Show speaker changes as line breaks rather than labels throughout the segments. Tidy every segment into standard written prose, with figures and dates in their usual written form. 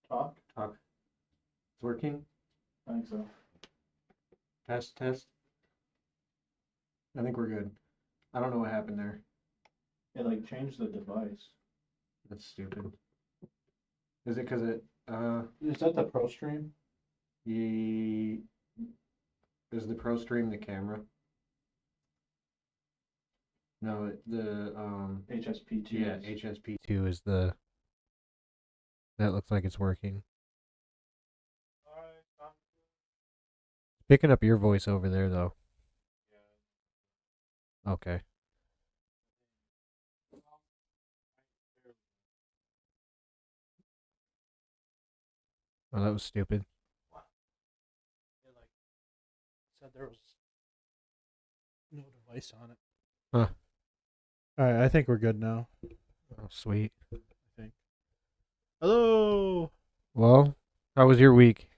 Talk?
Talk. It's working.
I think so.
Test, test. I think we're good. I don't know what happened there.
It like changed the device.
That's stupid. Is it because
Is that the Pro Stream?
ye is the Pro Stream the camera? No, the
HSP2.
yeah, HSP2 is the that looks like it's working. Picking up your voice over there though. Okay. Oh, that was stupid.
It like said there was no device on it.
Huh.
Alright, I think we're good now.
Oh, sweet.
I think. Hello!
Well, how was your week?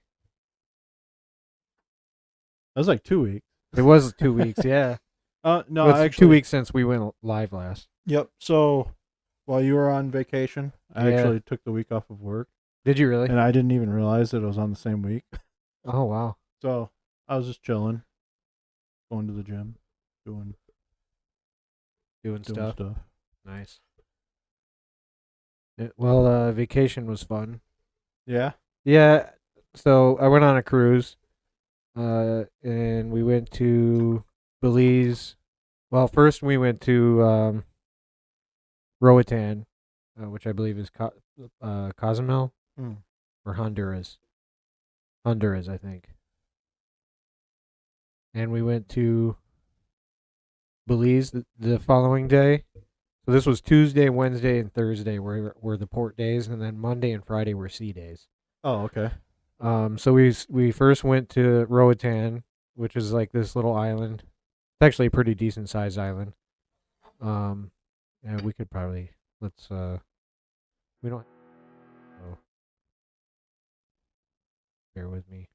That was like 2 weeks.
It was 2 weeks, yeah.
No,
It's
actually
2 weeks since we went live last.
Yep. So while you were on vacation, I
Yeah.
actually took the week off of work.
Did you really?
And I didn't even realize that it was on the same week.
Oh wow.
So I was just chilling, going to the gym, doing
doing
Doing
stuff.
stuff.
Nice. Well, vacation was fun.
Yeah.
Yeah, so I went on a cruise, and we went to Belize. Well, first we went to Roatan, which I believe is Cozumel
Hmm.
or Honduras. Honduras, I think. And we went to Belize the following day. So this was Tuesday, Wednesday, and Thursday were the port days, and then Monday and Friday were sea days.
Oh, okay.
So we first went to Roatan, which is like this little island. It's actually a pretty decent sized island. And we could probably we don't. Oh, bear with me.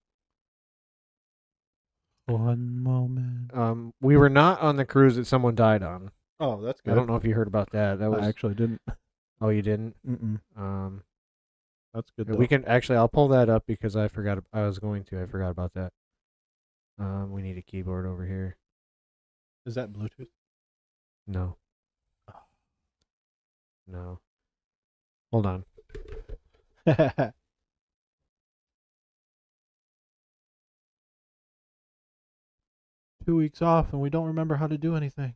One moment.
We were not on the cruise that someone died on.
Oh, that's good.
I don't know if you heard about that. That was.
I actually didn't.
Oh, you didn't.
Mm-mm. That's good. Though.
We can actually. I'll pull that up because I forgot. I was going to. I forgot about that. We need a keyboard over here.
Is that Bluetooth?
No. No. Hold on.
2 weeks off and we don't remember how to do anything.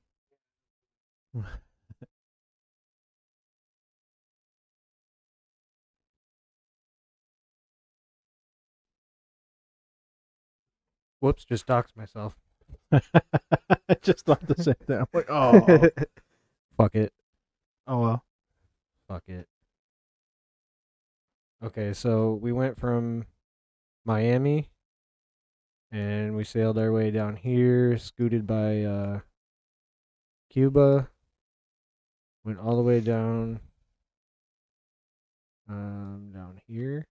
Whoops! Just doxed myself.
I just thought the same thing. I'm like, oh,
Fuck it.
oh well.
Fuck it. Okay, so we went from Miami and we sailed our way down here, scooted by Cuba, went all the way down here.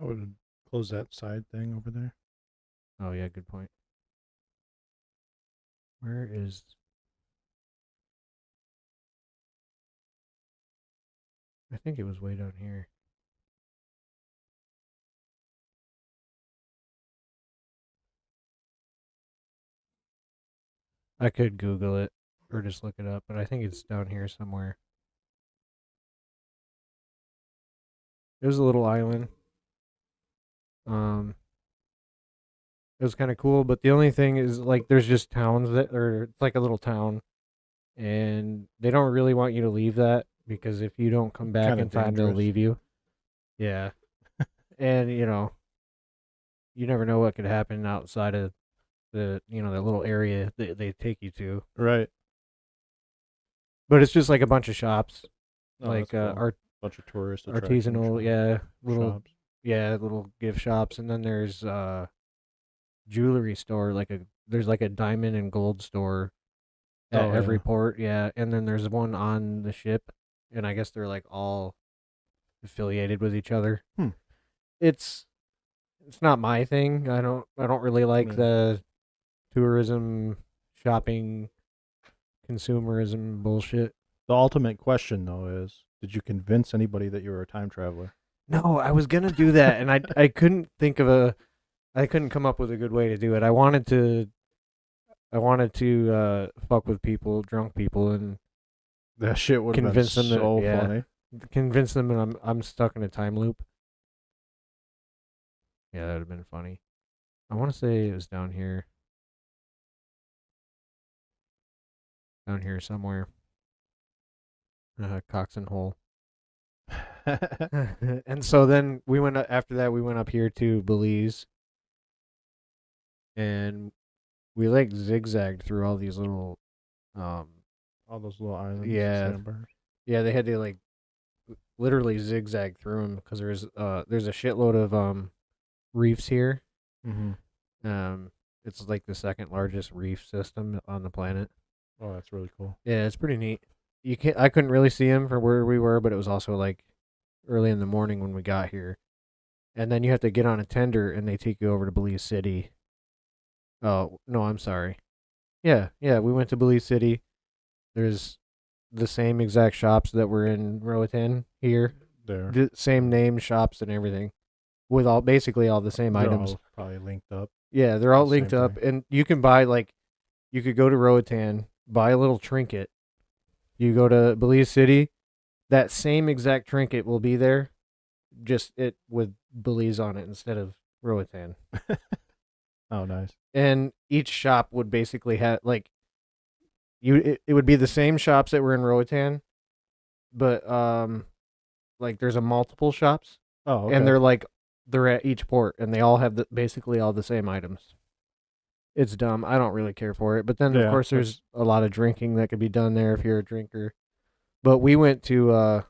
I would close that side thing over there.
Oh yeah, good point. Where is I think it was way down here. I could Google it or just look it up, but I think it's down here somewhere. It was a little island. It was kind of cool, but the only thing is like there's just towns that or it's like a little town and they don't really want you to leave that because if you don't come back
Kinda
in time they'll
dangerous.
leave you. Yeah. And you never know what could happen outside of the the little area that they take you to.
Right.
But it's just like a bunch of shops,
Oh,
like
that's cool.
art
Bunch of tourist attraction
artisanal,
shops.
little gift shops, and then there's jewelry store there's like a diamond and gold store at
Oh,
every
yeah.
port, yeah, and then there's one on the ship, and I guess they're like all affiliated with each other.
Hmm.
It's not my thing. I don't really like
Yeah.
the tourism, shopping, consumerism bullshit.
The ultimate question though is, did you convince anybody that you were a time traveler?
No, I was gonna do that, and I couldn't think of I couldn't come up with a good way to do it. I wanted to fuck with people, drunk people, and
That shit would have been
convince them that
so funny.
convince them that I'm stuck in a time loop. Yeah, that would have been funny. I want to say it was down here somewhere. Cox and Hole. And so then after that we went up here to Belize, and we like zigzagged through all these little
All those little islands. and
Yeah.
sandbars.
yeah, they had to like literally zigzag through them because there's a shitload of reefs here.
Mm-hmm.
It's like the second largest reef system on the planet.
Oh, that's really cool.
Yeah, it's pretty neat. I couldn't really see them from where we were, but it was also like early in the morning when we got here. And then you have to get on a tender and they take you over to Belize City. Oh, no, I'm sorry. Yeah, we went to Belize City. There's the same exact shops that were in Roatan here.
There.
The same name shops and everything. With basically all the same
They're
items.
all probably linked up.
Yeah, they're all
the
linked
same
up,
thing.
and you can buy you could go to Roatan, buy a little trinket, You go to Belize City, that same exact trinket will be there, just it with Belize on it instead of Roatan.
Oh, nice.
And each shop would basically have like it would be the same shops that were in Roatan, but like there's a multiple shops,
Oh, okay.
and they're at each port, and they all have basically all the same items. It's dumb. I don't really care for it, but then
Yeah,
of course there's a lot of drinking that could be done there if you're a drinker. But we went to we
That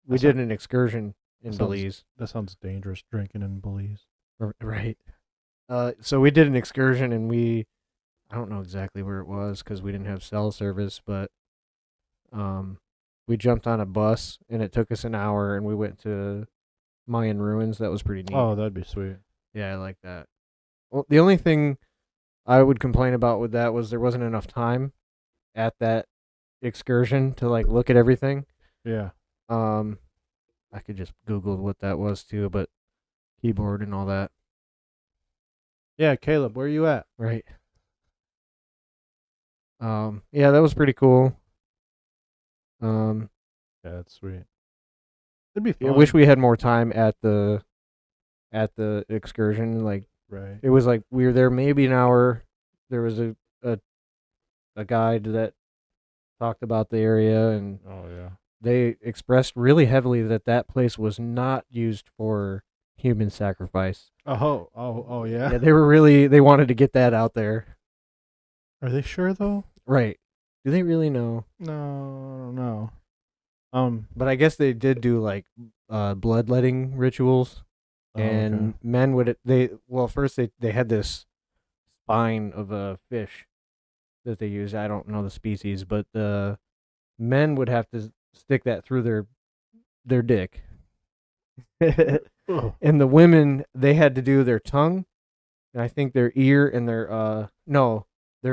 did
sound-
an excursion in
sounds-
Belize.
That sounds dangerous, drinking in Belize.
Right. So we did an excursion, and I don't know exactly where it was because we didn't have cell service, but we jumped on a bus, and it took us an hour, and we went to Mayan ruins. That was pretty neat.
Oh, that'd be sweet.
Yeah, I like that. Well, the only thing I would complain about with that was there wasn't enough time at that excursion to like look at everything.
Yeah.
I could just Google what that was too, but keyboard and all that.
Yeah, Caleb, where you at?
Right. Yeah, that was pretty cool.
Yeah, that's sweet. It'd be
I
fun.
wish we had more time at the excursion. Like
Right.
it was like we were there maybe an hour. There was a guide that talked about the area, and
Oh yeah.
they expressed really heavily that place was not used for human sacrifice.
Oh yeah.
Yeah, they wanted to get that out there.
Are they sure though?
Right. Do they really know?
No, I don't know.
But I guess they did do like bloodletting rituals.
Oh,
And
okay.
men would first they had this spine of a fish that they used. I don't know the species, but the men would have to stick that through their dick.
Ugh.
And the women, they had to do their tongue, and I think their ear and their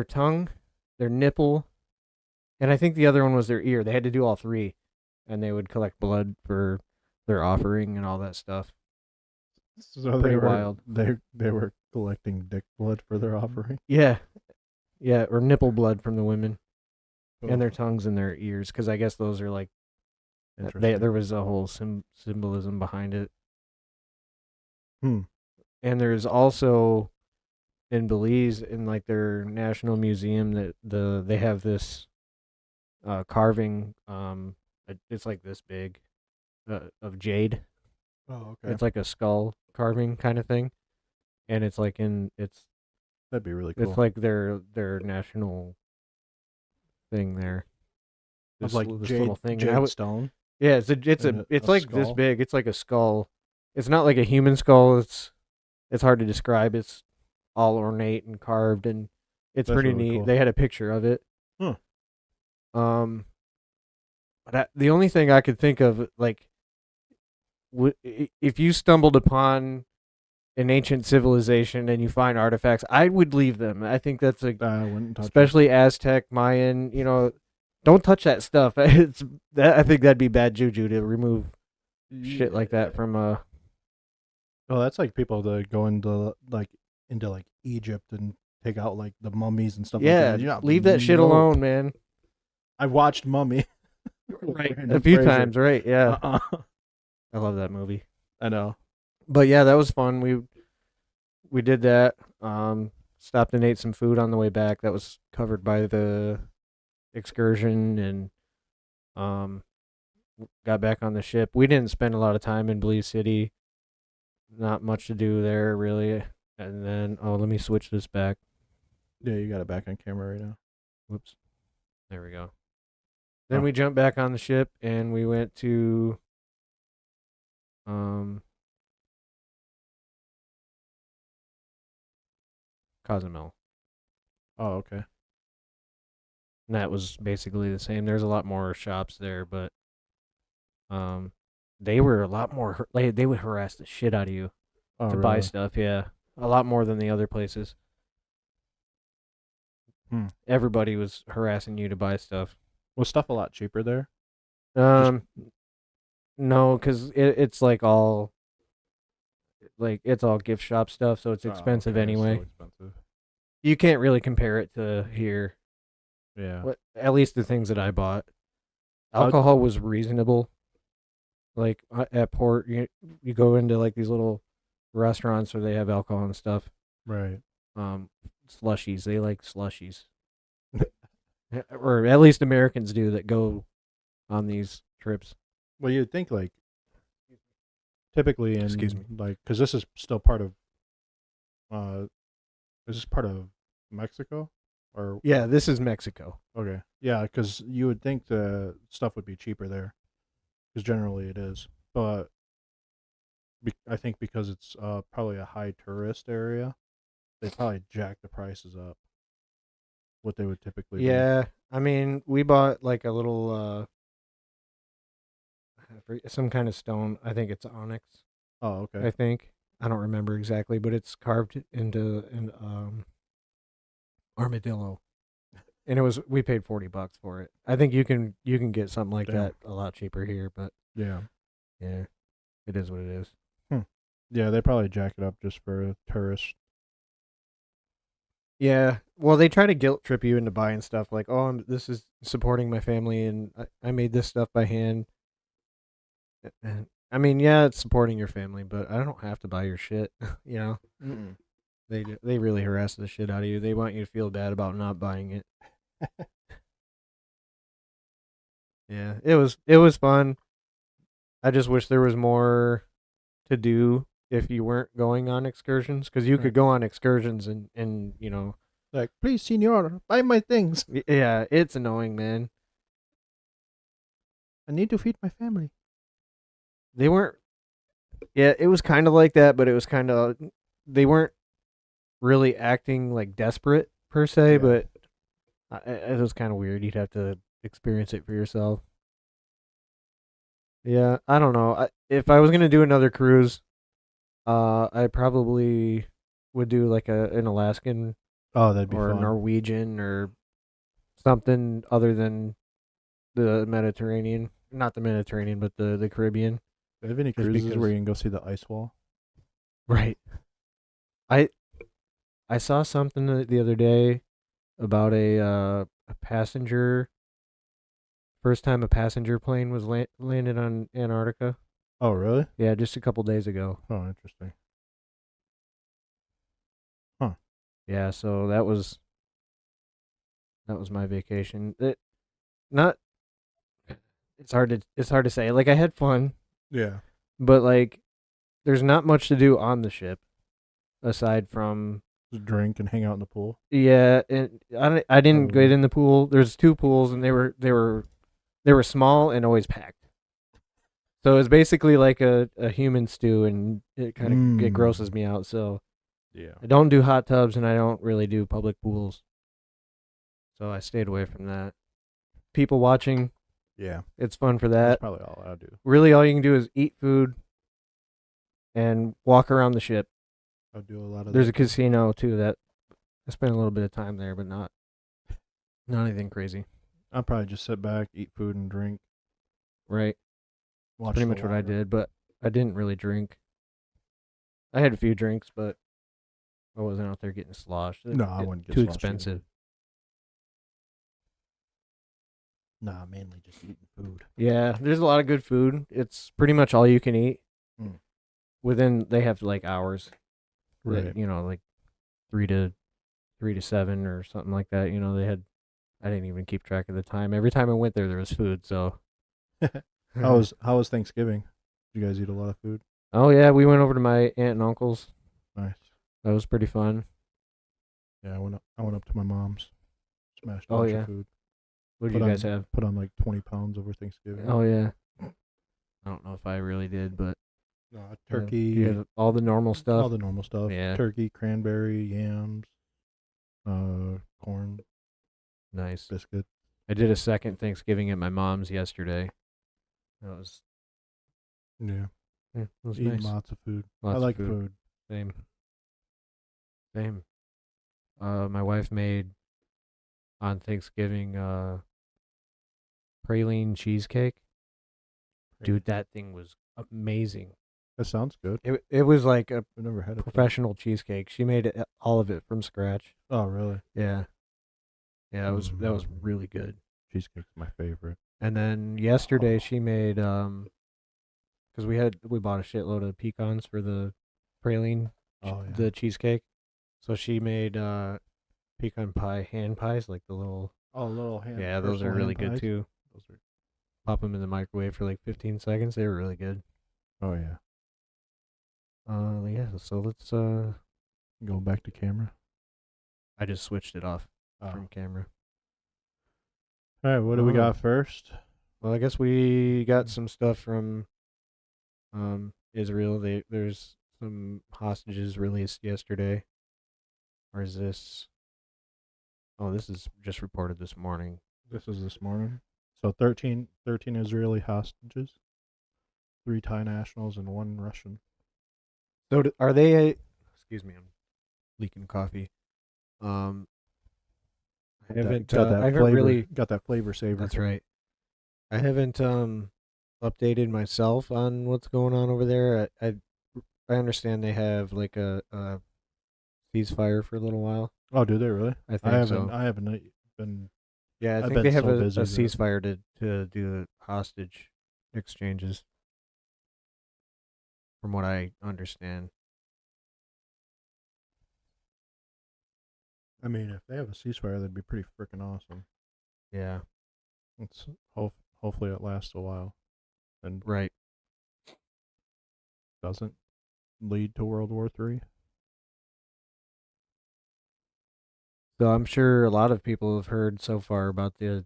tongue, their nipple, and I think the other one was their ear. They had to do all three, and they would collect blood for their offering and all that stuff.
So
Pretty
they were,
wild.
They were collecting dick blood for their offering.
Yeah, or nipple blood from the women,
Ugh.
and their tongues and their ears, because I guess those are like
Interesting.
there was a whole symbolism behind it.
Hmm.
And there's also in Belize, in like their national museum, that they have this carving. It's like this big, of jade.
Oh, okay.
It's like a skull carving kind of thing, and it's like
That'd be really cool.
it's like their national thing there.
Of like
this
jade,
little thing. And
jade
I would-
stone.
Yeah, it's
And
it's
a
like this
skull?
big. It's like a skull. It's not like a human skull. It's hard to describe. It's all ornate and carved, and it's
That's
pretty
really
neat.
cool.
They had a picture of it.
Huh.
But the only thing I could think of, like, if you stumbled upon an ancient civilization and you find artifacts, I would leave them. I think that's like,
I wouldn't touch it.
especially Aztec, Mayan. Don't touch that stuff. I think that'd be bad juju to remove shit like that from
Well, that's like people that go into like Egypt and take out like the mummies and stuff.
yeah,
like that.
leave that shit
Nope.
alone, man.
I watched Mummy.
Right,
Brandon
a few
Fraser.
times, right? Yeah,
Uh-uh.
I love that movie.
I know.
But yeah, that was fun. We did that. Stopped and ate some food on the way back. That was covered by the excursion, and got back on the ship. We didn't spend a lot of time in Belize City. Not much to do there, really. And then, let me switch this back.
Yeah, you got it back on camera right now.
Whoops. There we go. Then
Oh.
we jumped back on the ship and we went to Cozumel.
Oh, okay.
And that was basically the same. There's a lot more shops there, but they were a lot more they would harass the shit out of you
Oh,
to
really?
buy stuff, yeah. A lot more than the other places.
Hmm.
Everybody was harassing you to buy stuff.
Was stuff a lot cheaper there?
No, because it's like all it's all gift shop stuff, so it's expensive
okay,
anyway.
So expensive.
You can't really compare it to here.
Yeah.
At least the things that I bought. Alcohol was reasonable. Like at port, you go into like these little restaurants where they have alcohol and stuff.
Right.
Slushies. They like slushies, or at least Americans do that go on these trips.
Well, you'd think like typically in
Excuse me.
like because this is still part of is this part of Mexico or
Yeah, this is Mexico.
okay, yeah, because you would think the stuff would be cheaper there because generally it is, but I think because it's probably a high tourist area, they probably jack the prices up. What they would typically be.
Yeah, I mean, we bought like a little some kind of stone. I think it's onyx.
Oh, okay.
I think I don't remember exactly, but it's carved into an armadillo, and we paid $40 for it. I think you can get something like
Damn.
that a lot cheaper here, but
Yeah.
yeah, it is what it is.
Yeah, they probably jack it up just for tourists.
Yeah, well, they try to guilt trip you into buying stuff like, oh, this is supporting my family, and I made this stuff by hand. And I mean, yeah, it's supporting your family, but I don't have to buy your shit. You know,
Mm-mm.
they really harass the shit out of you. They want you to feel bad about not buying it. Yeah, it was fun. I just wish there was more to do if you weren't going on excursions, because you
Right.
could go on excursions and you know,
Like, please, senor, buy my things.
yeah, it's annoying, man.
I need to feed my family.
They weren't. Yeah, it was kind of like that, but it was kind of they weren't really acting like desperate per se,
Yeah.
but it was kind of weird. You'd have to experience it for yourself. Yeah, I don't know. If I was gonna do another cruise, I probably would do like an Alaskan
Oh, that'd be
or
fun.
Norwegian or something other than the Mediterranean. Not the Mediterranean, but the Caribbean.
Do you have any
Just
cruises
because-
where you can go see the ice wall?
Right. I saw something the other day about a passenger. First time a passenger plane was landed on Antarctica.
Oh, really?
Yeah, just a couple days ago.
Oh, interesting.
Yeah, so that was my vacation. Not it's hard to say. Like I had fun,
Yeah.
but like there's not much to do on the ship aside from
Just drink and hang out in the pool.
yeah, and I didn't
Oh.
get in the pool. There's 2 pools and they were small and always packed. So it's basically like a human stew, and it kind of it grosses me out. So
Yeah.
I don't do hot tubs and I don't really do public pools. So I stayed away from that. People watching,
Yeah.
it's fun for
That's
that.
probably all I do.
Really, all you can do is eat food and walk around the ship.
I do a lot of
There's a
that.
casino too that I spent a little bit of time there, but not anything crazy.
I'll probably just sit back, eat food, and drink.
Right.
Watch
Pretty
the
much what I
water.
did, but I didn't really drink. I had a few drinks, but I wasn't out there getting sloshed.
No, I wouldn't get
too
sloshed either.
expensive.
Nah, mainly just eating food.
Yeah, there's a lot of good food. It's pretty much all you can eat.
Mm.
Within they have like hours,
Right.
You know, like 3 to 7 or something like that. You know, they had. I didn't even keep track of the time. Every time I went there was food. So.
How was Thanksgiving? Did you guys eat a lot of food?
Oh yeah, we went over to my aunt and uncle's.
Nice.
That was pretty fun.
Yeah, I went up to my mom's. Smashed a
Oh,
bunch
yeah.
of food.
What did
Put
you guys
on-
have?
Put on like 20 pounds over Thanksgiving.
Oh yeah. I don't know if I really did, but
No,
yeah,
turkey.
you had all the normal stuff.
All the normal stuff.
Yeah.
Turkey, cranberry, yams, corn,
Nice.
biscuit.
I did a second Thanksgiving at my mom's yesterday. That was
Yeah.
it was
Eating
nice.
lots of food.
Lots
I
of
like
food.
food.
Same. My wife made on Thanksgiving praline cheesecake. Dude, that thing was amazing.
That sounds good.
It was like a
I've never had it.
professional cheesecake. She made it all of it from scratch.
Oh, really?
Yeah. Yeah, that was
Mm.
really good.
Cheesecake's my favorite.
And then yesterday she made because we bought a shitload of pecans for the praline,
Oh yeah.
the cheesecake. So she made pecan pie hand pies, like the little.
Oh, little hand.
Yeah, those are
personal
really
hand
good
pies.
too.
Those are.
Pop them in the microwave for like 15 seconds. They were really good.
Oh yeah.
Yeah. So let's.
Go back to camera.
I just switched it off
Oh.
from camera.
All right. What do we
Oh.
got first?
Well, I guess we got some stuff from Israel. There's some hostages released yesterday. Or is this? Oh, this is just reported this morning.
This is this morning. So 13 Israeli hostages, 3 Thai nationals, and 1 Russian.
So are they? Excuse me, I'm leaking coffee. I haven't.
got that
I haven't
flavor.
really.
Got that flavor saver.
That's right. I haven't updated myself on what's going on over there. I understand they have like a ceasefire for a little while.
Oh, do they really?
I think so.
I haven't been.
Yeah, I
I've
think
been
they have
so
a
busy that-
ceasefire to do hostage exchanges, from what I understand.
I mean, if they have a ceasefire, that'd be pretty freaking awesome.
Yeah,
It's hopefully it lasts a while, and
right.
doesn't lead to World War III.
So I'm sure a lot of people have heard so far about the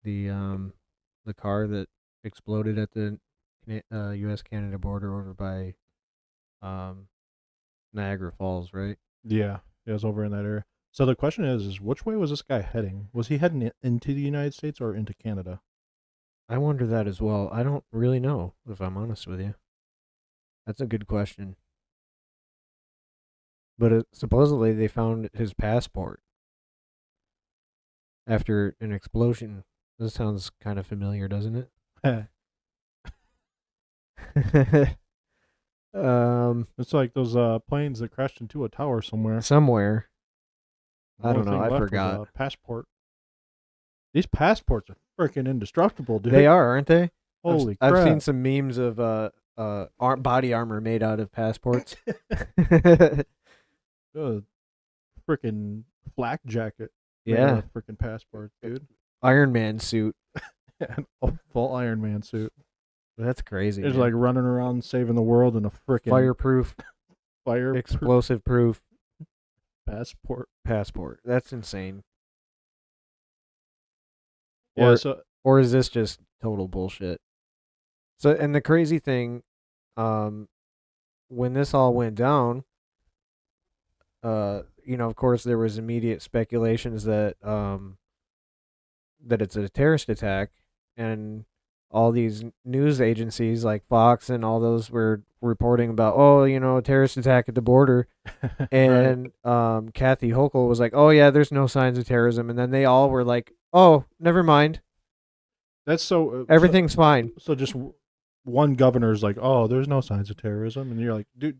car that exploded at the U.S. Canada border over by Niagara Falls, right?
Yeah, it was over in that area. So the question is which way was this guy heading? Was he heading into the United States or into Canada?
I wonder that as well. I don't really know, if I'm honest with you. That's a good question. But supposedly they found his passport after an explosion. This sounds kind of familiar, doesn't it?
It's like those planes that crashed into a tower somewhere.
Somewhere.
The
I don't
only
know.
thing
I
left was
forgot.
a passport. These passports are freaking indestructible, dude.
They are, aren't they?
Holy
I've
crap!
seen some memes of body armor made out of passports.
Freaking flak jacket.
Yeah,
Freaking passport, dude.
Iron Man suit.
And a full Iron Man suit.
That's crazy.
It's
man.
like running around saving the world in a freaking
fireproof,
fire
explosive proof
passport.
passport. That's insane.
Yeah,
Or is this just total bullshit? So, and the crazy thing, when this all went down, of course there was immediate speculations that that it's a terrorist attack, and all these news agencies like Fox and all those were reporting about, a terrorist attack at the border. And Kathy Hochul was like, oh yeah, there's no signs of terrorism. And then they all were like, oh, never mind.
That's so
Everything's fine.
So just one governor's like, oh, there's no signs of terrorism, and you're like, dude,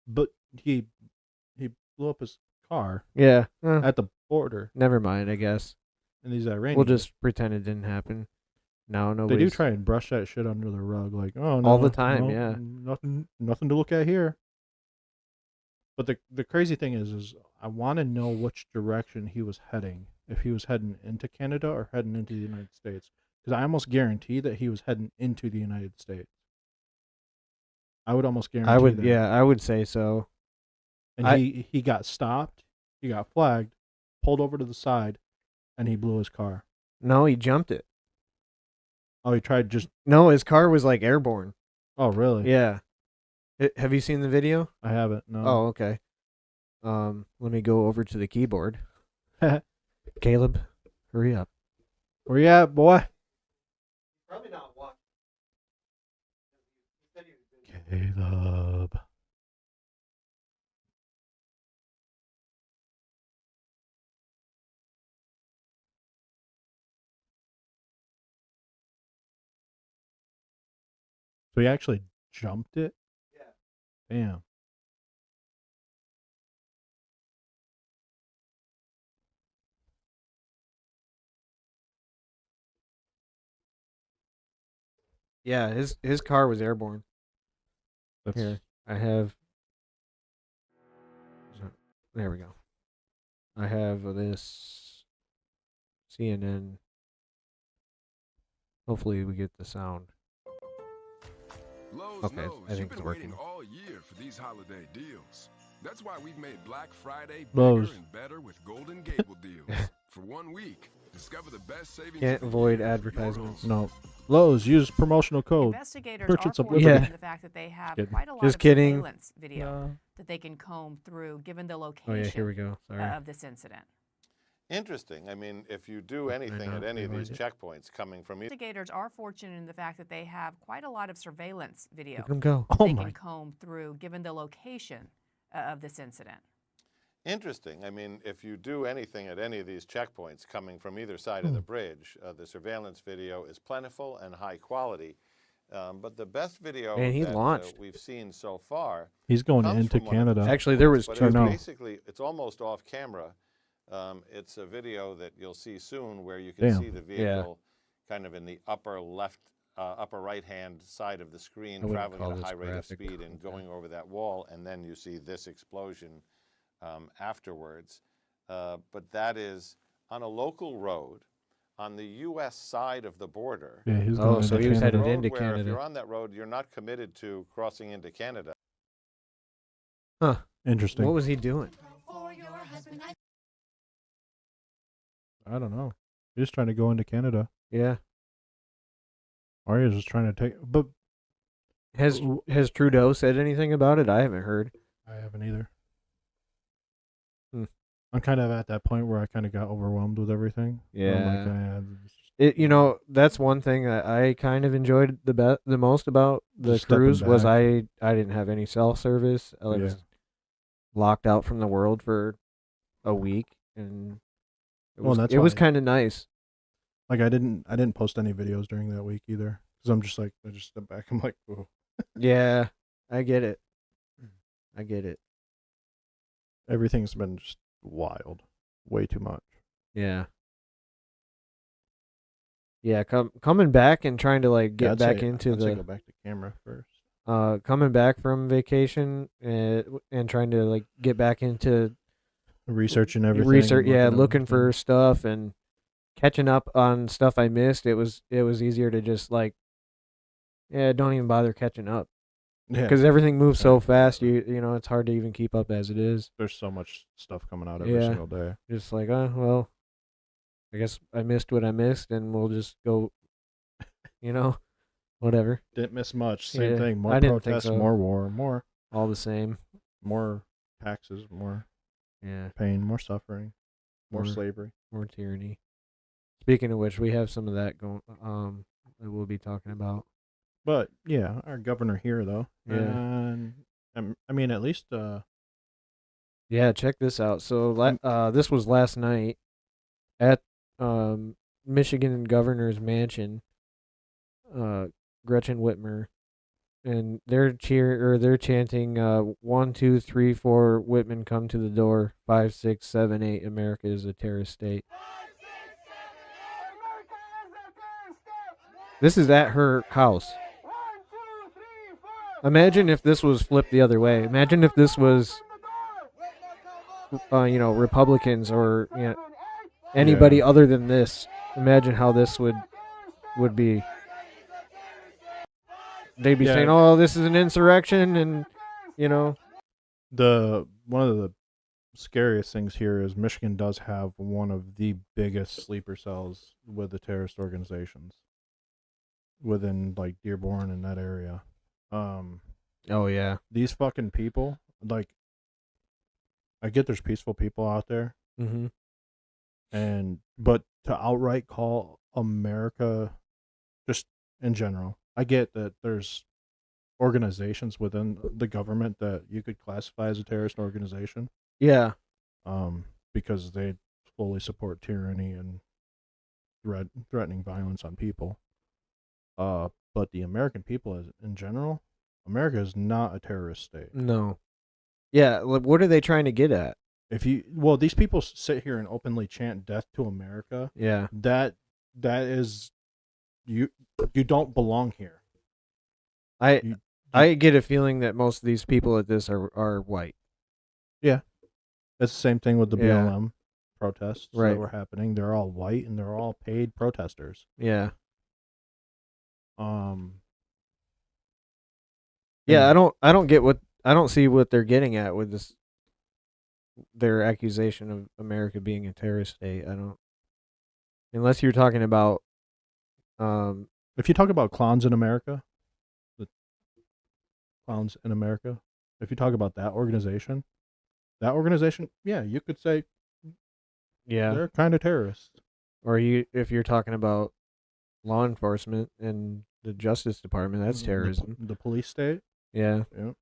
but he blew up his car
Yeah.
at the border,
Never mind, I guess.
and these Iranians.
We'll just pretend it didn't happen. No,
They
nobody.
do try and brush that shit under the rug, like, oh, no,
All the time,
no,
yeah.
nothing to look at here. But the crazy thing is I want to know which direction he was heading. If he was heading into Canada or heading into the United States, because I almost guarantee that he was heading into the United States. I would almost guarantee.
I would,
that.
yeah, I would say so.
And he got stopped, he got flagged, pulled over to the side, and he blew his car.
No, he jumped it.
Oh, he tried just.
No, his car was like airborne.
Oh, really?
Yeah. Have you seen the video?
I haven't. No.
Oh, okay. Let me go over to the keyboard. Caleb, hurry up.
Where you at, boy?
Probably not watching.
Caleb. So he actually jumped it?
Yeah.
Damn.
Yeah, his car was airborne.
That's
Here, I have. There we go. I have this CNN. Hopefully, we get the sound.
Lowe's
Okay,
knows
I think
you've
it's
been
working.
waiting all year for these holiday deals. That's why we've made Black Friday
Lowe's.
bigger and better with Golden Gable deals. For 1 week, discover the best savings
Can't
of the
avoid
year for your
advertisements.
home.
no. Lowe's, use promotional code.
Investigators
Purchase
are
of
fortunate
Liberty.
in the fact that they have
kidding.
quite a lot
Just
of
kidding.
surveillance video that they can comb through, given the
Oh
location
yeah, here we go. Sorry.
of this incident.
Interesting. I mean, if you do
I
anything
not
at any of these
rewind
checkpoints coming from either
Investigators are fortunate in the fact that they have quite a lot of surveillance video
Look at him go.
Oh
they
my.
can comb through, given the location of this incident.
Interesting. I mean, if you do anything at any of these checkpoints coming from either side of the bridge, the surveillance video is plentiful and high quality. But the best video
Man, he
that
launched.
we've seen so far
He's going
comes
into
from one of the
Canada.
Actually, there was
checkpoints, but
two.
it's
No.
basically, it's almost off camera. It's a video that you'll see soon where you can
Damn.
see the vehicle kind of in the upper left, upper right-hand side of the screen
I wouldn't
traveling
call
at a
this
high rate of
graphic
speed and
content.
going over that wall, and then you see this explosion afterwards. But that is on a local road on the U.S. side of the border.
Yeah, he's
Oh,
going
so
into
he was
Canada.
headed
Road
into
where If
Canada.
you're on that road, you're not committed to crossing into Canada.
Huh?
Interesting.
What was he doing?
I don't know. He's trying to go into Canada.
Yeah.
Or he's just trying to take. But
Has Trudeau said anything about it? I haven't heard.
I haven't either.
Hmm.
I'm kind of at that point where I kind of got overwhelmed with everything.
Yeah.
I'm like,
That's one thing that I kind of enjoyed the most about the
Just stepping
cruise was
back.
I didn't have any cell service. I was
Yeah.
locked out from the world for a week, and
Well, that's
it was
why-
kind of nice.
like I didn't post any videos during that week either because I'm just like I just step back. I'm like, whoa.
Yeah, I get it. I get it.
Everything's been just wild, way too much.
Yeah. Yeah, coming back and trying to like
Yeah,
get
I'd
back
say-
into
I'd say
the
go back to camera first.
coming back from vacation and trying to like get back into
Researching everything.
research,
and
yeah,
at
looking for
everything.
stuff and catching up on stuff I missed. It was easier to just like, yeah, don't even bother catching up
Yeah,
because everything moves so
exactly.
fast. You know it's hard to even keep up as it is.
there's so much stuff coming out every
Yeah.
single day.
Just like, well, I guess I missed what I missed, and we'll just go, whatever,
Didn't miss much. Same
Yeah,
thing. More
I didn't think
protests,
so.
more war,
all the same.
more taxes, more
Yeah,
pain, more suffering, more
More-
slavery.
more tyranny. Speaking of which, we have some of that going. That we'll be talking about.
But yeah, our governor here though.
Yeah.
And I mean, at least
Yeah, check this out. So, this was last night at Michigan Governor's Mansion. Gretchen Whitmer, and they're chanting 1, 2, 3, 4 Whitman come to the door, 5, 6, 7, 8 America is a terrorist state. This is at her house. Imagine if this was flipped the other way. Imagine if this was Republicans or anybody
Yeah.
other than this. Imagine how this would be. They'd be
Yeah.
saying, "Oh, this is an insurrection," and
the one of the scariest things here is Michigan does have one of the biggest sleeper cells with the terrorist organizations within like Dearborn and that area.
oh yeah,
These fucking people, like, I get there's peaceful people out there,
mm-hmm.
but to outright call America, just in general, I get that there's organizations within the government that you could classify as a terrorist organization,
yeah,
because they fully support tyranny and threatening violence on people. But the American people, in general, America is not a terrorist state.
no, yeah. What are they trying to get at?
These people sit here and openly chant "Death to America."
Yeah,
That is, you don't belong here. You-
I get a feeling that most of these people at this are white.
It's the same thing with the
Yeah.
BLM protests
Right.
that were happening. They're all white and they're all paid protesters.
Yeah.
Um,
Yeah,
and
I don't see what they're getting at with this their accusation of America being a terrorist state. I don't, unless you're talking about
if you talk about clowns in America, the clowns in America, if you talk about that organization, yeah, you could say
yeah,
they're kind of terrorists.
or if you're talking about law enforcement and the Justice Department, that's
The-
terrorism.
The police state.
Yeah.
Yeah.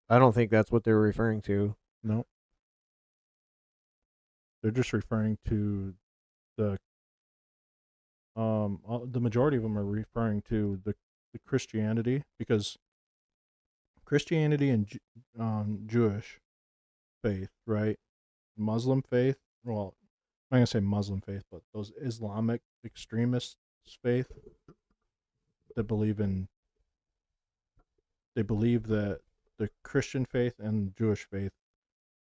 I don't think that's what they're referring to.
No. They're just referring to the the majority of them are referring to the Christianity, because Christianity and Jewish faith, right? Muslim faith, well, I'm not gonna say Muslim faith, but those Islamic extremists faith that believe that the Christian faith and Jewish faith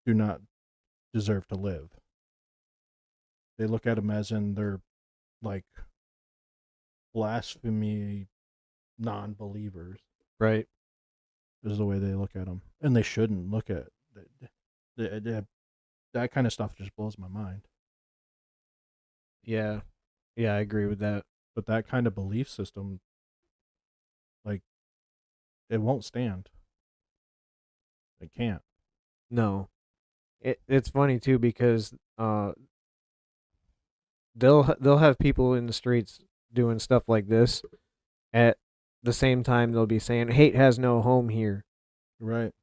do not deserve to live. They look at them as in they're like blasphemy non-believers
Right.
is the way they look at them, and they shouldn't look at that kind of stuff. Just blows my mind.
Yeah. Yeah, I agree with that.
But that kind of belief system, like, it won't stand. It can't.
No. It's funny too because they'll have people in the streets doing stuff like this. At the same time, they'll be saying hate has no home here.
Right.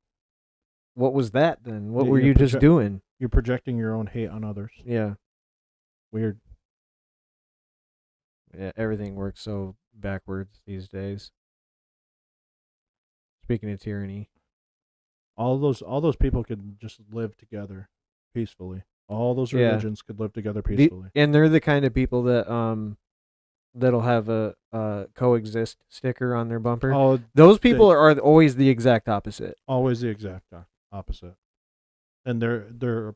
What was that then? What
Yeah,
were
you're
you just
proje-
doing?
You're projecting your own hate on others.
Yeah.
Weird.
Yeah, everything works so backwards these days. Speaking of tyranny.
All those people could just live together peacefully. All those
Yeah.
religions could live together peacefully.
And they're the kind of people that that'll have a coexist sticker on their bumper.
Oh,
Those people are always the exact opposite.
always the exact opposite. And they're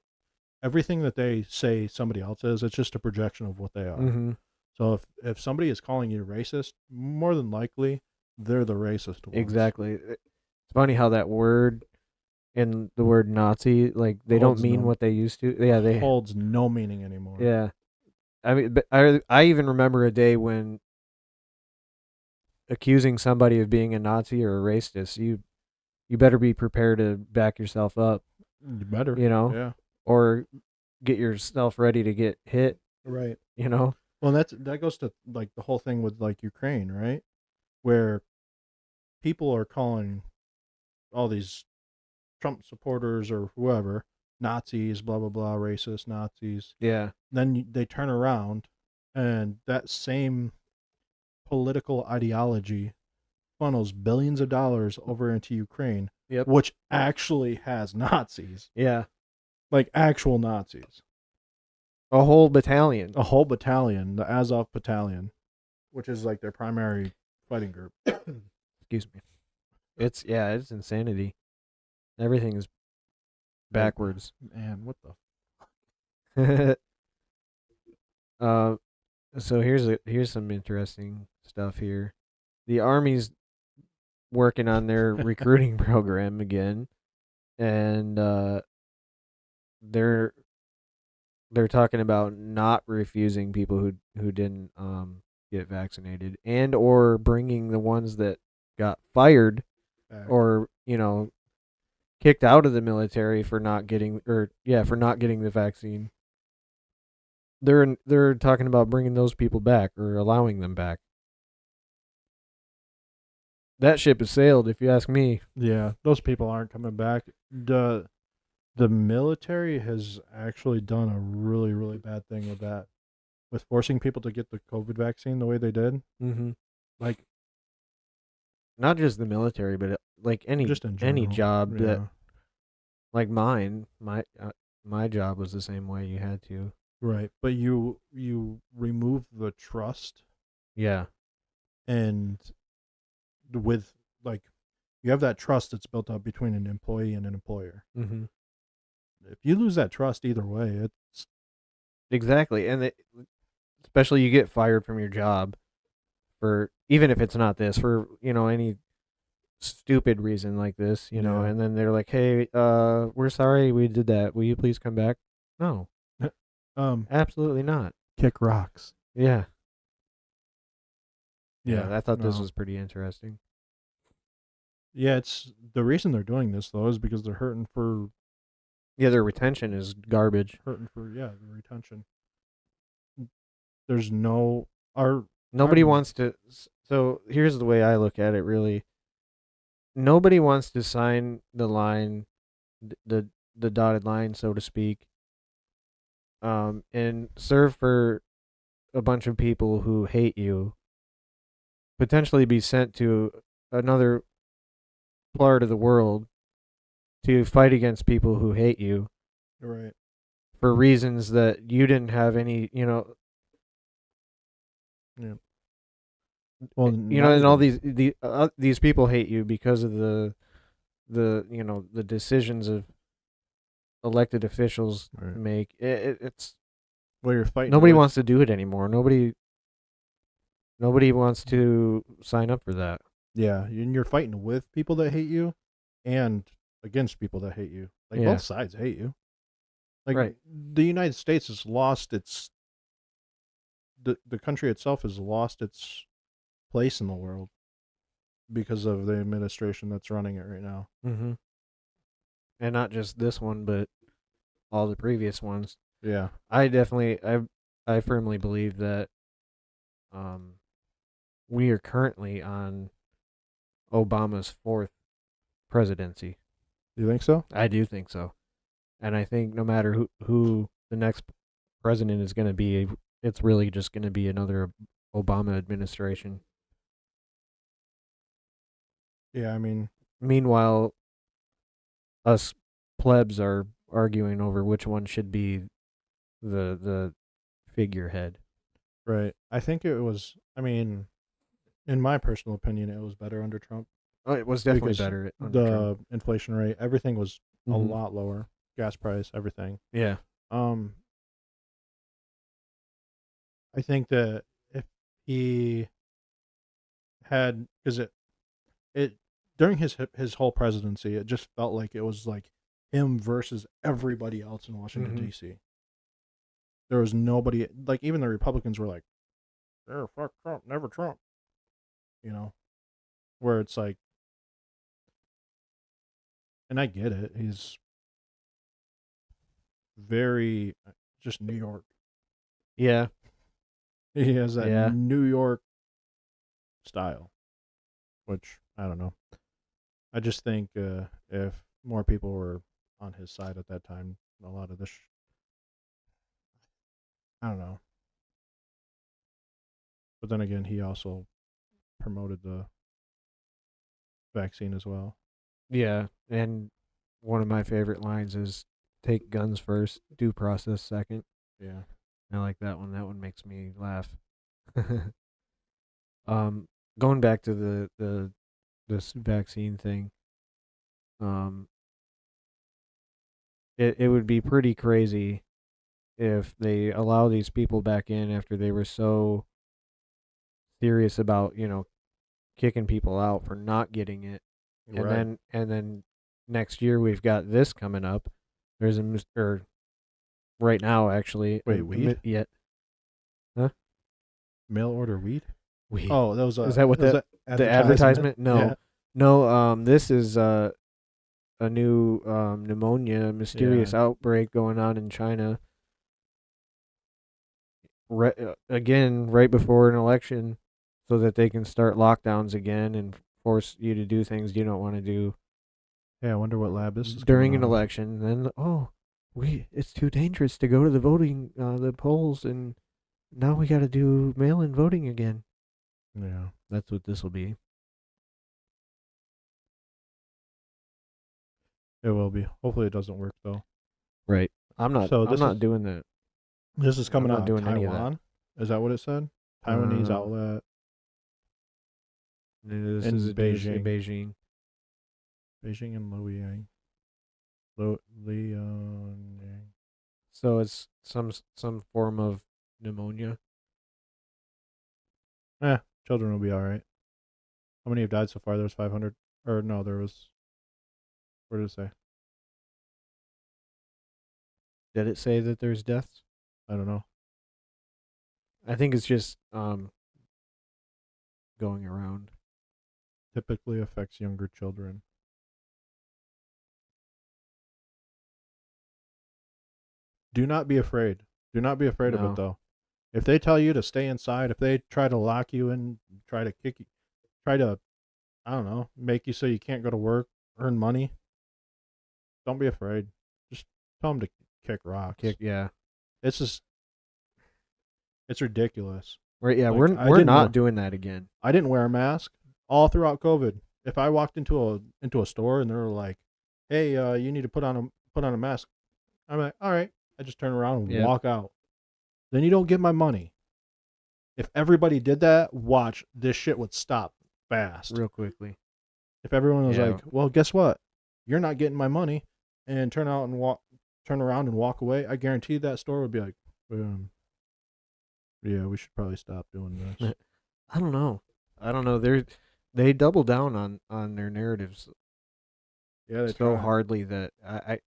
everything that they say somebody else is, it's just a projection of what they are.
Mm-hmm.
So if somebody is calling you racist, more than likely they're the racist ones.
Exactly. It's funny how that word and the word Nazi, like they
Holds
don't mean
no-
what they used to. Yeah, they
Holds no meaning anymore.
Yeah. I mean, but I even remember a day when accusing somebody of being a Nazi or a racist, you better be prepared to back yourself up,
You better.
you know,
Yeah.
or get yourself ready to get hit,
Right.
you know.
Well, that goes to like the whole thing with like Ukraine, right? Where people are calling all these Trump supporters or whoever Nazis, blah blah blah, racist Nazis.
Yeah.
Then they turn around, and that same political ideology funnels billions of dollars over into Ukraine,
Yep.
which actually has Nazis,
Yeah.
like actual Nazis.
A whole battalion.
A whole battalion, the Azov battalion, which is like their primary fighting group.
Excuse me. It's insanity. Everything is backwards.
Man, what the?
So here's some interesting stuff here. The Army's working on their recruiting program again, and they're talking about not refusing people who didn't get vaccinated, and or bringing the ones that got fired or kicked out of the military for not getting the vaccine. They're talking about bringing those people back or allowing them back. That ship has sailed, if you ask me.
Yeah, those people aren't coming back. The military has actually done a really, really bad thing with that, with forcing people to get the COVID vaccine the way they did.
Mm-hmm.
Like,
Not just the military, but like any
just in
any
general.
job that,
Yeah.
like mine, my job was the same way. You had to.
Right, but you remove the trust,
Yeah.
and with like you have that trust that's built up between an employee and an employer.
Mm-hmm.
If you lose that trust either way, it's
Exactly, and especially you get fired from your job for, even if it's not this, for any stupid reason like this,
Yeah.
and then they're like, "Hey, we're sorry we did that. Will you please come back?" No, absolutely not.
kick rocks.
Yeah,
Yeah,
I thought this
no.
was pretty interesting.
Yeah, it's the reason they're doing this though is because they're
Yeah, their retention is garbage.
hurting for the retention. There's no our
Nobody
our-
wants to. So here's the way I look at it. Really, nobody wants to sign the line, the dotted line, so to speak, and serve for a bunch of people who hate you, potentially be sent to another part of the world to fight against people who hate you
right.
for reasons that you didn't have any,
Well,
and all these people hate you because of the the decisions of elected officials
Right.
make. It's
well, you're fighting.
nobody
with-
wants to do it anymore. Nobody wants to sign up for that.
Yeah, and you're fighting with people that hate you, and against people that hate you. Like
Yeah.
both sides hate you. Like
Right.
the United States has lost its. The country itself has lost its place in the world because of the administration that's running it right now.
Mm-hmm. And not just this one, but all the previous ones.
Yeah.
I firmly believe that we are currently on Obama's 4th presidency.
You think so?
I do think so. And I think no matter who the next president is going to be, it's really just going to be another Obama administration.
Yeah, I mean,
Meanwhile, us plebs are arguing over which one should be the figurehead.
right. I think it was. I mean, in my personal opinion, it was better under Trump.
Oh, it was definitely
Because
better under
The
Trump.
inflation rate, everything was a
Mhm.
lot lower. Gas price, everything.
Yeah.
I think that if he had, because it during his whole presidency, it just felt like it was like him versus everybody else in Washington
Mhm.
D.C. There was nobody, like even the Republicans were like, fuck Trump, never Trump." Where it's like, and I get it. He's very just New York.
Yeah.
He has that
Yeah.
New York style, which I don't know. I just think if more people were on his side at that time, a lot of this, I don't know. But then again, he also promoted the vaccine as well.
Yeah. And one of my favorite lines is take guns first, due process second.
Yeah.
I like that one. That one makes me laugh. Going back to this vaccine thing, it would be pretty crazy if they allow these people back in after they were so serious about, kicking people out for not getting it. And then next year we've got this coming up. There's or right now actually.
Wait, weed?
Yeah.
Mail order weed.
Weed.
Oh, that was
Is that what
the
advertisement? No.
Yeah.
No, this is a new pneumonia mysterious outbreak going on in China. Again, right before an election, so that they can start lockdowns again and force you to do things you don't want to do
Yeah, I wonder what lab this is
during
coming
an
out of.
election. Then it's too dangerous to go to the polls, and now we got to do mail-in voting again.
Yeah.
That's what this will be.
It will be. Hopefully, it doesn't work though.
Right. I'm not.
So
I'm
this
not
is-
doing that.
This is coming
I'm
out
not
of
doing any of that.
Taiwan. Is that what it said? Taiwanese
Uh,
outlet.
This
In
is in
Beijing.
Beijing.
Beijing and Luoyang. Liaoning.
So it's some form of pneumonia.
Children will be all right. How many have died so far? There was 500. Or no, there was. What did it say?
Did it say that there's deaths?
I don't know.
I think it's just going around.
Typically affects younger children. Do not be afraid. Do not be afraid of
No.
it, though. If they tell you to stay inside, if they try to lock you in, try to kick you, try to, I don't know, make you so you can't go to work, earn money, don't be afraid. Just tell them to kick rocks.
Yeah.
It's just, it's ridiculous.
We're
Like,
we're
I
we're
didn't
not
know.
doing that again.
I didn't wear a mask all throughout COVID. If I walked into a store and they were like, "Hey, you need to put on a mask," I'm like, "All right." I just turn around and
Yeah.
walk out. Then you don't get my money. If everybody did that, watch, this shit would stop fast.
Real quickly.
If everyone was
Yeah.
like, "Well, guess what? You're not getting my money," and turn around and walk away, I guarantee that store would be like, "Yeah, we should probably stop doing this."
I don't know. They double down on their narratives
Yeah, they
so
try.
hardly that I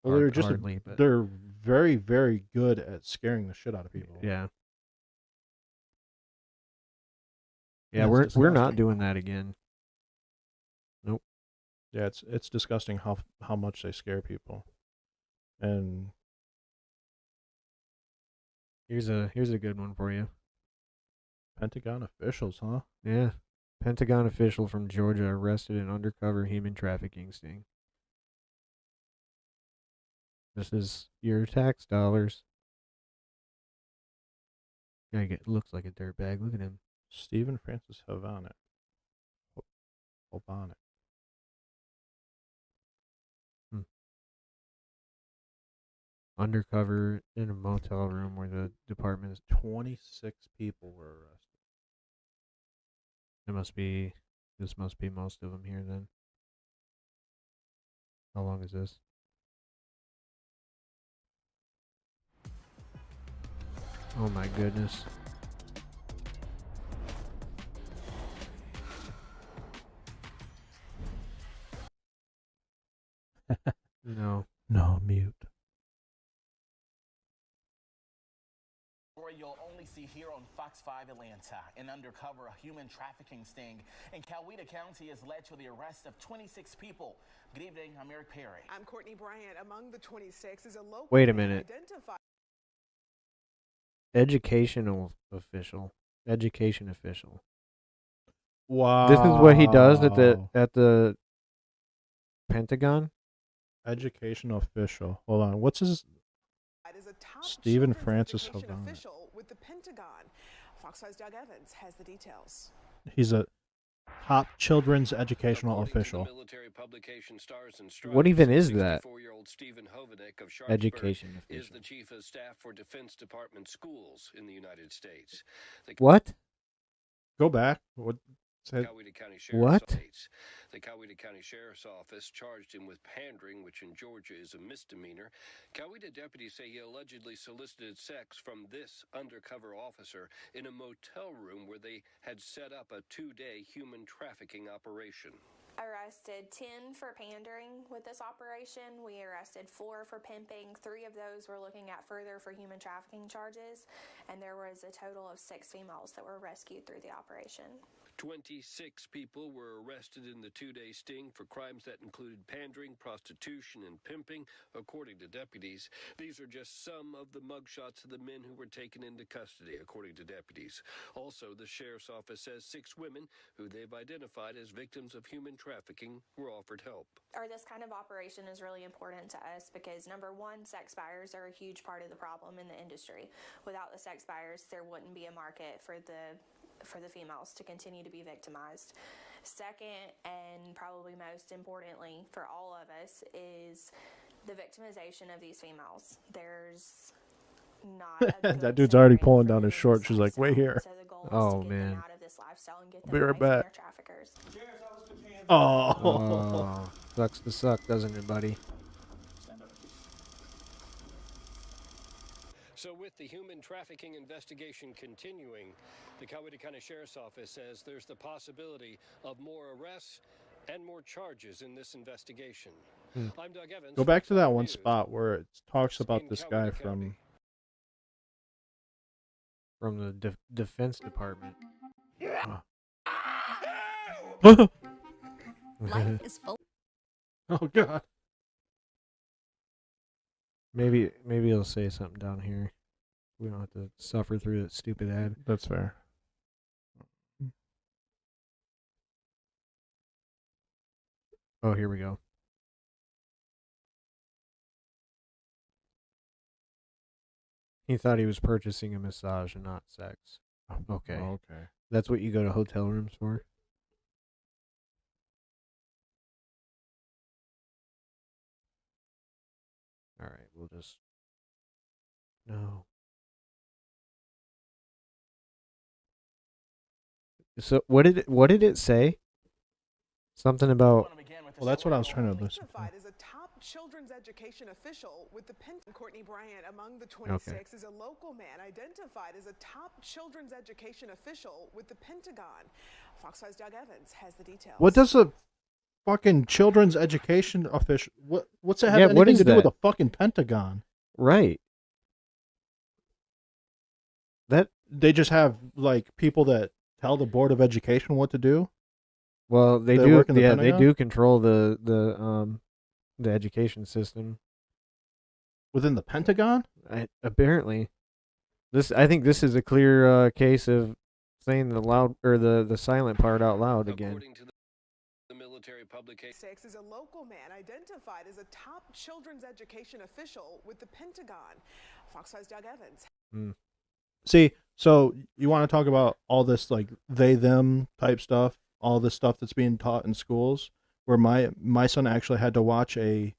Well, they're just
hardly, but
they're very, very good at scaring the shit out of people.
yeah.
Yeah,
Yeah,
it's
we're not
disgusting.
doing that again.
Yeah, it's disgusting how much they scare people. And
Here's a good one for you.
Pentagon officials, huh?
Yeah. Pentagon official from Georgia arrested in undercover human trafficking sting. This is your tax dollars. Guy looks like a dirtbag. Look at him.
Stephen Francis Hovanek.
Undercover in a motel room where the department is.
26 people were arrested.
This must be most of them here then. How long is this? Oh my goodness. No.
No, mute.
Story you'll only see here on Fox 5 Atlanta. An undercover human trafficking sting in Coweta County has led to the arrest of 26 people. Good evening, I'm Eric Perry.
I'm Courtney Bryant. Among the 26 is a local.
Wait a minute.
Identified.
Education official.
Wow.
This is what he does at the Pentagon?
Educational official. Hold on. What's his?
Is a top
Stephen
children's
Francis
education
Hovanek.
official with the Pentagon. Fox 5's Doug Evans has the details.
He's a top children's educational official.
What even is that?
64-year-old Stephen Hovanek of Sharpsburg
Education
is
official.
the chief of staff for Defense Department schools in the United States.
What?
Go back. What? Said,
Coweta County Sheriff's
What?
Office. The Coweta County Sheriff's Office charged him with pandering, which in Georgia is a misdemeanor. Coweta deputies say he allegedly solicited sex from this undercover officer in a motel room where they had set up a 2-day human trafficking operation.
Arrested 10 for pandering with this operation. We arrested 4 for pimping. 3 of those were looking at further for human trafficking charges. And there was a total of 6 females that were rescued through the operation.
26 people were arrested in the 2-day sting for crimes that included pandering, prostitution, and pimping, according to deputies. These are just some of the mugshots of the men who were taken into custody, according to deputies. Also, the sheriff's office says 6 women, who they've identified as victims of human trafficking, were offered help.
This kind of operation is really important to us because, number one, sex buyers are a huge part of the problem in the industry. Without the sex buyers, there wouldn't be a market for the females to continue to be victimized. Second, and probably most importantly for all of us, is the victimization of these females. There's not a
That
good
dude's already
scenario
pulling
for
down
them
his
to
short. She's like,
suck
"Wait
out.
here."
So the goal is
Oh,
to get them
man.
out of this this lifestyle and get
Be
them
right
away from
back.
their traffickers.
Oh.
Oh, sucks to suck, doesn't it, buddy?
So with the human trafficking investigation continuing, the Coweta County Sheriff's Office says there's the possibility of more arrests and more charges in this investigation. I'm Doug Evans.
Go back to
Fox
that
5
one
News.
spot where it talks about
in
this
Coweta
guy
County.
From the Defense Department.
Life is full.
Oh God.
Maybe he'll say something down here. We don't have to suffer through that stupid ad.
That's fair.
Oh, here we go. He thought he was purchasing a massage and not sex. Okay.
Okay.
That's what you go to hotel rooms for? All right, we'll just... No. So what did it say? Something about...
Well, that's what I was trying to listen to.
Identified as a top children's education official with the Pentagon. Courtney Bryant, among the 26, is a local man identified as a top children's education official with the Pentagon. Fox 5's Doug Evans has the details.
What does a fucking children's education official? What's that have
Yeah,
anything
what is
to do with
that?
the fucking Pentagon?
Right. That...
They just have like people that tell the Board of Education what to do.
Well, they
They
do.
work in the
Yeah, they
Pentagon?
do control the education system.
Within the Pentagon?
Apparently, I think this is a clear case of saying the loud or the silent part out loud again.
According to the military publication.
6 is a local man identified as a top children's education official with the Pentagon. Fox 5's Doug Evans.
See, so you want to talk about all this like they them type stuff, all this stuff that's being taught in schools, where my son actually had to watch a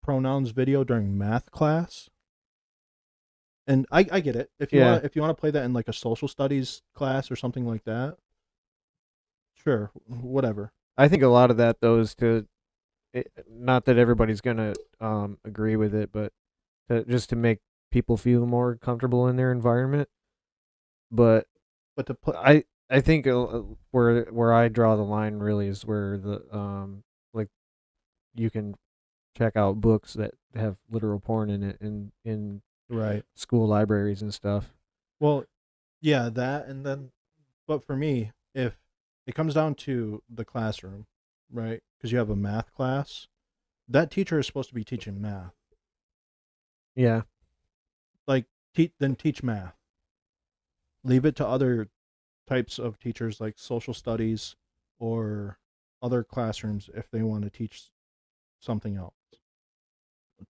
pronouns video during math class. And I get it. If you want to play that in like a social studies class or something like that, sure, whatever.
I think a lot of that though is not that everybody's gonna agree with it, but just to make people feel more comfortable in their environment. But
to put
I think where I draw the line really is where the like you can check out books that have literal porn in it in
right
school libraries and stuff.
Well, yeah, that, and then, but for me, if it comes down to the classroom, right? Because you have a math class, that teacher is supposed to be teaching math.
Yeah.
Like then teach math. Leave it to other types of teachers like social studies or other classrooms if they want to teach something else.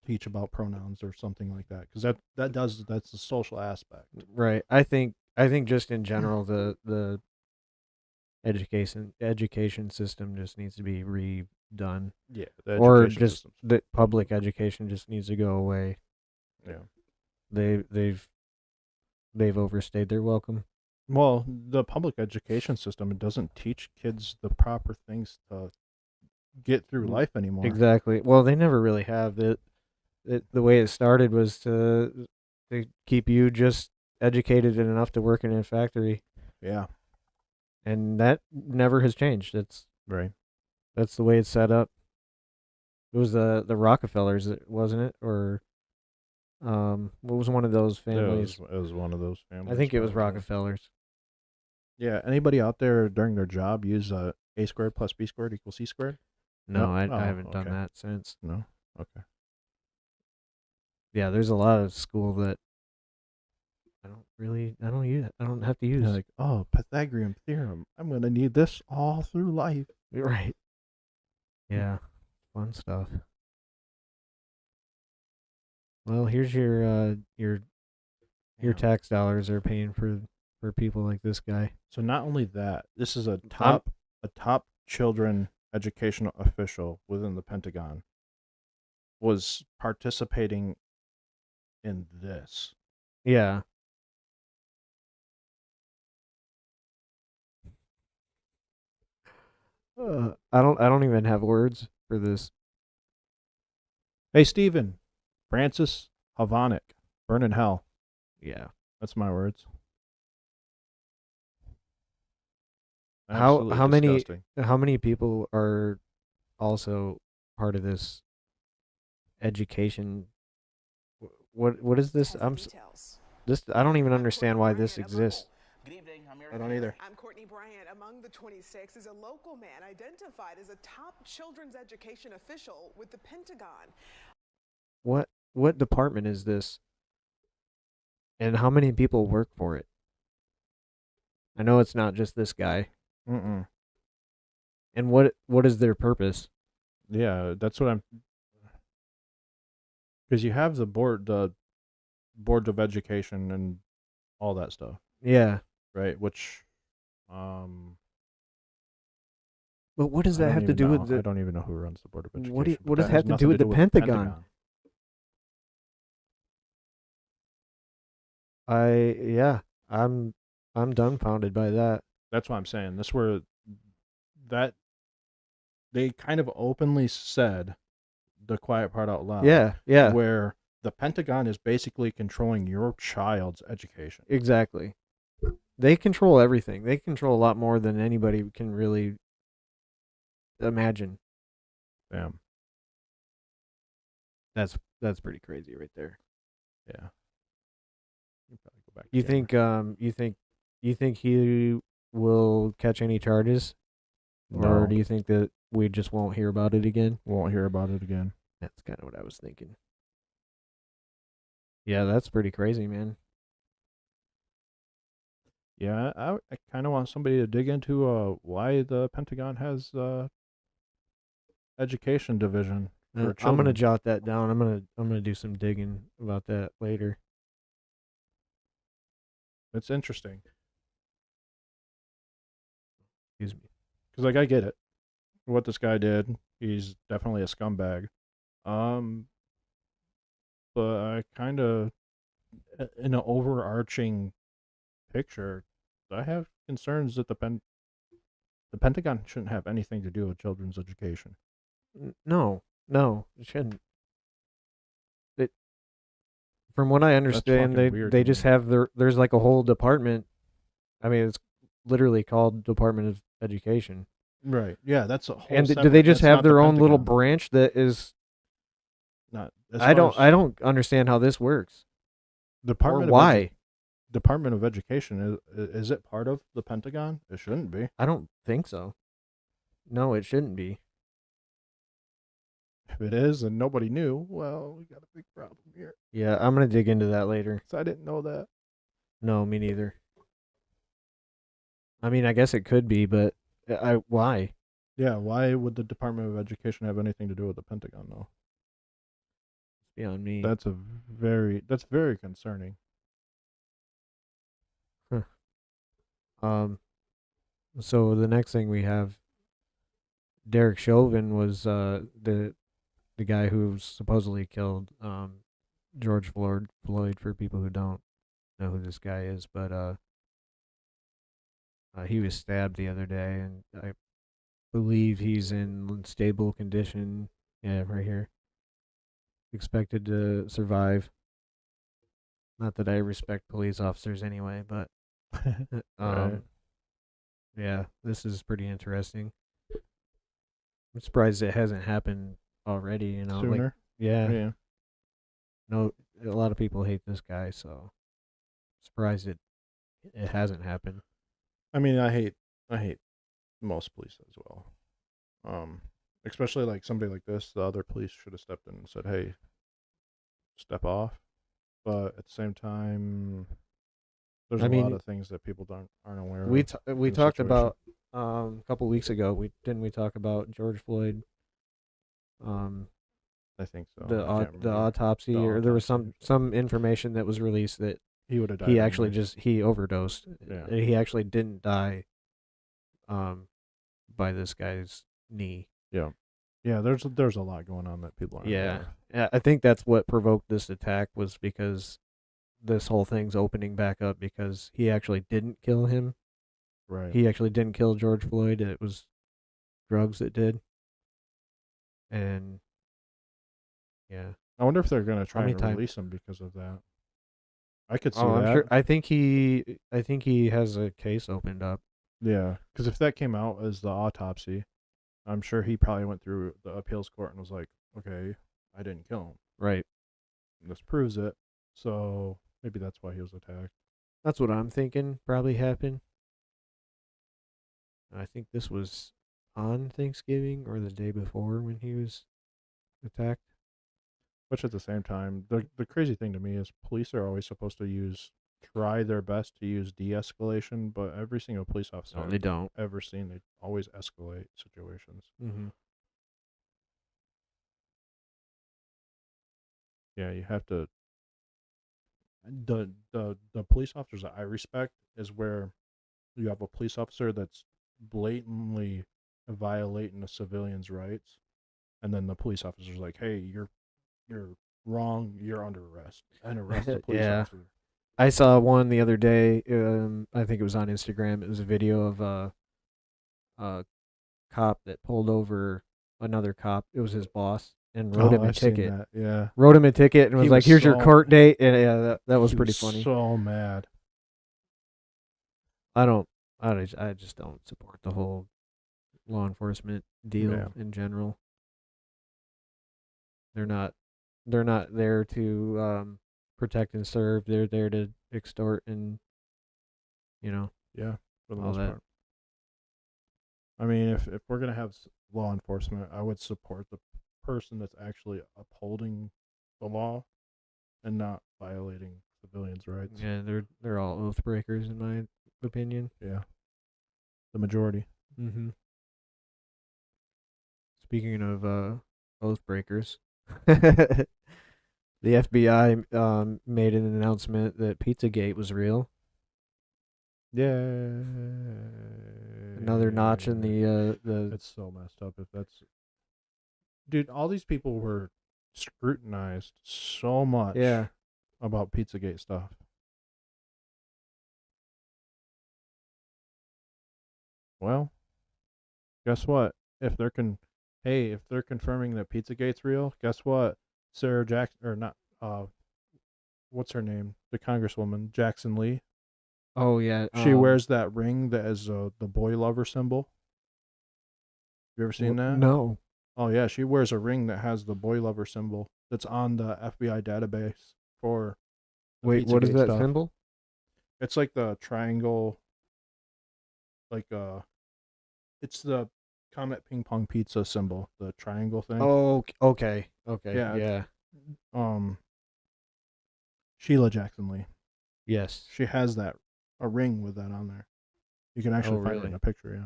Teach about pronouns or something like that, because that's the social aspect.
Right. I think just in general the education system just needs to be redone.
Yeah,
or just the public education just needs to go away.
Yeah.
They've overstayed their welcome.
Well, the public education system, it doesn't teach kids the proper things to get through life anymore.
Exactly. Well, they never really have. The way it started was to keep you just educated enough to work in a factory.
Yeah.
And that never has changed. That's
right.
That's the way it's set up. It was the Rockefellers, wasn't it? Or what was one of those families?
It was one of those families.
I think it was Rockefellers.
Yeah. Anybody out there during their job use A squared plus B squared equals C squared?
No, I haven't done that since.
No? Okay.
Yeah, there's a lot of school that I don't use it. I don't have to use.
Like, oh, Pythagorean theorem. I'm going to need this all through life.
Right. Yeah. Fun stuff. Well, here's your tax dollars are paying for people like this guy.
So not only that, this is a top children educational official within the Pentagon was participating in this.
Yeah. I don't even have words for this.
Hey, Steven. Francis Havonic. Burn in hell.
Yeah.
That's my words.
How
Absolutely
many
disgusting.
how many people are also part of this education? What is this? This I don't even understand why this exists.
I don't either.
I'm Courtney Bryant. Among the 26 is a local man identified as a top children's education official with the Pentagon.
What department is this? And how many people work for it? I know it's not just this guy.
Mm-mm.
And what is their purpose?
Yeah, that's what I'm. Because you have the boards of education and all that stuff,
Yeah.
right? Which,
But what does that have to do with the?
I don't even know who runs the board of education.
What
but
does
that
that
has
have to
nothing
do with the Pentagon? I'm dumbfounded by that.
That's what I'm saying. This where that they kind of openly said the quiet part out loud.
Yeah.
Where the Pentagon is basically controlling your child's education.
Exactly. They control everything. They control a lot more than anybody can really imagine.
Damn.
That's pretty crazy right there.
Yeah. You probably go back to
You
camera.
think he will catch any charges? Or
No.
do you think that we just won't hear about it again?
Won't hear about it again.
That's kind of what I was thinking. Yeah, that's pretty crazy, man.
Yeah, I kind of want somebody to dig into why the Pentagon has education division for
I'm
children.
gonna jot that down. I'm gonna do some digging about that later.
It's interesting
Excuse me.
because, like, I get it. What this guy did, he's definitely a scumbag. But I kind of, in an overarching picture, I have concerns that the Pentagon shouldn't have anything to do with children's education.
No, it shouldn't. From what I understand,
fucking weird
they
to
just
me.
have there's like a whole department. I mean, it's literally called Department of Education.
Right. Yeah, that's a whole.
And do
separate,
they just
that's
have
not the
their own little
Pentagon.
branch that is?
Not. As
I
far as
don't understand how this works.
Department
Or
of
why?
Department of Education is it part of the Pentagon? It shouldn't be.
I don't think so. No, it shouldn't be.
If it is and nobody knew, well, we got a big problem here.
Yeah, I'm gonna dig into that later.
So I didn't know that.
No, me neither. I mean, I guess it could be, but why?
Yeah, why would the Department of Education have anything to do with the Pentagon though?
It's beyond me.
That's very concerning.
So the next thing we have, Derek Chauvin was the guy who supposedly killed George Floyd. For people who don't know who this guy is, but he was stabbed the other day, and I believe he's in stable condition. Yeah, right here. Expected to survive. Not that I respect police officers anyway, but
Right.
yeah, this is pretty interesting. I'm surprised it hasn't happened already, you know. Like,
Sooner.
yeah. No, a lot of people hate this guy, so surprised it hasn't happened.
I mean, I hate most police as well. Especially like somebody like this, the other police should have stepped in and said, "Hey, step off." But at the same time, there's
I
a lot
mean,
of things that people aren't aware
We
of.
we
in the
talked
situation.
about a couple weeks ago. We talk about George Floyd,
I think so.
the
I can't
the
remember.
autopsy,
The
or there was
autopsy.
some information that was released that
He would have died.
he actually
anyways.
he overdosed.
Yeah.
He actually didn't die by this guy's knee.
Yeah. There's a lot going on that people aren't.
Yeah.
aware
I think that's what provoked this attack, was because this whole thing's opening back up because he actually didn't kill him.
of. Right.
He actually didn't kill George Floyd. It was drugs that did. And yeah.
I wonder if they're gonna try
many
and
times-
release him because of that. I could see
Oh, I'm
that.
sure. I think he has a case opened up.
Yeah, because if that came out as the autopsy, I'm sure he probably went through the appeals court and was like, "Okay, I didn't kill him.
Right.
This proves it." So maybe that's why he was attacked.
That's what I'm thinking probably happened. I think this was on Thanksgiving or the day before when he was attacked.
Which at the same time, the crazy thing to me is police are always supposed to try their best to use de-escalation, but every single police officer
No, they don't.
I've ever seen, they always escalate situations.
Mm-hmm.
Yeah, you have to. The police officers that I respect is where you have a police officer that's blatantly violating a civilian's rights, and then the police officer's like, "Hey, you're wrong. You're under arrest," and arrest the police
Yeah.
officer.
I saw one the other day. I think it was on Instagram. It was a video of a cop that pulled over another cop. It was his boss and wrote him a
I've seen
ticket.
that, yeah.
Wrote him a ticket and was
He
like,
was
"Here's your
so-
court date." And yeah, that was
He
pretty
was
funny.
So mad.
I just don't support the whole law enforcement deal
Yeah.
in general. They're not there to protect and serve. They're there to extort and
Yeah, for the
all
most
that.
part. I mean, if we're gonna have law enforcement, I would support the person that's actually upholding the law and not violating civilians' rights.
Yeah, they're all oath breakers in my opinion.
Yeah. The majority.
Mm-hmm. Speaking of oath breakers, the FBI made an announcement that Pizzagate was real.
Yeah.
Another notch in the
It's so messed up if that's. Dude, all these people were scrutinized so much
Yeah.
about Pizzagate stuff. Well, guess what? If they're confirming that Pizzagate's real, guess what? Sarah Jackson, or not, what's her name? The Congresswoman, Jackson Lee.
Oh yeah,
She wears that ring that is the boy lover symbol. You ever seen that?
No.
Oh yeah, she wears a ring that has the boy lover symbol that's on the FBI database for. the
Wait, what is
Pizzagate
that
stuff.
symbol?
It's like the triangle. It's the Comet Ping Pong Pizza symbol, the triangle thing.
Oh, okay.
Yeah.
Yeah.
Sheila Jackson Lee.
Yes.
She has a ring with that on there. You can actually find it
really?
in a picture, yeah.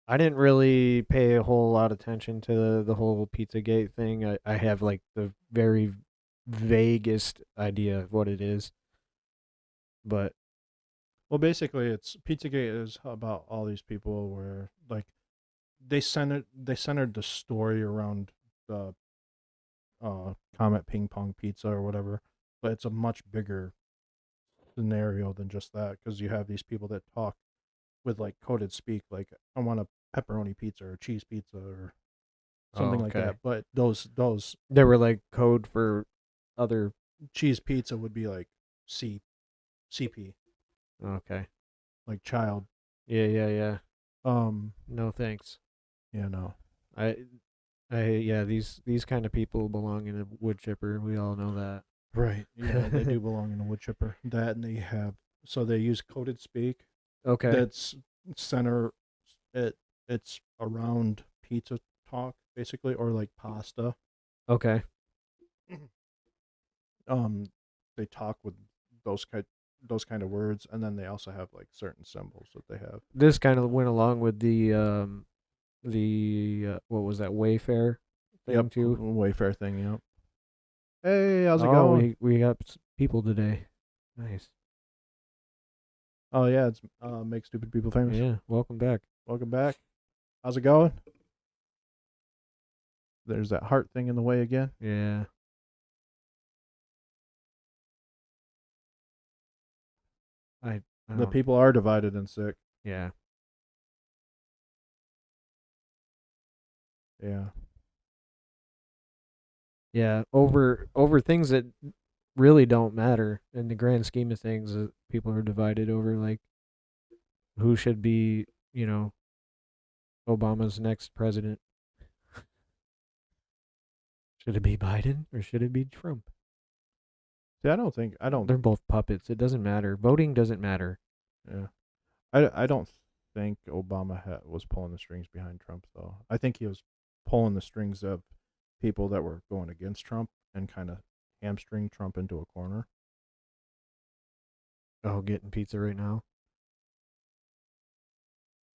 I didn't really pay a whole lot of attention to the whole Pizzagate thing. I have like the very vaguest idea of what it is. But
Well, basically, Pizzagate is about all these people where like they centered the story around the Comet Ping Pong Pizza or whatever, but it's a much bigger scenario than just that because you have these people that talk with like coded speak, like I want a pepperoni pizza or cheese pizza or something like
okay.
that. But those
there were like code for other.
cheese pizza would be like CP,
Okay.
like child.
Yeah.
Um,
No thanks.
yeah, no.
Yeah, these kind of people belong in a wood chipper. We all know that.
Right. Yeah, they do belong in a wood chipper. That and they use coded speak.
Okay.
That's it's around pizza talk basically, or like pasta.
Okay.
They talk with those kind of words, and then they also have like certain symbols that they have.
This kind of went along with the what was that, Wayfair thing too?
Wayfair thing. Yep. Hey, how's it
Oh,
going?
we got people today. Nice.
Oh yeah, it's make stupid people famous.
Yeah, welcome back.
Welcome back. How's it going? There's that heart thing in the way again.
Yeah. I
The
don't-
people are divided and sick.
Yeah.
Yeah.
Yeah, over things that really don't matter in the grand scheme of things. People are divided over like who should be, Obama's next president. Should it be Biden or should it be Trump?
See, I don't.
They're both puppets. It doesn't matter. Voting doesn't matter.
Yeah. I don't think Obama was pulling the strings behind Trump, though. I think he was pulling the strings of people that were going against Trump and kind of hamstring Trump into a corner.
Oh, getting pizza right now.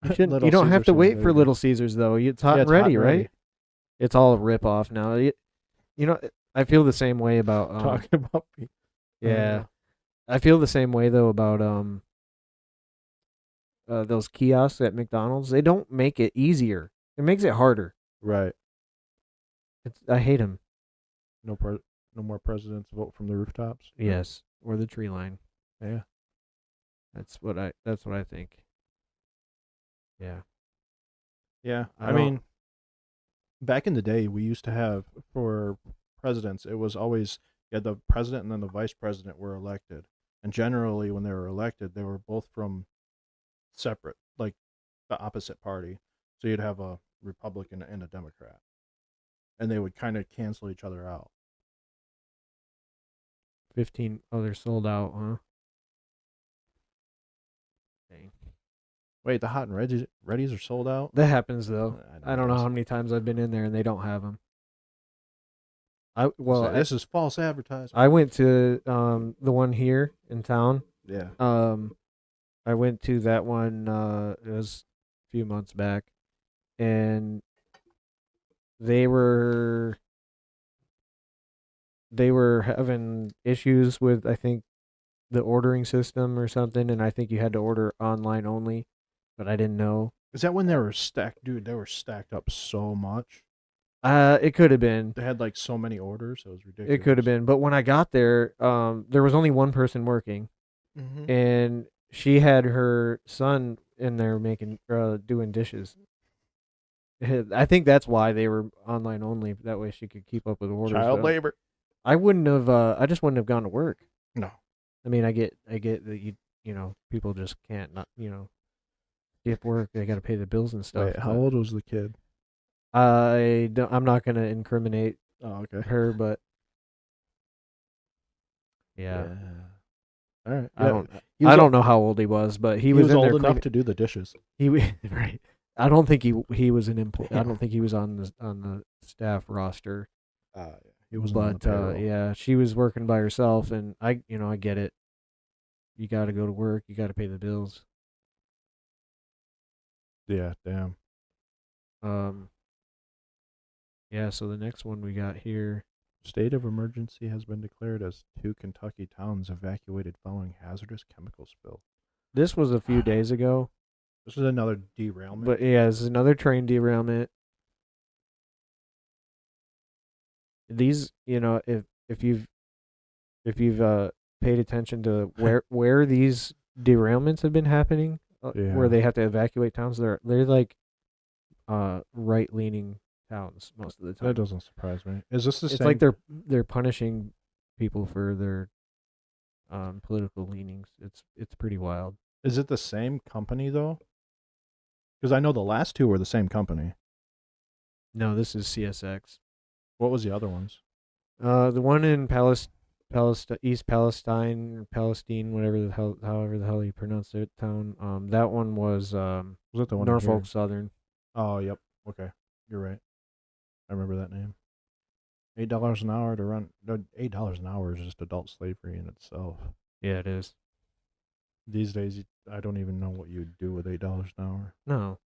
Little
You don't have
Caesars
to
is
wait for
very
Little
good.
Caesars though. It's hot
Yeah,
and
it's hot
ready,
and
right?
ready.
It's all a rip off now. I feel the same way about
Talking about me.
yeah. I feel the same way though about those kiosks at McDonald's. They don't make it easier. It makes it harder.
Right.
I hate them.
No more presidents vote from the rooftops.
Yes, or the tree line.
Yeah.
That's what I think. Yeah.
Yeah.
I
I
don't-
mean, back in the day, we used to have for presidents, it was always you had the president and then the vice president were elected, and generally when they were elected, they were both from separate, like the opposite party. So you'd have a Republican and a Democrat, and they would kind of cancel each other out.
15. Oh, they're sold out, huh? Dang.
Wait, the hot and readies are sold out.
That happens though. I don't know
guess.
how many times I've been in there and they don't have them.
This is false advertising.
I went to the one here in town.
Yeah.
I went to that one it was a few months back, and they were having issues with, I think, the ordering system or something, and I think you had to order online only, but I didn't know.
Is that when they were stacked, dude? They were stacked up so much.
It could have been.
They had like so many orders. It was ridiculous.
It could have been, but when I got there, there was only one person working, and she had her son in there making doing dishes. I think that's why they were online only. That way she could keep up with orders.
Child labor.
I wouldn't have. I just wouldn't have gone to work.
No.
I mean, I get that people just can't not skip work. They got to pay the bills and stuff.
Wait, how old was the kid?
I'm not gonna incriminate
Oh, okay.
her, but yeah.
All right.
I don't know how old he was, but he was in
old
there
enough
cleaning-
to do the dishes.
right. I don't think he was an employee. I don't think he was on the staff roster.
He was on the
But
payroll.
yeah, she was working by herself, and I get it. You got to go to work. You got to pay the bills.
Yeah, damn.
Yeah. So the next one we got here.
State of emergency has been declared as 2 Kentucky towns evacuated following hazardous chemical spill.
This was a few days ago.
This is another derailment.
But yeah, this is another train derailment. These, if you've paid attention to where these derailments have been happening, where they have to evacuate towns, they're like right leaning towns most of the time.
That doesn't surprise me. Is this the
It's
same?
like they're punishing people for their political leanings. It's pretty wild.
Is it the same company though? Because I know the last two were the same company.
No, this is CSX.
What was the other ones?
The one in East Palestine, Palestine, however the hell you pronounce it, town. That one was
Was it the one in
Norfolk
here?
Southern.
Oh, yep. Okay, you're right. I remember that name. $8 an hour to run. $8 an hour is just adult slavery in itself.
Yeah, it is.
These days, I don't even know what you'd do with $8 an hour.
No.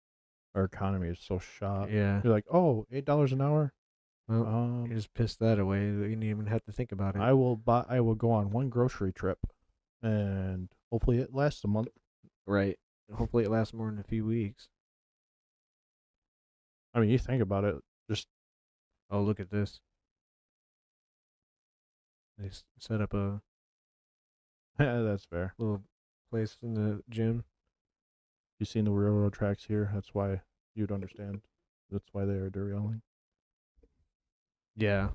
Our economy is so shot.
Yeah.
You're like, oh, $8 an hour.
Well, you just pissed that away. You didn't even have to think about it.
I will go on one grocery trip, and hopefully it lasts a month.
Right. Hopefully it lasts more than a few weeks.
I mean, you think about it. Just
Oh, look at this. They set up a
that's fair.
little place in the gym.
You seen the railroad tracks here? That's why you'd understand That's why they are derailing.
Yeah.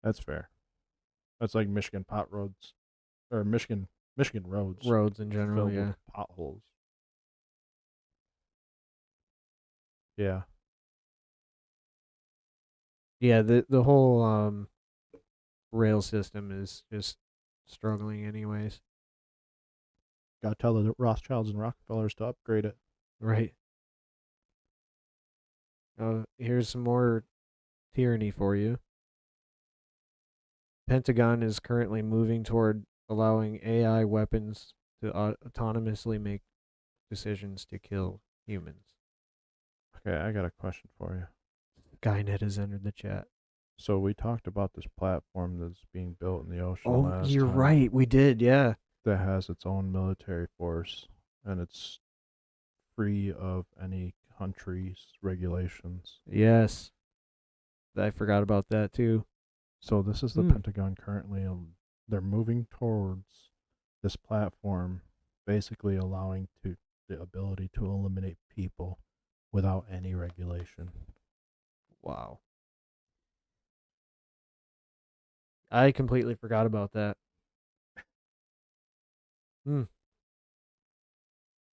That's fair. That's like Michigan pot roads, or Michigan roads
Roads in general,
filled
yeah.
with potholes. Yeah.
Yeah, the whole rail system is just struggling anyways.
Gotta tell the Rothschilds and Rockefellers to upgrade it.
Right. Here's some more tyranny for you. Pentagon is currently moving toward allowing AI weapons to autonomously make decisions to kill humans.
Okay, I got a question for you.
Skynet has entered the chat.
So we talked about this platform that's being built in the ocean
Oh,
last
you're
time
right. We did, yeah.
that has its own military force, and it's free of any country's regulations.
Yes. I forgot about that too.
So this is the Pentagon currently. They're moving towards this platform, basically allowing the ability to eliminate people without any regulation.
Wow. I completely forgot about that.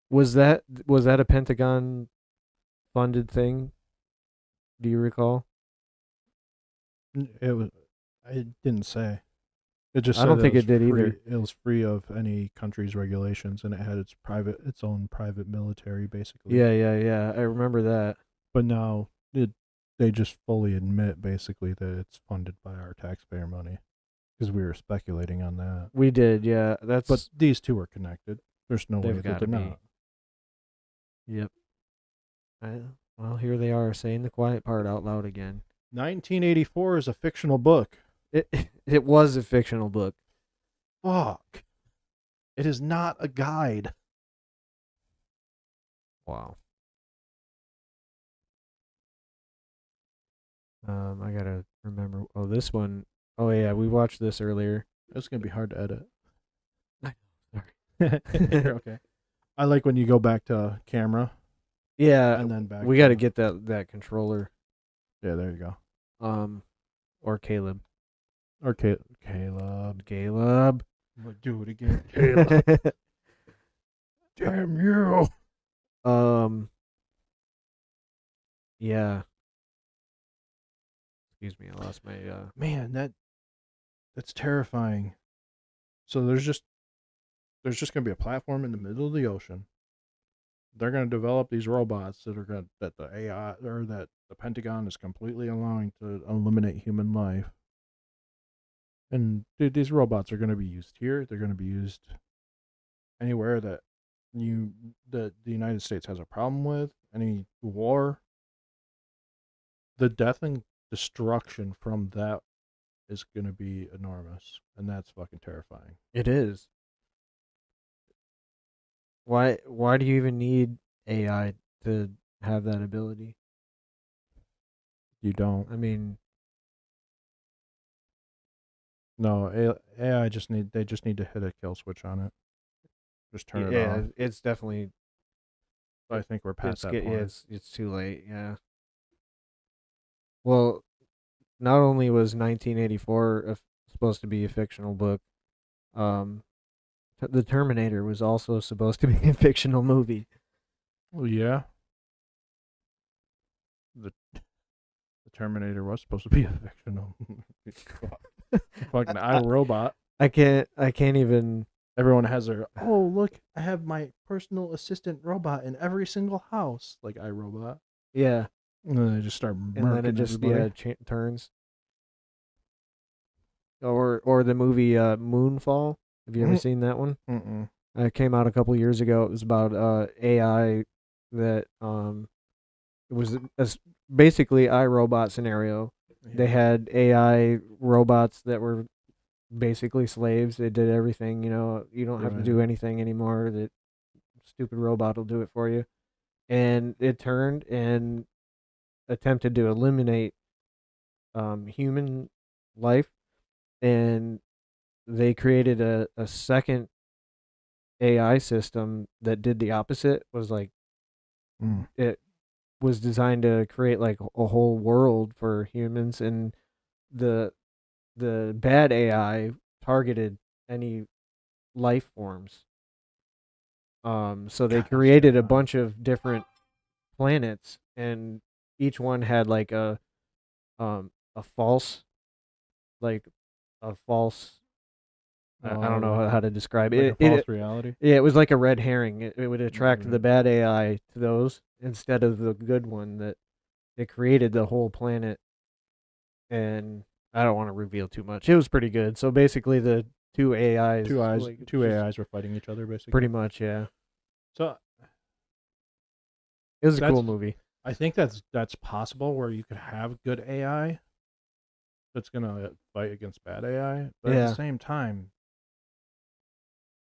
Was that a Pentagon funded thing? Do you recall?
It was. It didn't say. It just.
I don't
said
think
was
it did
free,
either.
It was free of any country's regulations, and it had its own private military, basically.
Yeah. I remember that.
But now they just fully admit, basically, that it's funded by our taxpayer money, because we were speculating on that.
We did, yeah.
But these two are connected. There's no way
they've
that
gotta
they're
be.
not.
Yep. Well, here they are saying the quiet part out loud again.
1984 is a fictional book.
It was a fictional book.
Fuck. It is not a guide.
Wow. I gotta remember. Oh, this one. Oh yeah, we watched this earlier.
It's gonna be hard to edit.
Sorry.
You're okay. I like when you go back to camera.
Yeah,
And then back.
we got to get that controller.
Yeah, there you go.
Or Caleb.
Or Caleb.
Caleb.
I'm gonna do it again. Caleb. Damn you.
Yeah. Excuse me, I lost my
Man, that's terrifying. So there's just gonna be a platform in the middle of the ocean. They're gonna develop these robots that the AI or that the Pentagon is completely allowing to eliminate human life. And dude, these robots are gonna be used here. They're gonna be used anywhere that the United States has a problem with, any war. The death and destruction from that is going to be enormous, and that's fucking terrifying.
It is. Why do you even need AI to have that ability?
You don't.
I mean,
no, AI they just need to hit a kill switch on it. Just turn it off.
yeah, it's definitely.
I think we're past that point.
Yeah, it's too late. Yeah. Well, not only was 1984 supposed to be a fictional book, The Terminator was also supposed to be a fictional movie.
Well, yeah. The Terminator was supposed to be a fictional fucking iRobot.
I can't even.
Everyone has their, oh, look, I have my personal assistant robot in every single house, like iRobot.
Yeah.
And then they just start murking
And then it just
everybody.
turns. Or the movie Moonfall. Have you ever seen that one?
Mm-mm.
It came out a couple years ago. It was about AI that it was basically iRobot scenario.
Yeah.
They had AI robots that were basically slaves. They did everything. You don't have to do anything anymore. That stupid robot will do it for you. And it turned and attempted to eliminate human life, and they created a second AI system that did the opposite. Was like it was designed to create like a whole world for humans, and the bad AI targeted any life forms. So they created a bunch of different planets, and each one had like a false, like a false. I don't know how to describe
Like
it.
a false reality.
Yeah, it was like a red herring. It would attract
Mhm.
the bad AI to those instead of the good one that it created the whole planet. And I don't want to reveal too much. It was pretty good. So basically, the two AIs,
Two eyes,
like,
two
just
AIs were fighting each other, basically.
pretty much, yeah.
So
It was a cool
That's-
movie.
I think that's possible where you could have good AI that's gonna fight against bad AI, but at
Yeah.
the same time,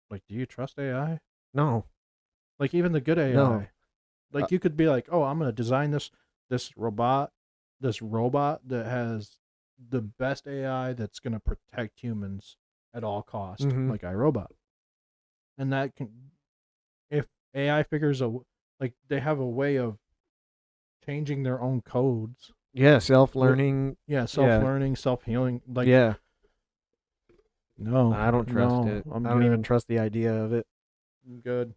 like, do you trust AI?
No,
Like even the good AI,
No.
like you could be like, oh, I'm gonna design this robot that has the best AI that's gonna protect humans at all costs,
Mhm.
like iRobot, and that can, if AI figures like they have a way of changing their own codes.
yeah, self-learning.
Yeah, self-learning, self-healing. Like,
Yeah,
no,
I don't trust
no,
it.
I'm
I don't even
good.
trust the idea of it.
I'm good.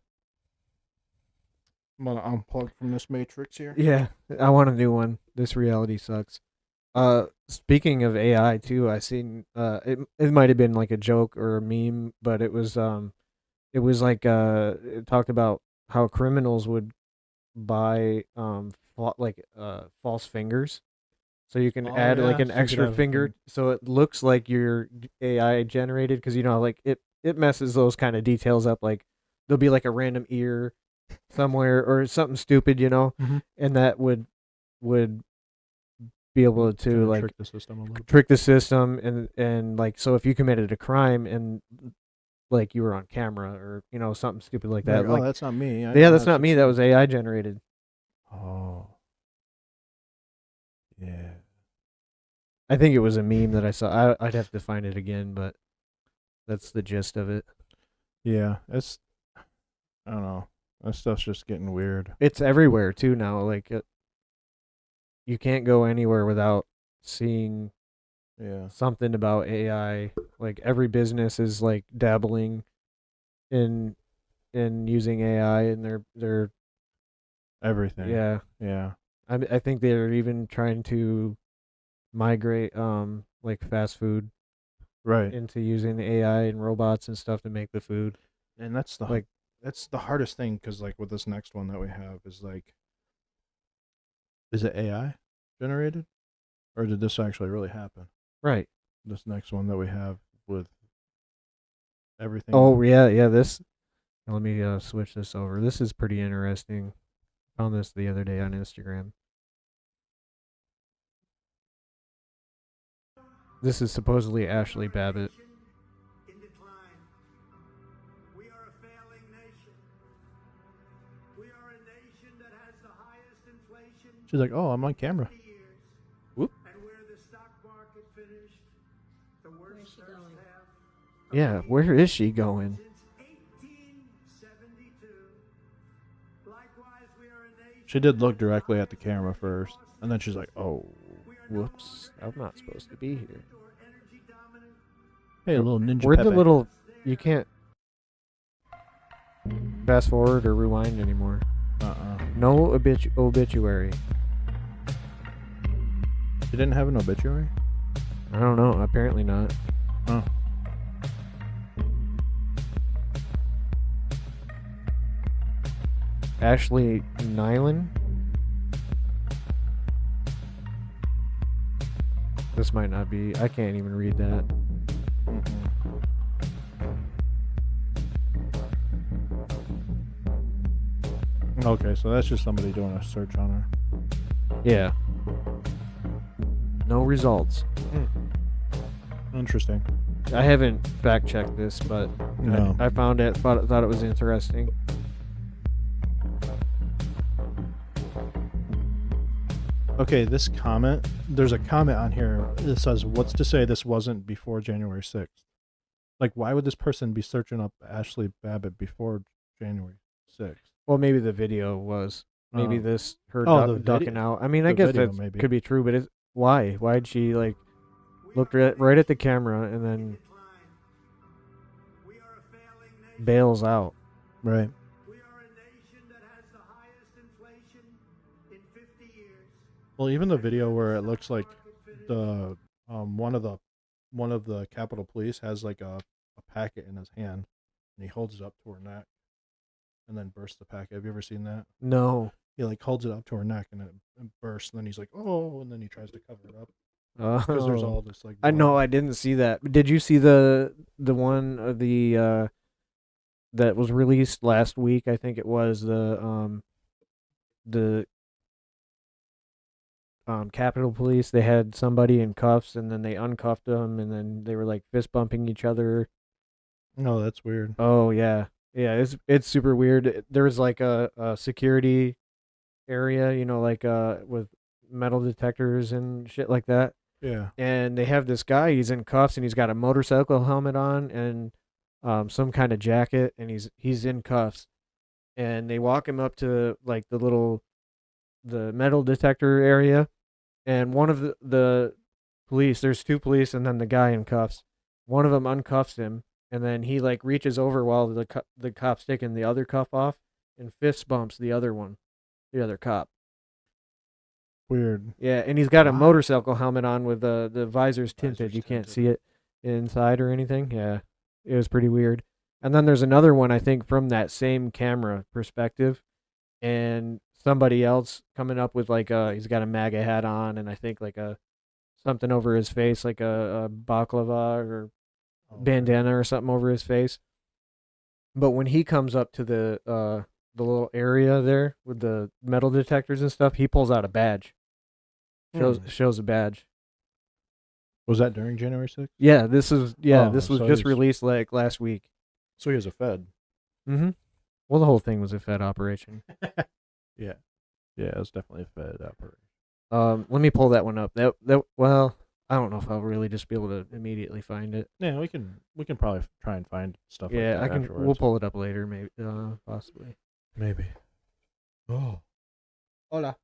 I'm gonna unplug from this matrix here.
Yeah, I want a new one. This reality sucks. Speaking of AI too, I seen it might have been like a joke or a meme, but it was like it talked about how criminals would buy false fingers, so you can
Oh,
add like
yeah,
an
so you could
extra
have
finger,
thing-
so it looks like you're AI generated, because like it messes those kind of details up. Like there'll be like a random ear somewhere or something stupid,
Mhm.
and that would be able to
Kinda
like
trick the system a little bit.
trick the system, and like, so if you committed a crime and like you were on camera or something stupid like that,
Like,
like
oh, that's not me.
yeah, that's not me, that was AI generated.
Oh, yeah.
I think it was a meme that I saw. I'd have to find it again, but that's the gist of it.
Yeah, I don't know. That stuff's just getting weird.
It's everywhere too now. Like you can't go anywhere without seeing
Yeah.
something about AI. Like every business is like dabbling in using AI, and they're
Everything.
yeah.
Yeah.
I think they're even trying to migrate like fast food
Right.
into using AI and robots and stuff to make the food.
And that's the hardest thing, because like with this next one that we have is like, is it AI generated, or did this actually really happen?
Right.
This next one that we have with everything.
Oh yeah. This. Let me switch this over. This is pretty interesting. Found this the other day on Instagram. This is supposedly Ashley Babbitt.
In decline. We are a failing nation. We are a nation that has the highest inflation.
She's like, oh, I'm on camera.
50 years.
Whoop.
And where the stock market finished, the worst first half.
Yeah, where is she going?
Since 1872. Likewise, we are a nation.
She did look directly at the camera first, and then she's like, oh,
Whoops, I'm not supposed to be here.
hey, a little ninja.
Where'd the
Pepe.
little? You can't fast forward or rewind anymore. No obituary.
She didn't have an obituary?
I don't know. Apparently not.
Oh.
Ashley Nyland. This might not be. I can't even read that.
Okay, so that's just somebody doing a search on her.
Yeah. No results.
Interesting.
I haven't fact checked this, but
No.
I found it. Thought it was interesting.
Okay, this comment, there's a comment on here that says, what's to say this wasn't before January 6th? Like, why would this person be searching up Ashley Babbitt before January 6th?
Well, maybe the video was. maybe
Oh.
this her
Oh, the
ducking
video-
out. I mean, I
the
guess
video,
that
maybe.
could be true, but why? Why'd she like looked right at the camera and then bails out?
Right.
We are a nation that has the highest inflation in 50 years.
Well, even the video where it looks like the one of the Capitol Police has like a packet in his hand, and he holds it up to her neck, and then bursts the packet. Have you ever seen that?
No.
He like holds it up to her neck, and it bursts, and then he's like, "Oh!" and then he tries to cover it up because there's all this like.
I know.
blood.
I didn't see that. Did you see the one of the that was released last week? I think it was the Capitol Police. They had somebody in cuffs, and then they uncuffed them, and then they were like fist bumping each other.
No, that's weird.
Oh yeah, yeah. It's super weird. There was like a security area, you know, like with metal detectors and shit like that.
Yeah.
And they have this guy. He's in cuffs, and he's got a motorcycle helmet on and some kind of jacket, and he's in cuffs. And they walk him up to like the metal detector area, and one of the police. There's two police, and then the guy in cuffs. One of them uncuffs him, and then he like reaches over while the cop's taking the other cuff off, and fist bumps the other cop.
Weird.
Yeah, and he's got a motorcycle helmet on with the visor's tinted. You can't see it inside or anything. Yeah, it was pretty weird. And then there's another one, I think, from that same camera perspective, and somebody else coming up with like he's got a MAGA hat on, and I think like something over his face, like a baklava or bandana or something over his face. But when he comes up to the little area there with the metal detectors and stuff, he pulls out a badge. Shows a badge.
Was that during January 6th?
Yeah, this was
so
just
he's-
released like last week.
So he was a Fed.
Mm-hmm. Well, the whole thing was a Fed operation.
Yeah. Yeah, it was definitely a Fed operation.
Let me pull that one up. Well, I don't know if I'll really just be able to immediately find it.
Yeah, we can probably try and find stuff.
Yeah,
like that
I can.
afterwards.
We'll pull it up later, maybe, possibly.
Maybe. Oh. Hola.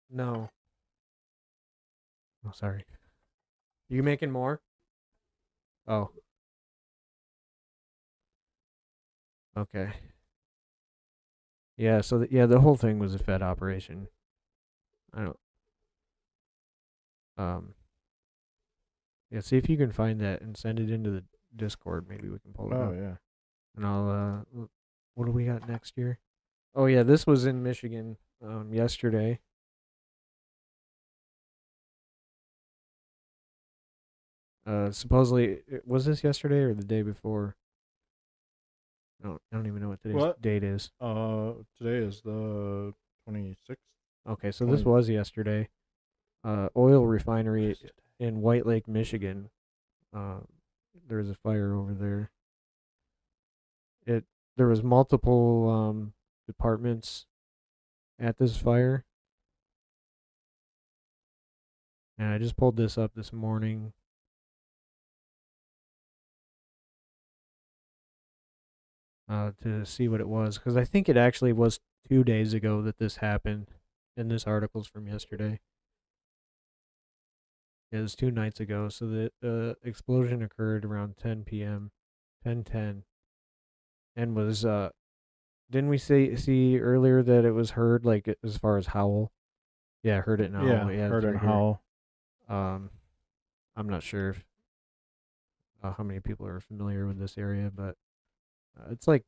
No. Oh, sorry. You making more? Oh. Okay. Yeah, so the whole thing was a Fed operation. I don't. Yeah, see if you can find that and send it into the Discord. Maybe we can pull it up.
Oh yeah.
And I'll what do we got next year? Oh yeah, this was in Michigan yesterday. Supposedly, was this yesterday or the day before? I don't even know what today's date is.
Today is the 26th.
Okay, so this was yesterday. Oil refinery in White Lake, Michigan. There's a fire over there. There was multiple departments at this fire. And I just pulled this up this morning. To see what it was, because I think it actually was 2 days ago that this happened, and this article's from yesterday. It was 2 nights ago, so the explosion occurred around 10 p.m., 10:10, and was didn't we see earlier that it was heard like as far as howl? Yeah, heard it now.
Yeah, heard
it's
it
right here.
howl.
I'm not sure if, how many people are familiar with this area, but it's like,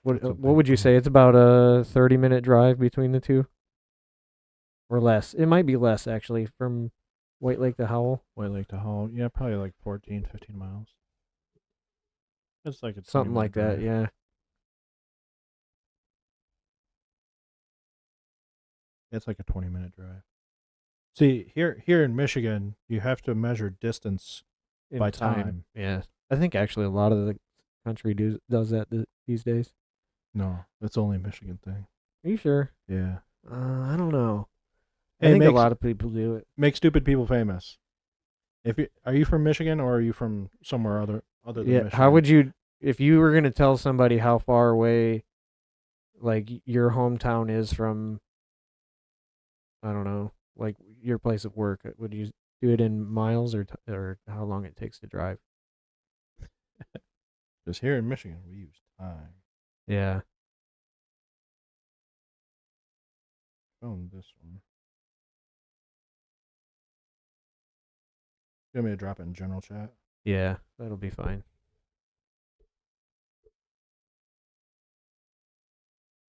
what would you say? It's about a 30-minute drive between the two, or less. It might be less actually from White Lake to Howell.
White Lake to Howell. Yeah, probably like 14, 15 miles. It's like a
Something like
20-minute
that.
drive.
Yeah.
It's like a 20-minute drive. See, here in Michigan, you have to measure distance
In
by time.
Yeah, I think actually a lot of the country does that these days.
No, it's only a Michigan thing.
Are you sure?
Yeah.
I don't know.
Hey,
I think a
makes-
lot of people do it.
Make stupid people famous. Are you from Michigan or are you from somewhere other than
Yeah.
Michigan?
How would you if you were gonna tell somebody how far away, like your hometown is from, I don't know, like your place of work, would you do it in miles or how long it takes to drive?
Because here in Michigan, we use time.
Yeah.
Found this one. You want me to drop it in general chat?
Yeah, that'll be fine.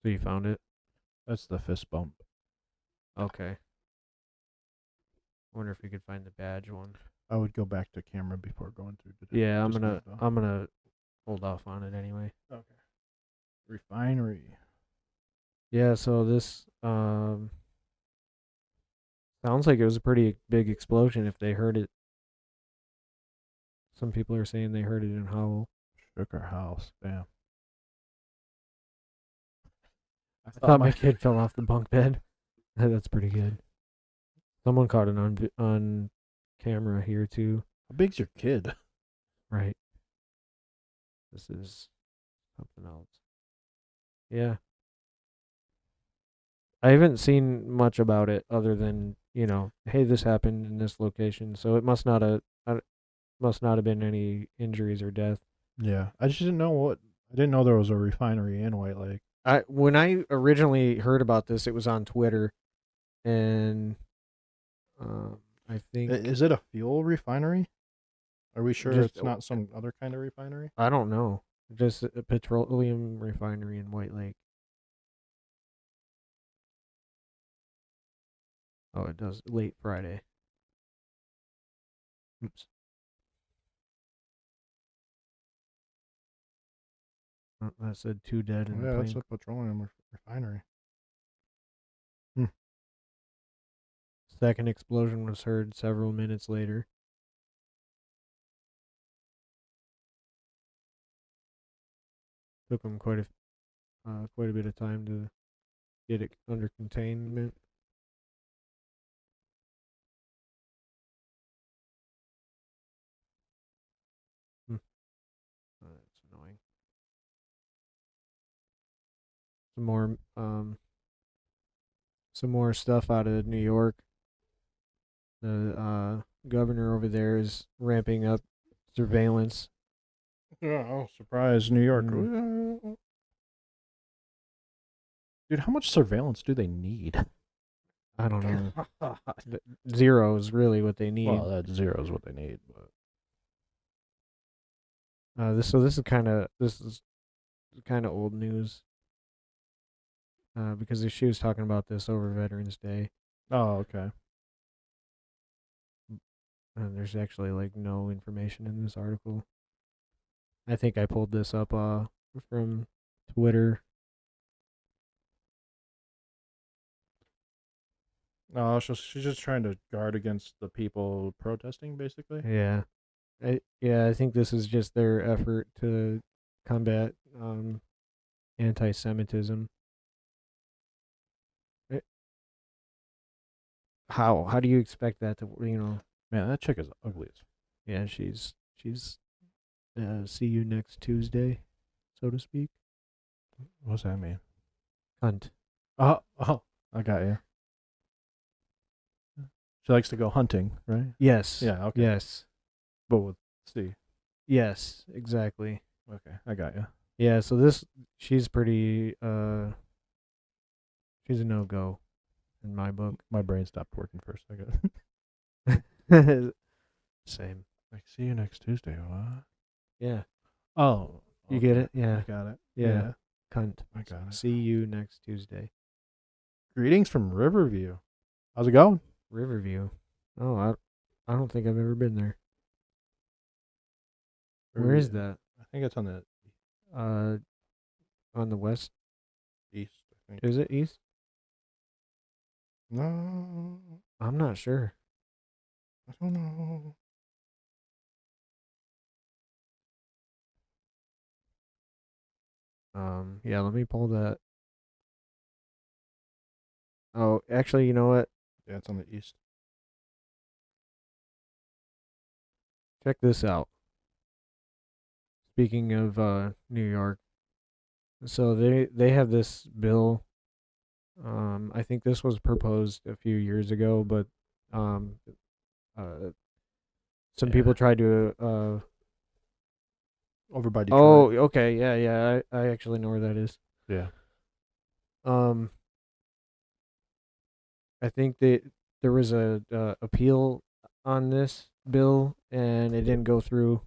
So you found it?
That's the fist bump.
Okay. Wonder if we could find the badge one.
I would go back to camera before going through the
Yeah, I'm
display,
gonna
though.
hold off on it anyway.
Okay. Refinery.
Yeah, so this sounds like it was a pretty big explosion if they heard it. Some people are saying they heard it in Howell.
Shook our house. Damn.
I thought my kid fell off the bunk bed. That's pretty good. Someone caught it on camera here too.
How big's your kid?
Right. This is something else. Yeah. I haven't seen much about it other than, hey, this happened in this location. So it must not have been any injuries or death.
Yeah. I just didn't know I didn't know there was a refinery in White Lake.
When I originally heard about this, it was on Twitter, and I think
Is it a fuel refinery? Are we sure
Just-
it's not some other kind of refinery?
I don't know, just a petroleum refinery in White Lake. Oh, it does late Friday. Oops. Oh, that said 2 dead in the
Yeah, that's
plane.
a petroleum refinery.
Second explosion was heard several minutes later. Took them quite a bit of time to get it under containment. Oh, that's annoying. Some more stuff out of New York. The governor over there is ramping up surveillance.
Oh, surprise, New York. Dude, how much surveillance do they need?
I don't know. Zero is really what they need.
Well, that zero is what they need. But
This is kind of old news. Because she was talking about this over Veterans Day.
oh, okay.
And there's actually like no information in this article. I think I pulled this up from Twitter.
No, she's just trying to guard against the people protesting, basically.
Yeah. I think this is just their effort to combat anti-Semitism. How do you expect that to,
Man, that chick is ugly as.
Yeah, she's see you next Tuesday, so to speak.
What's that mean?
Hunt.
Oh, I got you. She likes to go hunting, right?
Yes.
Yeah, okay.
Yes.
But with C.
Yes, exactly.
Okay, I got you.
Yeah, so she's pretty she's a no-go in my book.
My brain stopped working for a second.
Same.
Like, see you next Tuesday, what?
Yeah.
Oh.
You get it?
I
Yeah.
got it.
Yeah. Cunt.
I got it.
See you next Tuesday.
Greetings from Riverview. How's it going?
Riverview. Oh, I don't think I've ever been there. Where is that?
I think it's on the
On the west.
east, I think.
Is it east?
No,
I'm not sure.
I don't know.
Yeah, let me pull that. Oh, actually, you know what?
Yeah, it's on the east.
Check this out. speaking of New York, so they have this bill. I think this was proposed a few years ago, but some people tried to
Over by
Oh,
Detroit.
okay, yeah. I actually know where that is.
Yeah.
I think that there was a appeal on this bill, and it didn't go through.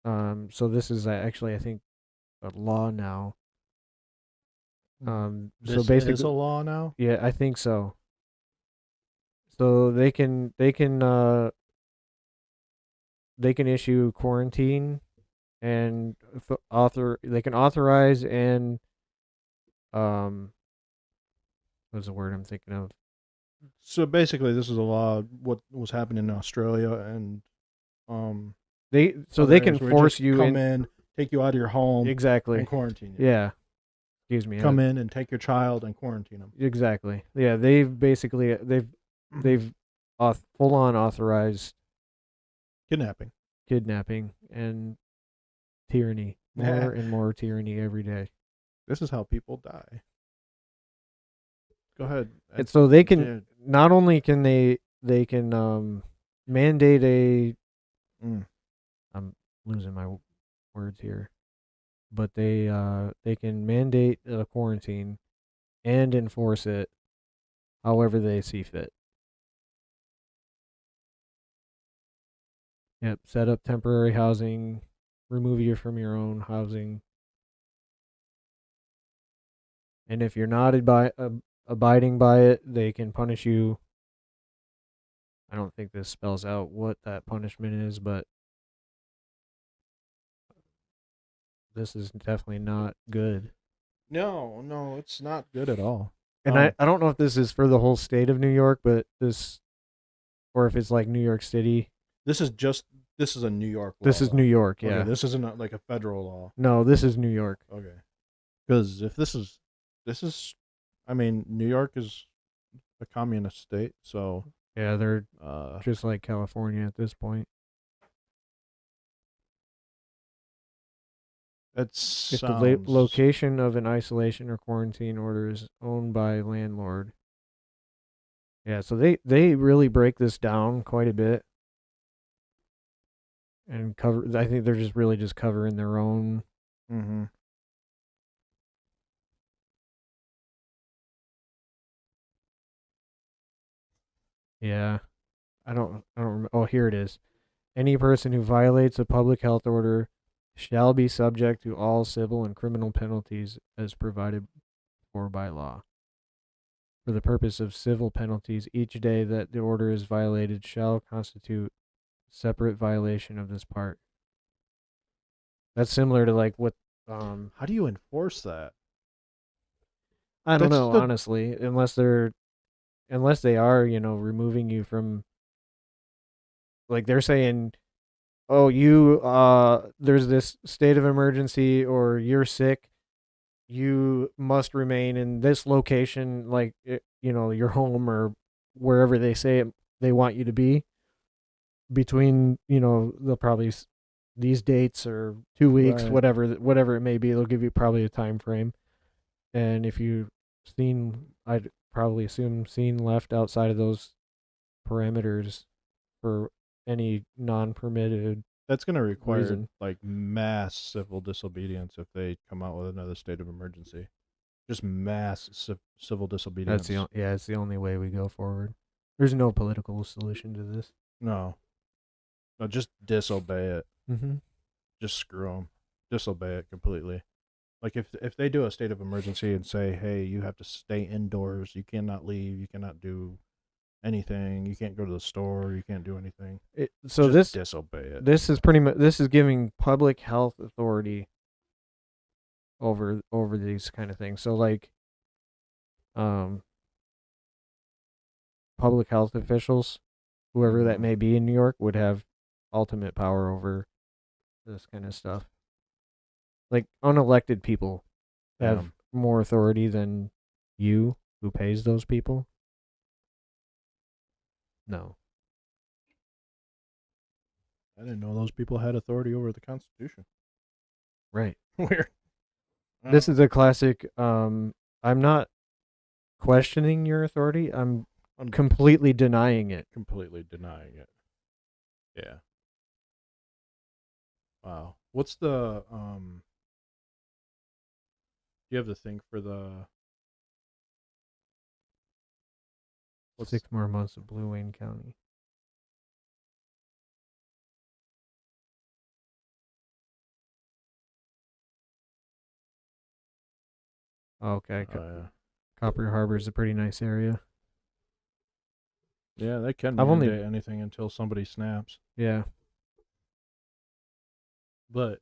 So this is actually, I think, a law now. So
This
basically,
is a law now?
yeah, I think so. So they can issue quarantine and they can authorize and what's the word I'm thinking of?
So basically, this is a law. What was happening in Australia and
they
other
can
areas where
force
just
you
come in, take you out of your home,
exactly
and quarantine you.
Yeah. Excuse me.
Come in and take your child and quarantine them.
Exactly. Yeah, they've basically full on authorized
kidnapping
and tyranny. More and more tyranny every day.
This is how people die. Go ahead.
And so they can not only can they can mandate a I'm losing my words here. But they can mandate a quarantine and enforce it however they see fit. Yep, set up temporary housing, remove you from your own housing. And if you're not abiding by it, they can punish you. I don't think this spells out what that punishment is, but this is definitely not good.
No, it's not good at all.
And I don't know if this is for the whole state of New York, but or if it's like New York City.
This is a New York law.
This is New York, yeah.
Okay, this isn't like a federal law.
No, this is New York.
Okay. Because if this is, I mean, New York is a communist state, so.
Yeah, they're just like California at this point. If the location of an isolation or quarantine order is owned by landlord. Yeah, so they really break this down quite a bit. And I think they're just covering their own.
Mm-hmm.
Yeah. I don't remember. Oh, here it is. Any person who violates a public health order shall be subject to all civil and criminal penalties as provided for by law. For the purpose of civil penalties, each day that the order is violated shall constitute separate violation of this part. That's similar to like what
how do you enforce that?
I don't know, honestly, unless they are, removing you from, like, they're saying, oh, you there's this state of emergency or you're sick, you must remain in this location, like, your home or wherever they say they want you to be between, they'll probably these dates or 2 weeks,
Right.
whatever it may be. They'll give you probably a time frame. And if you've I'd probably assume seen left outside of those parameters for any non-permitted
That's going to require
reason.
like mass civil disobedience if they come out with another state of emergency. Just mass civil disobedience.
It's the only way we go forward. There's no political solution to this.
No, just disobey it.
Mm-hmm.
Just screw them. Disobey it completely. Like if they do a state of emergency and say, hey, you have to stay indoors, you cannot leave, you cannot do anything, you can't go to the store, you can't do anything. Just disobey it.
This is pretty much giving public health authority over these kind of things. So like public health officials, whoever that may be in New York, would have ultimate power over this kind of stuff. Like unelected people have more authority than you, who pays those people. No.
I didn't know those people had authority over the Constitution.
Right.
Weird.
This is a classic. I'm not questioning your authority. I'm completely denying it.
Completely denying it. Yeah. Wow. What's the do you have the thing for the
6 more months of Blue Wayne County. Okay.
yeah.
Copper Harbor is a pretty nice area.
Yeah, they can
I've only-
mandate anything until somebody snaps.
Yeah.
But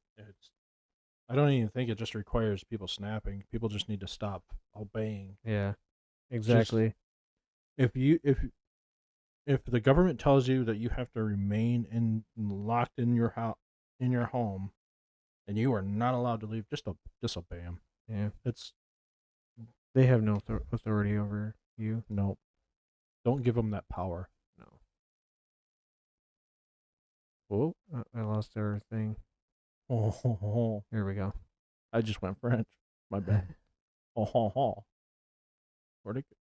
I don't even think it just requires people snapping. People just need to stop obeying.
Yeah. Exactly.
If the government tells you that you have to remain locked in your house, in your home, and you are not allowed to leave, just disobey them.
Yeah.
They
have no authority over you.
No. Don't give them that power.
No.
Whoa.
I lost our thing.
Oh.
Here we go.
I just went French. My bad. Oh. Where'd it go?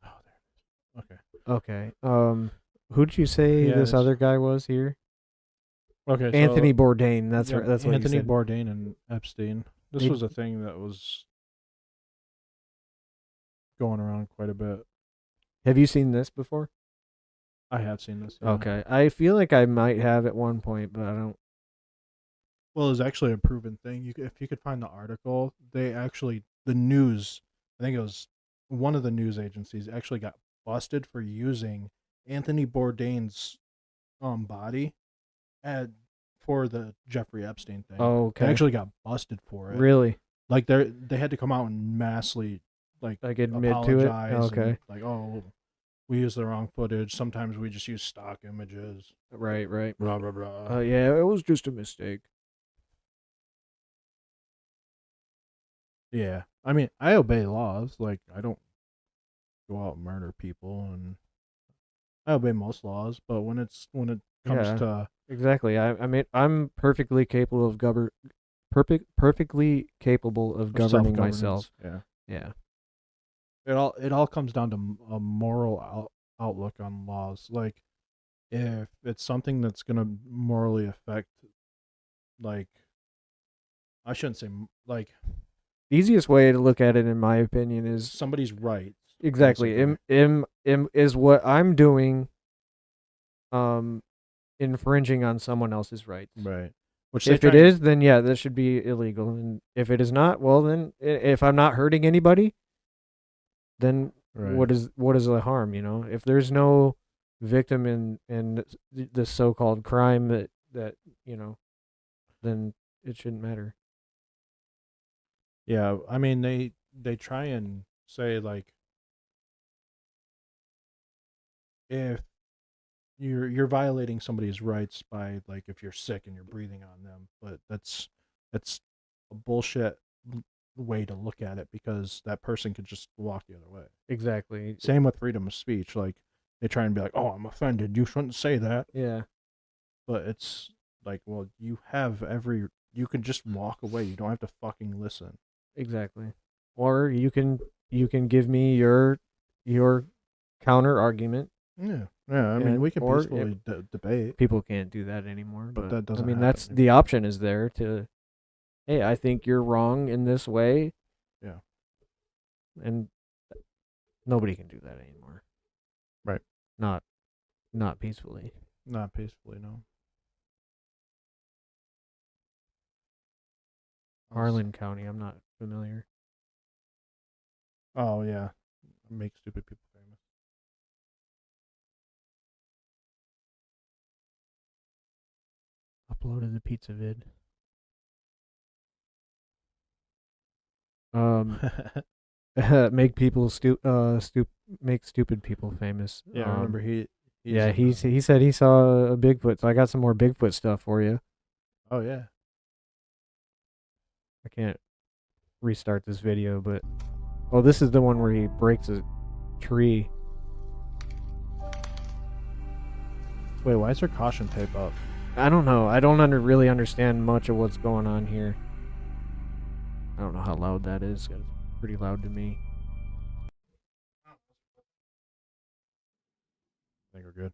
Oh, there it is. Okay.
Okay. Who'd you say this other guy was here?
Okay.
Anthony Bourdain. That's
yeah,
right. That's what
Anthony
you said.
Bourdain and Epstein. This was a thing that was going around quite a bit.
Have you seen this before?
I have seen this. Yeah.
Okay. I feel like I might have at one point, but I don't.
Well, it's actually a proven thing. If you could find the article, the news, I think it was one of the news agencies, actually got busted for using Anthony Bourdain's body for the Jeffrey Epstein thing.
Oh, okay.
They actually got busted for it.
Really?
Like they had to come out and massively
admit
apologize
to it. Okay.
And, we use the wrong footage. Sometimes we just use stock images.
Right.
Blah blah blah.
Yeah, it was just a mistake.
Yeah, I mean, I obey laws. Like, I don't go out and murder people, and I obey most laws. But when it comes to
exactly, I mean, I'm perfectly capable of perfectly capable of governing myself.
Yeah. It all comes down to a moral outlook on laws. Like, if it's something that's gonna morally affect, like, I shouldn't say like.
The easiest way to look at it, in my opinion, is
somebody's rights.
Exactly. Is what I'm doing infringing on someone else's rights.
Right.
If it is, then yeah, that should be illegal. And if it is not, well, then if I'm not hurting anybody, then what is the harm? If there's no victim in the so-called crime that then it shouldn't matter.
Yeah, I mean they try and say, like, if you're violating somebody's rights by, like, if you're sick and you're breathing on them, but that's a bullshit way to look at it, because that person could just walk the other way.
Exactly.
Same with freedom of speech. Like, they try and be like, "Oh, I'm offended. You shouldn't say that."
Yeah.
But it's like, well, you can just walk away. You don't have to fucking listen.
Exactly. Or you can give me your counter argument.
Yeah. I mean, we can peacefully debate.
People can't do that anymore.
But that doesn't.
I mean, that's the option is there to. Hey, I think you're wrong in this way.
Yeah.
And nobody can do that anymore.
Right.
Not peacefully.
Not peacefully, no.
Harlan County, I'm not familiar.
Oh, yeah. Make stupid people famous.
Uploaded the pizza vid. Make people make stupid people famous.
Yeah, remember he
said he saw a Bigfoot, so I got some more Bigfoot stuff for you.
Oh yeah.
I can't restart this video, but this is the one where he breaks a tree.
Wait, why is there caution tape up?
I don't know. I don't really understand much of what's going on here. I don't know how loud that is. It's pretty loud to me.
I think we're good.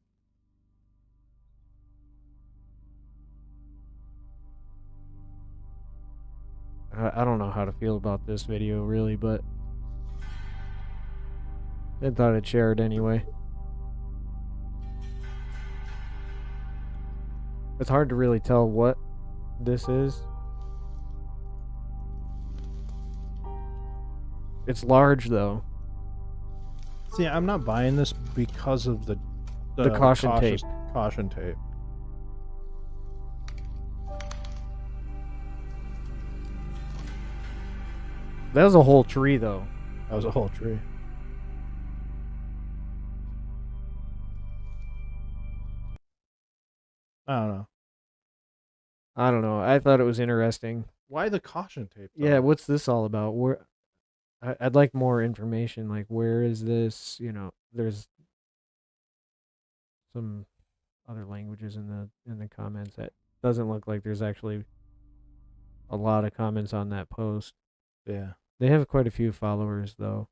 I don't know how to feel about this video, really, but I thought I'd share it anyway. It's hard to really tell what this is. It's large, though.
See, I'm not buying this because of the
caution tape.
Caution tape.
That was a whole tree, though.
That was a whole tree. I don't know.
I don't know. I thought it was interesting.
Why the caution tape? though?
Yeah, what's this all about? Where I'd like more information. Like, where is this? You know, there's some other languages in the comments. That doesn't look like there's actually a lot of comments on that post.
Yeah.
They have quite a few followers, though.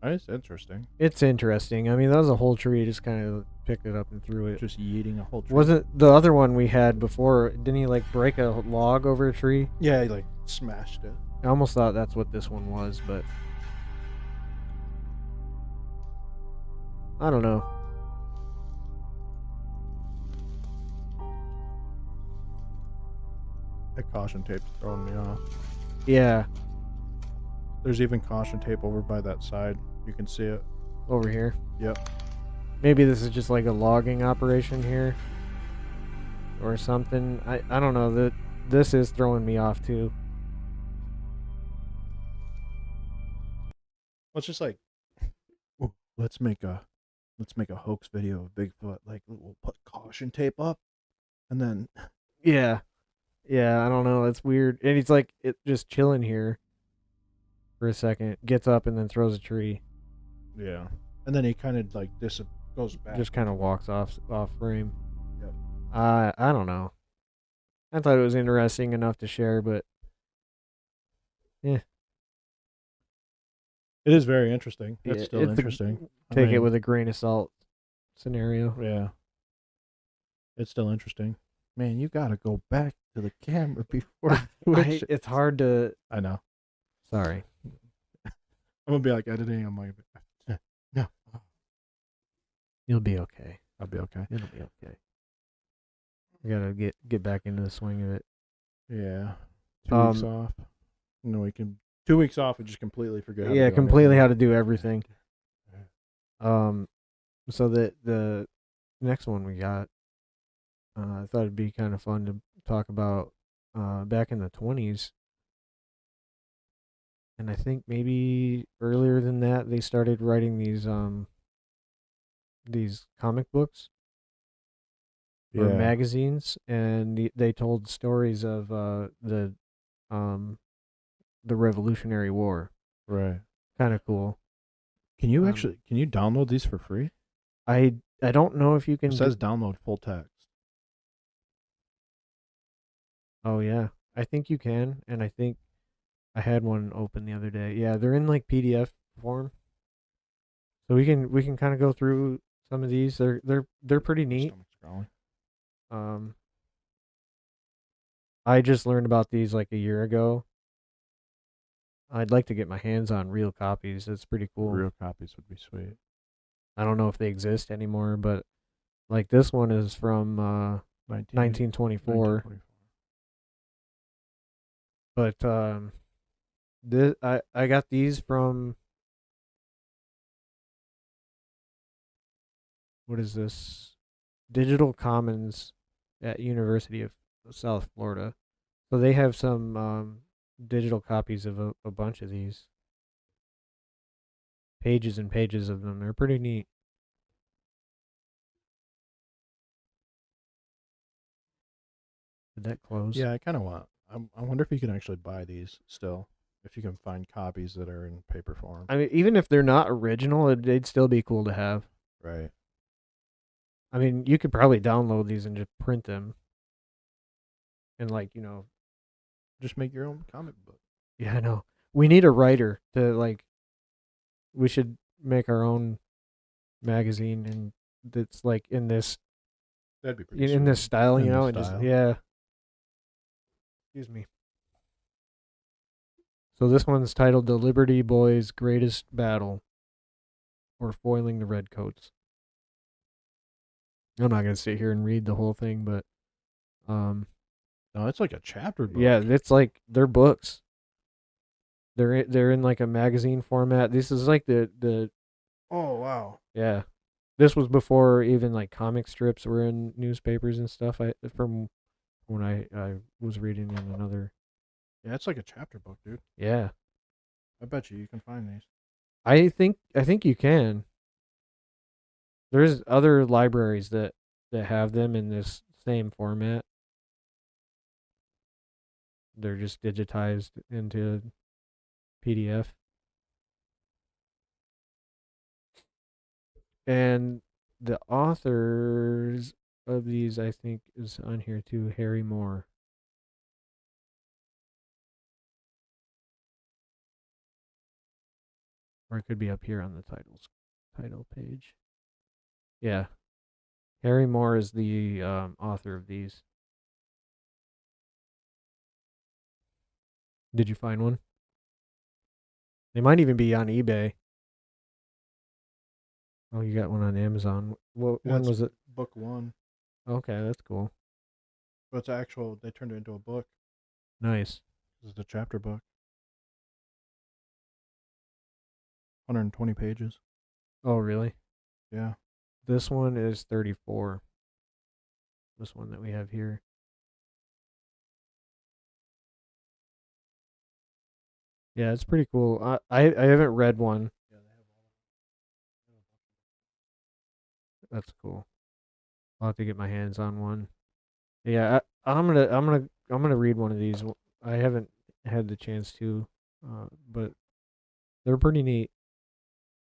It's interesting.
It's interesting. I mean, that was a whole tree. Just kind of picked it up and threw it.
Just yeeting a whole tree.
Wasn't the other one we had before? Didn't he like break a log over a tree?
Yeah, he like smashed it.
I almost thought that's what this one was, but I don't know.
That caution tape's throwing me off.
Yeah,
There's even caution tape over by that side. You can see it.
over here.
Yep.
Maybe this is just like a logging operation here or something. I don't know. That this is throwing me off too.
Well, it's just like, "Ooh, let's make a hoax video of Bigfoot. Like, we'll put caution tape up, and then
Yeah. Yeah, I don't know. It's weird. And he's like just chilling here for a second, gets up and then throws a tree.
yeah, and then he kind of like goes back.
Just kind of walks off frame.
Yep.
I don't know. I thought it was interesting enough to share, but yeah.
It is very interesting. That's
Yeah,
still
it's
interesting.
Take it with a grain of salt scenario.
Yeah. It's still interesting. Man, you gotta go back to the camera before you switch it.
It's hard to.
I know.
Sorry.
I'm gonna be like editing. I'm like, no.
You'll be okay.
I'll be okay.
It'll be okay. We gotta get back into the swing of it.
Yeah. 2 weeks off. No, we can. 2 weeks off and just completely forget. How to do
completely
anything.
how to do everything. So the next one we got, I thought it'd be kind of fun to talk about. Back in the 20s, and I think maybe earlier than that, they started writing these comic books or
Yeah.
magazines, and they told stories of the Revolutionary War.
Right.
Kind of cool.
Can you download these for free?
I don't know if you can.
It says download full text.
Oh yeah, I think you can, and I think I had one open the other day. Yeah, they're in like PDF form, so we can kind of go through some of these. They're pretty neat. I just learned about these like a year ago. I'd like to get my hands on real copies. It's pretty cool.
Real copies would be sweet.
I don't know if they exist anymore, but like this one is from 1924. But I got these from, what is this? Digital Commons at University of South Florida. So they have some digital copies of a bunch of these. Pages and pages of them. They're pretty neat. Did that close?
Yeah, I kind of want. I wonder if you can actually buy these still. if you can find copies that are in paper form.
I mean, even if they're not original, they'd still be cool to have.
Right.
I mean, you could probably download these and just print them. And like, you know,
Just make your own comic book.
yeah, I know. We need a writer to like. We should make our own magazine, and that's like in this
That'd be pretty
in this
sweet.
style,
In
you know,
this
and just
style.
yeah. Excuse me. So this one's titled "The Liberty Boys' Greatest Battle," or "Foiling the Redcoats." I'm not gonna sit here and read the whole thing, but
No, it's like a chapter book.
yeah, it's like they're books. They're in like a magazine format. This is like the
Oh wow.
yeah. This was before even like comic strips were in newspapers and stuff. From when I was reading in another.
Yeah, it's like a chapter book, dude.
Yeah,
I bet you can find these.
I think you can. There's other libraries that have them in this same format. They're just digitized into PDF. And the authors of these, I think, is on here too, Harry Moore. Or it could be up here on the title page. Yeah. Harry Moore is the author of these. Did you find one? They might even be on eBay. Oh, you got one on Amazon. When was it?
Book 1.
Okay, that's cool.
But it's actual. They turned it into a book.
Nice.
This is a chapter book. 120 pages.
Oh, really?
Yeah.
This one is 34. This one that we have here. Yeah, it's pretty cool. I haven't read one. That's cool. I'll have to get my hands on one. Yeah, I'm gonna read one of these. I haven't had the chance to, but they're pretty neat.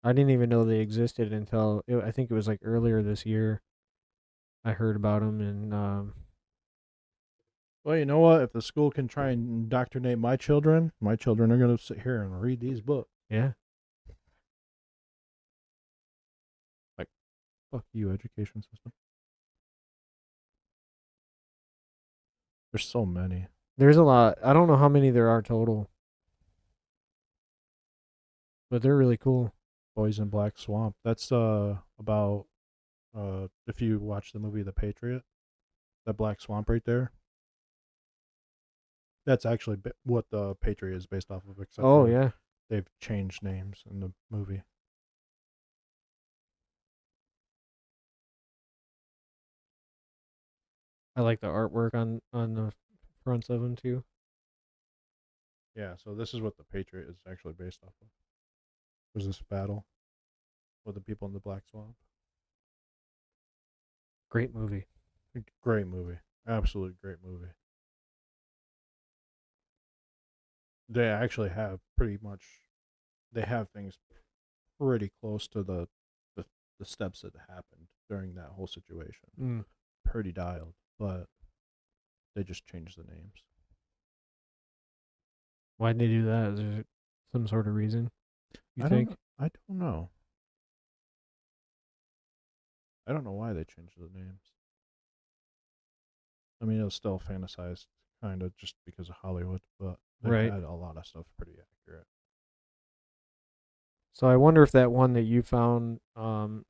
I didn't even know they existed until I think it was like earlier this year. I heard about them, and
Well, you know what? If the school can try and indoctrinate my children are going to sit here and read these books.
yeah.
Fuck you, education system. There's so many.
There's a lot. I don't know how many there are total, but they're really cool.
Boys in Black Swamp. That's about if you watch the movie The Patriot, that Black Swamp right there. That's actually what The Patriot is based off of. Except
Oh
for
yeah.
they've changed names in the movie.
I like the artwork on the fronts of them too.
Yeah, so this is what The Patriot is actually based off of. Was this battle with the people in the Black Swamp?
Great movie.
Great movie. Absolute great movie. They actually have they have things pretty close to the steps that happened during that whole situation.
Mm.
Pretty dialed, but they just changed the names.
Why'd they do that? Is there some sort of reason? You
I
think?
I don't know. I don't know why they changed the names. I mean, it was still fantasized, kind of, just because of Hollywood, but they
Right.
had a lot of stuff pretty accurate.
So I wonder if that one that you found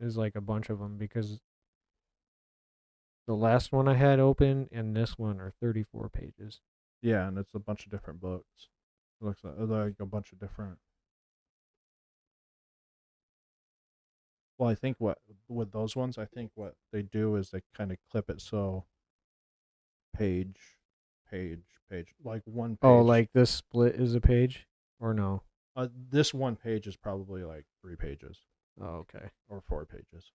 is like a bunch of them, because the last one I had open and this one are 34 pages.
Yeah, and it's a bunch of different books. It looks like a bunch of different. Well, I think with those ones, I think what they do is they kind of clip it so page, like one page.
Oh, like this split is a page, or no?
This one page is probably like 3 pages.
Oh, okay.
Or 4 pages.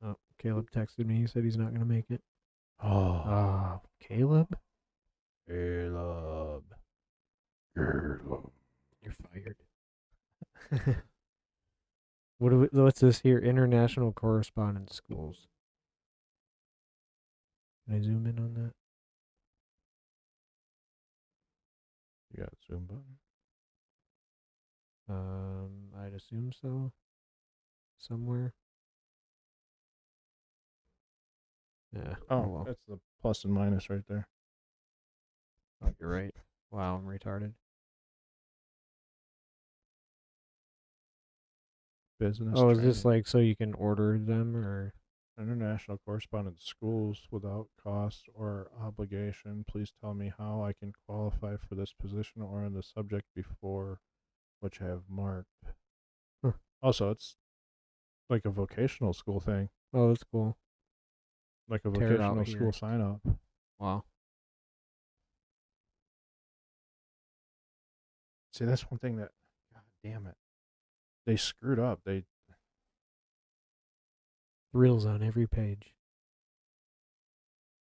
Oh, Caleb texted me. He said he's not gonna make it.
Oh,
Caleb.
Caleb.
You're fired. What's this here? International Correspondence Schools. Can I zoom in on that?
You got a zoom button.
I'd assume so. Somewhere. Yeah.
Oh,
Well.
that's the plus and minus right there.
Oh, you're right. Wow, I'm retarded.
Business.
Oh, is this
training.
like so you can order them or?
International Correspondence Schools without cost or obligation. Please tell me how I can qualify for this position or in the subject before which I have marked.
Huh.
Also, it's like a vocational school thing.
Oh, that's cool.
Like a
Tear it out
vocational
here.
school sign up.
Wow.
See, that's one thing that, God damn it, they screwed up. They
Thrills on every page.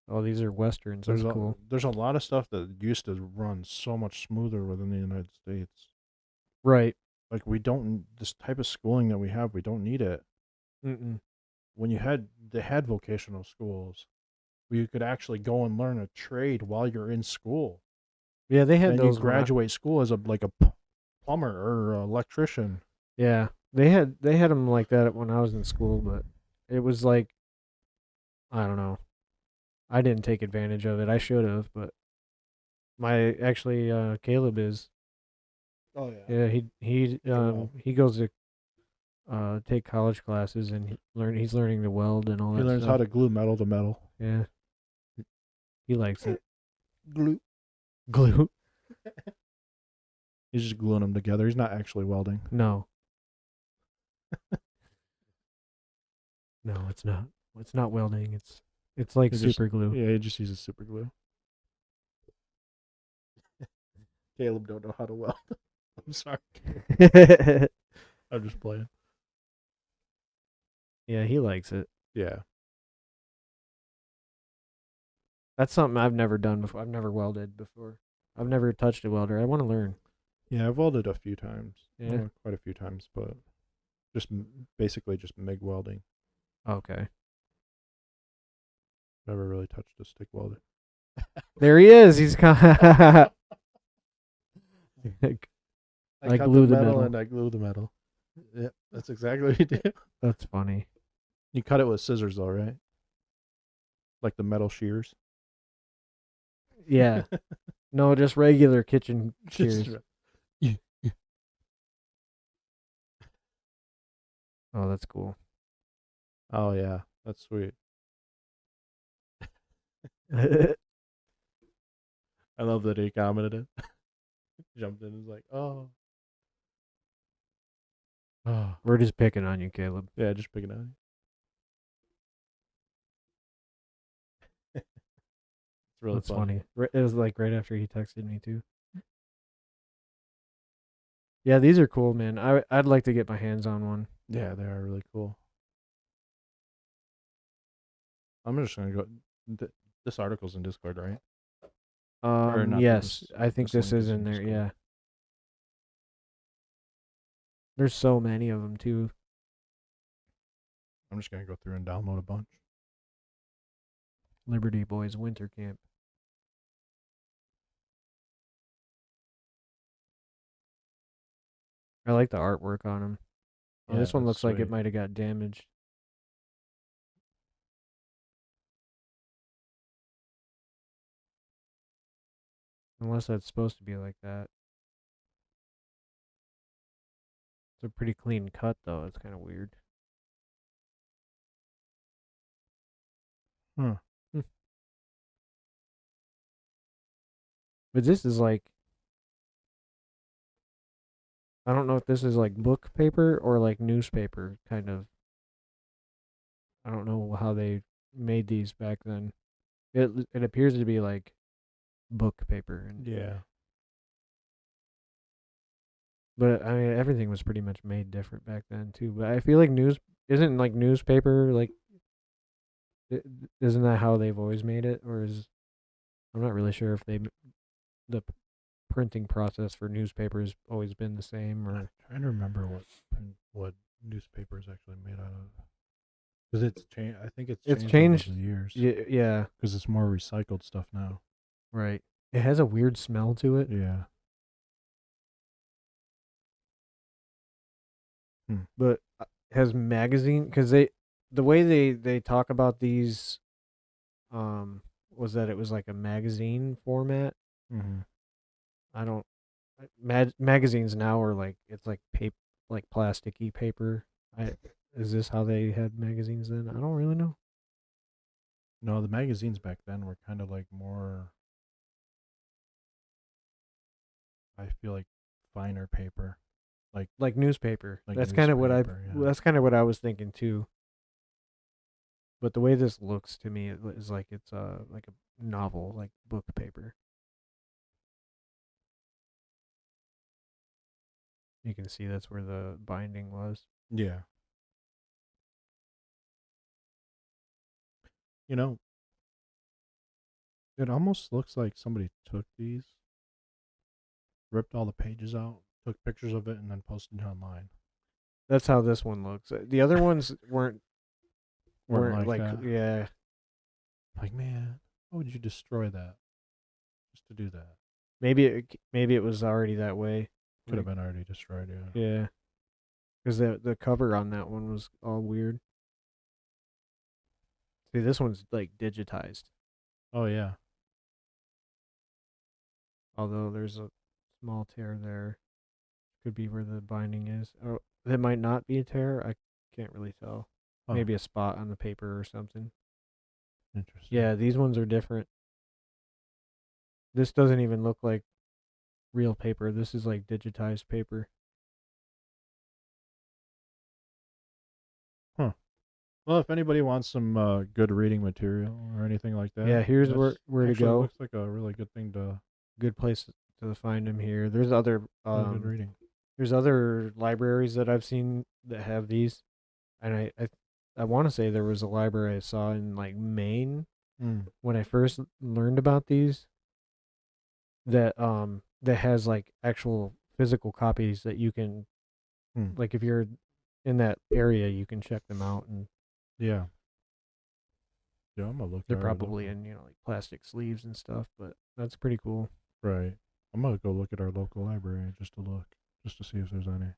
Oh, these are westerns. That's cool.
There's a lot of stuff that used to run so much smoother within the United States.
Right.
Like this type of schooling that we have, we don't need it.
Mm-mm.
When they had vocational schools where you could actually go and learn a trade while you're in school.
Yeah, they had
And
those.
you graduate school as a plumber or electrician.
Yeah, they had them like that when I was in school, but it was like, I don't know. I didn't take advantage of it. I should have, but Caleb is.
Oh yeah.
Yeah, he goes to take college classes and he's learning to weld and all that.
He learns
stuff.
how to glue metal to metal.
Yeah. He likes it.
Glue. He's just gluing them together. He's not actually welding.
No. No, it's not. It's not welding. It's like super glue.
Yeah, he just uses super glue. Caleb don't know how to weld. I'm sorry. I'm just playing.
Yeah, he likes it.
Yeah.
That's something I've never done before. I've never welded before. I've never touched a welder. I want to learn.
Yeah, I've welded a few times.
Yeah.
Quite a few times, but basically just MIG welding.
Okay.
Never really touched a stick welder.
There he is. He's I
cut
glue the metal.
and I glue the metal. Yep, that's exactly what you do.
That's funny.
You cut it with scissors though, right? Like the metal shears.
Yeah. No, just regular kitchen
Just
shears. Oh, that's cool.
Oh yeah, that's sweet.
We're
I love that he commented it. Jumped in and was like, oh.
just picking on you, Caleb.
Yeah, just picking on you. It's really
That's funny. It was like right after he texted me too. Yeah, these are cool, man. I'd like to get my hands on one.
Yeah, they are really cool. I'm just gonna go. This article's in Discord, right? Or not
Yes,
this-
I think
this
this
link
is
is
in
in
there.
Discord.
Yeah. There's so many of them too.
I'm just gonna go through and download a bunch.
Liberty Boys Winter Camp. I like the artwork on them. Oh,
Yeah,
this one
that's
looks like it
sweet.
might have got damaged. Unless that's supposed to be like that. It's a pretty clean cut, though. It's kind of weird.
Huh.
But this is like, I don't know if this is like book paper or like newspaper kind of. I don't know how they made these back then. It appears to be like book paper. And,
Yeah.
But I mean, everything was pretty much made different back then too. But I feel like isn't like newspaper like, isn't that how they've always made it, or is, I'm not really sure if the printing process for newspapers always been the same, or
I'm trying to remember what newspaper is actually made out of. Because it's changed. I think it's changed over the years.
Yeah,
Because it's more recycled stuff now.
right. It has a weird smell to it.
Yeah.
But has magazine, because the way they talk about these was that it was like a magazine format.
Mm-hmm.
I don't magazines now are like, it's like paper, like plasticky paper. Is this how they had magazines then? I don't really know.
No, the magazines back then were kind of like more, I feel like, finer paper.
Like newspaper.
Like
That's kind of what
newspaper, yeah.
that's kind of what I was thinking too. But the way this looks to me is like it's like a novel, like book paper. You can see that's where the binding was.
Yeah. You know, it almost looks like somebody took these, ripped all the pages out, took pictures of it, and then posted it online.
That's how this one looks. The other ones weren't
Weren't like
like
that.
yeah.
Like, man, why would you destroy that just to do that?
Maybe it was already that way.
Could have been already destroyed, yeah.
Yeah. Because the cover on that one was all weird. See, this one's like digitized.
Oh, yeah.
Although there's a small tear there. Could be where the binding is. Or it might not be a tear. I can't really tell.
Huh.
Maybe a spot on the paper or something.
Interesting.
Yeah, these ones are different. This doesn't even look like real paper. This is like digitized paper.
Huh. Well, if anybody wants some good reading material or anything like that.
Yeah, here's
that's
where to
actually
go.
Looks like a really good thing to
Good place to find them here. There's other
good reading.
there's other libraries that I've seen that have these, and I want to say there was a library I saw in like Maine when I first learned about these. That has like actual physical copies that you can, like if you're in that area, you can check them out, and
Yeah. Yeah, I'm gonna look.
they're
at
probably in like plastic sleeves and stuff, but that's pretty cool.
Right. I'm gonna go look at our local library just to see if there's any.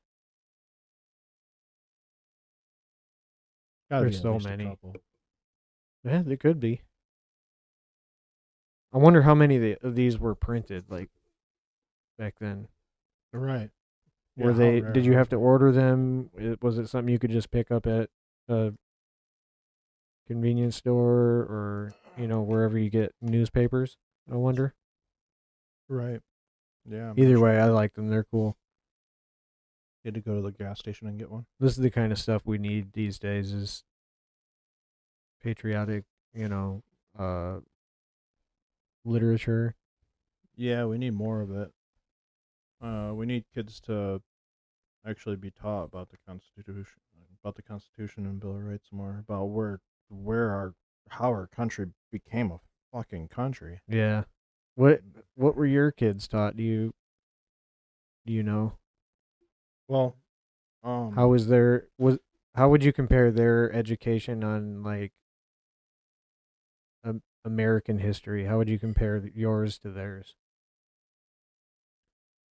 Gotta
There's
be at
so
least a
many.
couple.
Yeah, there could be. I wonder how many of these were printed like back then.
Right.
Were
Yeah, how
they?
rare
Did you
are
have
they?
to order them? Was it something you could just pick up at a convenience store or wherever you get newspapers? I wonder.
Right. Yeah. I'm
Either
not
way,
sure.
I like them. They're cool.
You had to go to the gas station and get one.
This is the kind of stuff we need these days. Is patriotic, literature.
Yeah, we need more of it. We need kids to actually be taught about the Constitution and Bill of Rights more, about how our country became a fucking country.
Yeah. What were your kids taught? Do you know?
Well,
How would you compare their education on like American history? How would you compare yours to theirs?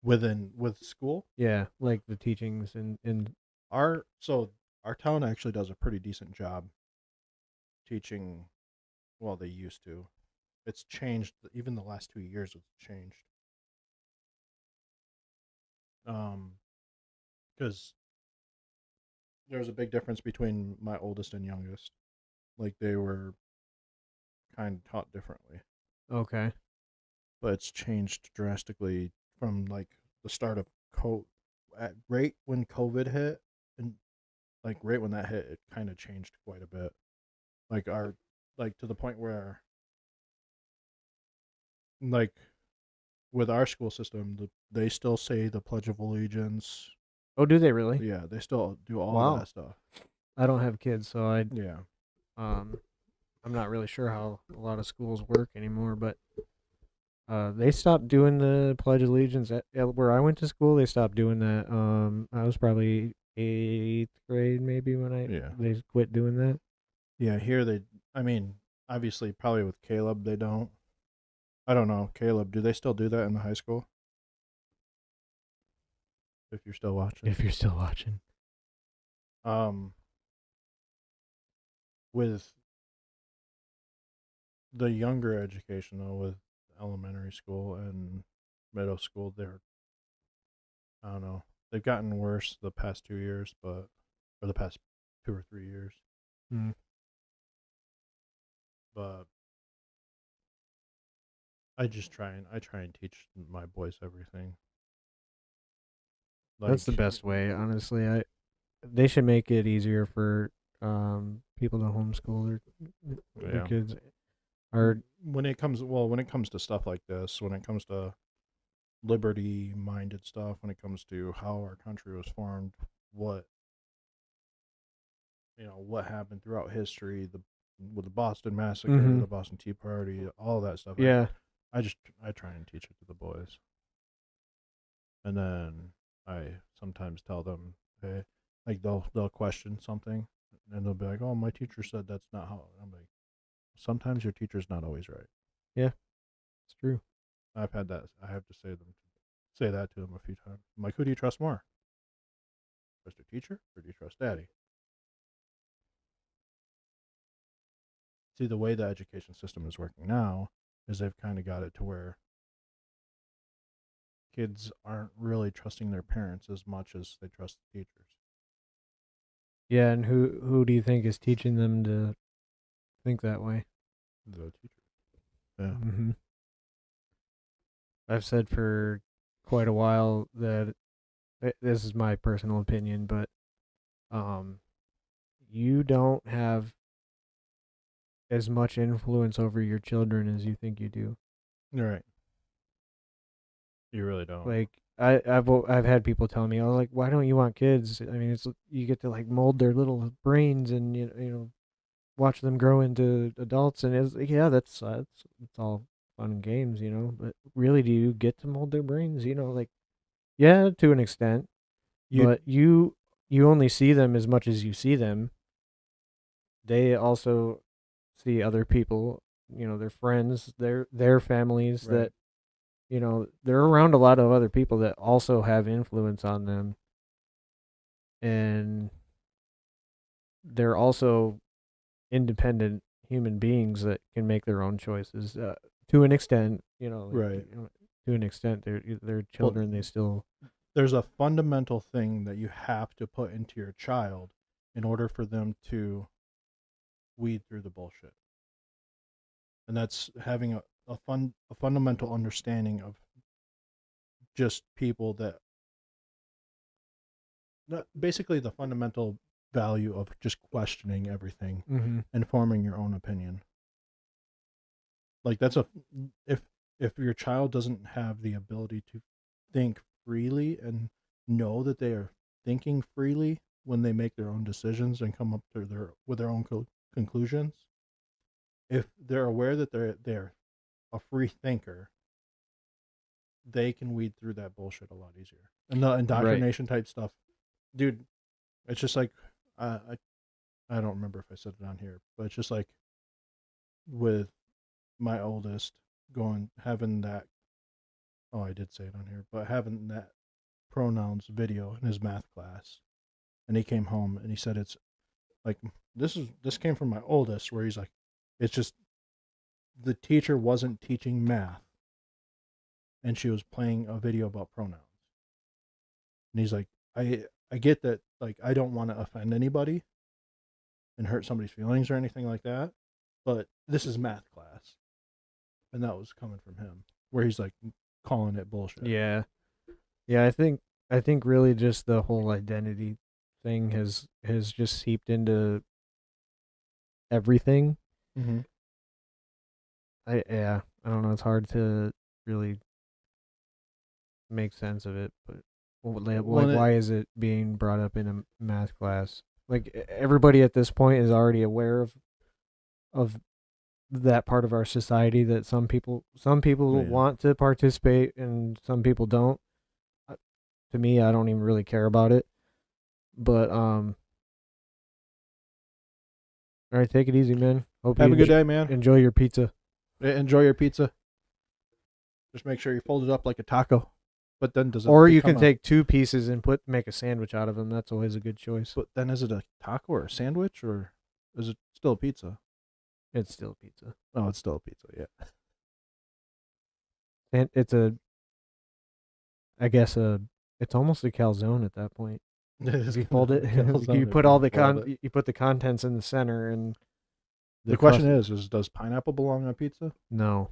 with school,
Yeah, like the teachings in
our town actually does a pretty decent job teaching. Well, they used to. It's changed. Even the last 2 years, it's changed. Because there's a big difference between my oldest and youngest. Like, they were kind of taught differently,
Okay.
but it's changed drastically from like the start of right when COVID hit, and like right when that hit, it kind of changed quite a bit. Like to the point where, like, with our school system, they still say the Pledge of Allegiance.
Oh, do they really?
Yeah, they still do all
Wow.
that stuff.
I don't have kids, so
Yeah.
I'm not really sure how a lot of schools work anymore, but They stopped doing the Pledge of Allegiance at where I went to school. They stopped doing that. I was probably 8th grade maybe when they quit doing that.
Yeah, here I mean, obviously, probably with Caleb, they don't. I don't know. Caleb, do they still do that in the high school? If you're still watching.
If you're still watching.
With the younger education, though, with elementary school and middle school, I don't know, they've gotten worse the past 2 years, or the past 2 or 3 years. But I try and teach my boys everything.
That's the best way, honestly. They should make it easier for people to homeschool their kids. Or
when it comes to stuff like this, when it comes to liberty-minded stuff, when it comes to how our country was formed, what happened throughout history, with the Boston Massacre, the Boston Tea Party, all that stuff.
Yeah.
I try and teach it to the boys. And then I sometimes tell them, hey, like they'll question something and they'll be like, "Oh, my teacher said that's not how." I'm like, sometimes your teacher's not always right.
Yeah. It's true.
I've had that. I have to say that to them a few times. I'm like, who do you trust more? Trust your teacher or do you trust daddy? See, the way the education system is working now is they've kind of got it to where kids aren't really trusting their parents as much as they trust the teachers.
Yeah, and who do you think is teaching them to think that way?
The teacher. Yeah.
I've said for quite a while that this is my personal opinion, but you don't have as much influence over your children as you think you do.
You're right. You really don't.
Like I've had people tell me, "Oh, like why don't you want kids?" I mean, you get to like mold their little brains and you know watch them grow into adults, and it's that's all fun and games, you know. But really, do you get to mold their brains? You know, like yeah, to an extent, but you only see them as much as you see them. They also see other people, you know, their friends, their families that, you know, they're around a lot of other people that also have influence on them. And they're also independent human beings that can make their own choices to an extent, you know.
Right.
To an extent, they're children. They still.
There's a fundamental thing that you have to put into your child in order for them to weed through the bullshit, and that's having a fundamental understanding of just people basically the fundamental value of just questioning everything and forming your own opinion. Like that's if your child doesn't have the ability to think freely and know that they are thinking freely when they make their own decisions and come up to with their own conclusions, if they're aware that they're a free thinker, they can weed through that bullshit a lot easier. And the indoctrination type stuff, dude, it's just like I don't remember if I said it on here, but it's just like with my oldest having that. Oh, I did say it on here, but having that pronouns video in his math class, and he came home and he said it's like this came from my oldest, where he's like, it's just the teacher wasn't teaching math, and she was playing a video about pronouns, and he's like, I get that, like I don't want to offend anybody and hurt somebody's feelings or anything like that, but this is math class, and that was coming from him, where he's like calling it bullshit.
Yeah. I think really just the whole identity thing has just seeped into everything. I don't know. It's hard to really make sense of it, but why is it being brought up in a math class? Like everybody at this point is already aware of that part of our society that some people
Yeah.
want to participate and some people don't. To me, I don't even really care about it. But all right, take it easy, man. Hope
Have
you
a good day, man.
enjoy your pizza.
Enjoy your pizza. Just make sure you fold it up like a taco. But then does it
Or you
become
can take 2 pieces and make a sandwich out of them. That's always a good choice.
But then is it a taco or a sandwich, or is it still a pizza?
It's still pizza.
Oh, it's still a pizza. Yeah.
And it's almost a calzone at that point. You fold it. You put all the you put the contents in the center, and
The question is does pineapple belong on pizza?
No.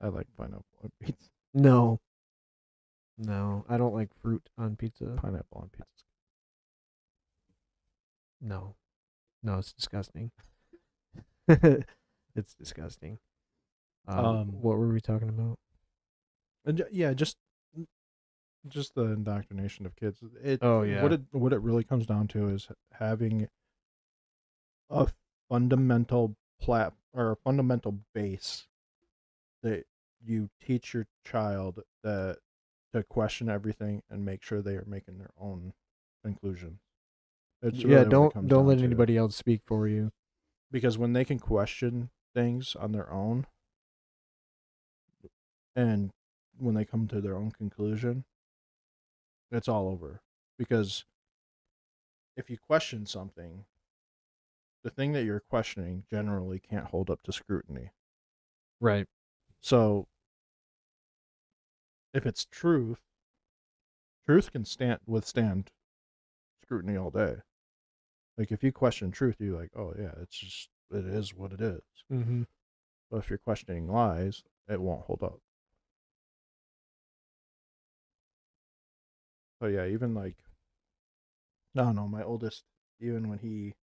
I like pineapple on pizza.
No, I don't like fruit on pizza.
Pineapple on pizza.
No, it's disgusting. It's disgusting. What were we talking about?
Yeah, just the indoctrination of kids.
Oh, yeah.
What it really comes down to is having a fundamental or a fundamental base that you teach your child to question everything and make sure they are making their own conclusion.
Don't let anybody else speak for you.
Because when they can question things on their own, and when they come to their own conclusion, it's all over. Because if you question something, the thing that you're questioning generally can't hold up to scrutiny.
Right.
So if it's truth can withstand scrutiny all day. Like if you question truth, you're like, oh yeah, it is what it is.
Mm-hmm.
But if you're questioning lies, it won't hold up. But yeah, even like, I don't know, my oldest, even when he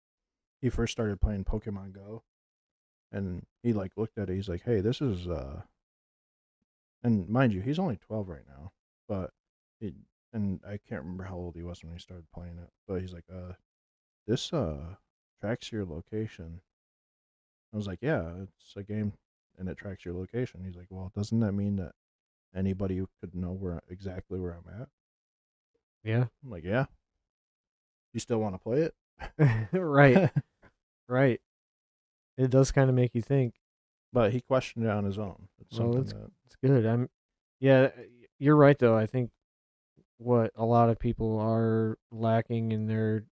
first started playing Pokemon Go, and he like looked at it, he's like, hey, this is and mind you, he's only 12 right now, but and I can't remember how old he was when he started playing it, but he's like, this tracks your location. I was like, yeah, it's a game and it tracks your location. He's like, well, doesn't that mean that anybody could know exactly where I'm at?
Yeah.
I'm like, yeah. You still want to play it?
Right. Right. It does kind of make you think.
But he questioned it on his own. It's
it's good. Yeah, you're right though. I think what a lot of people are lacking in their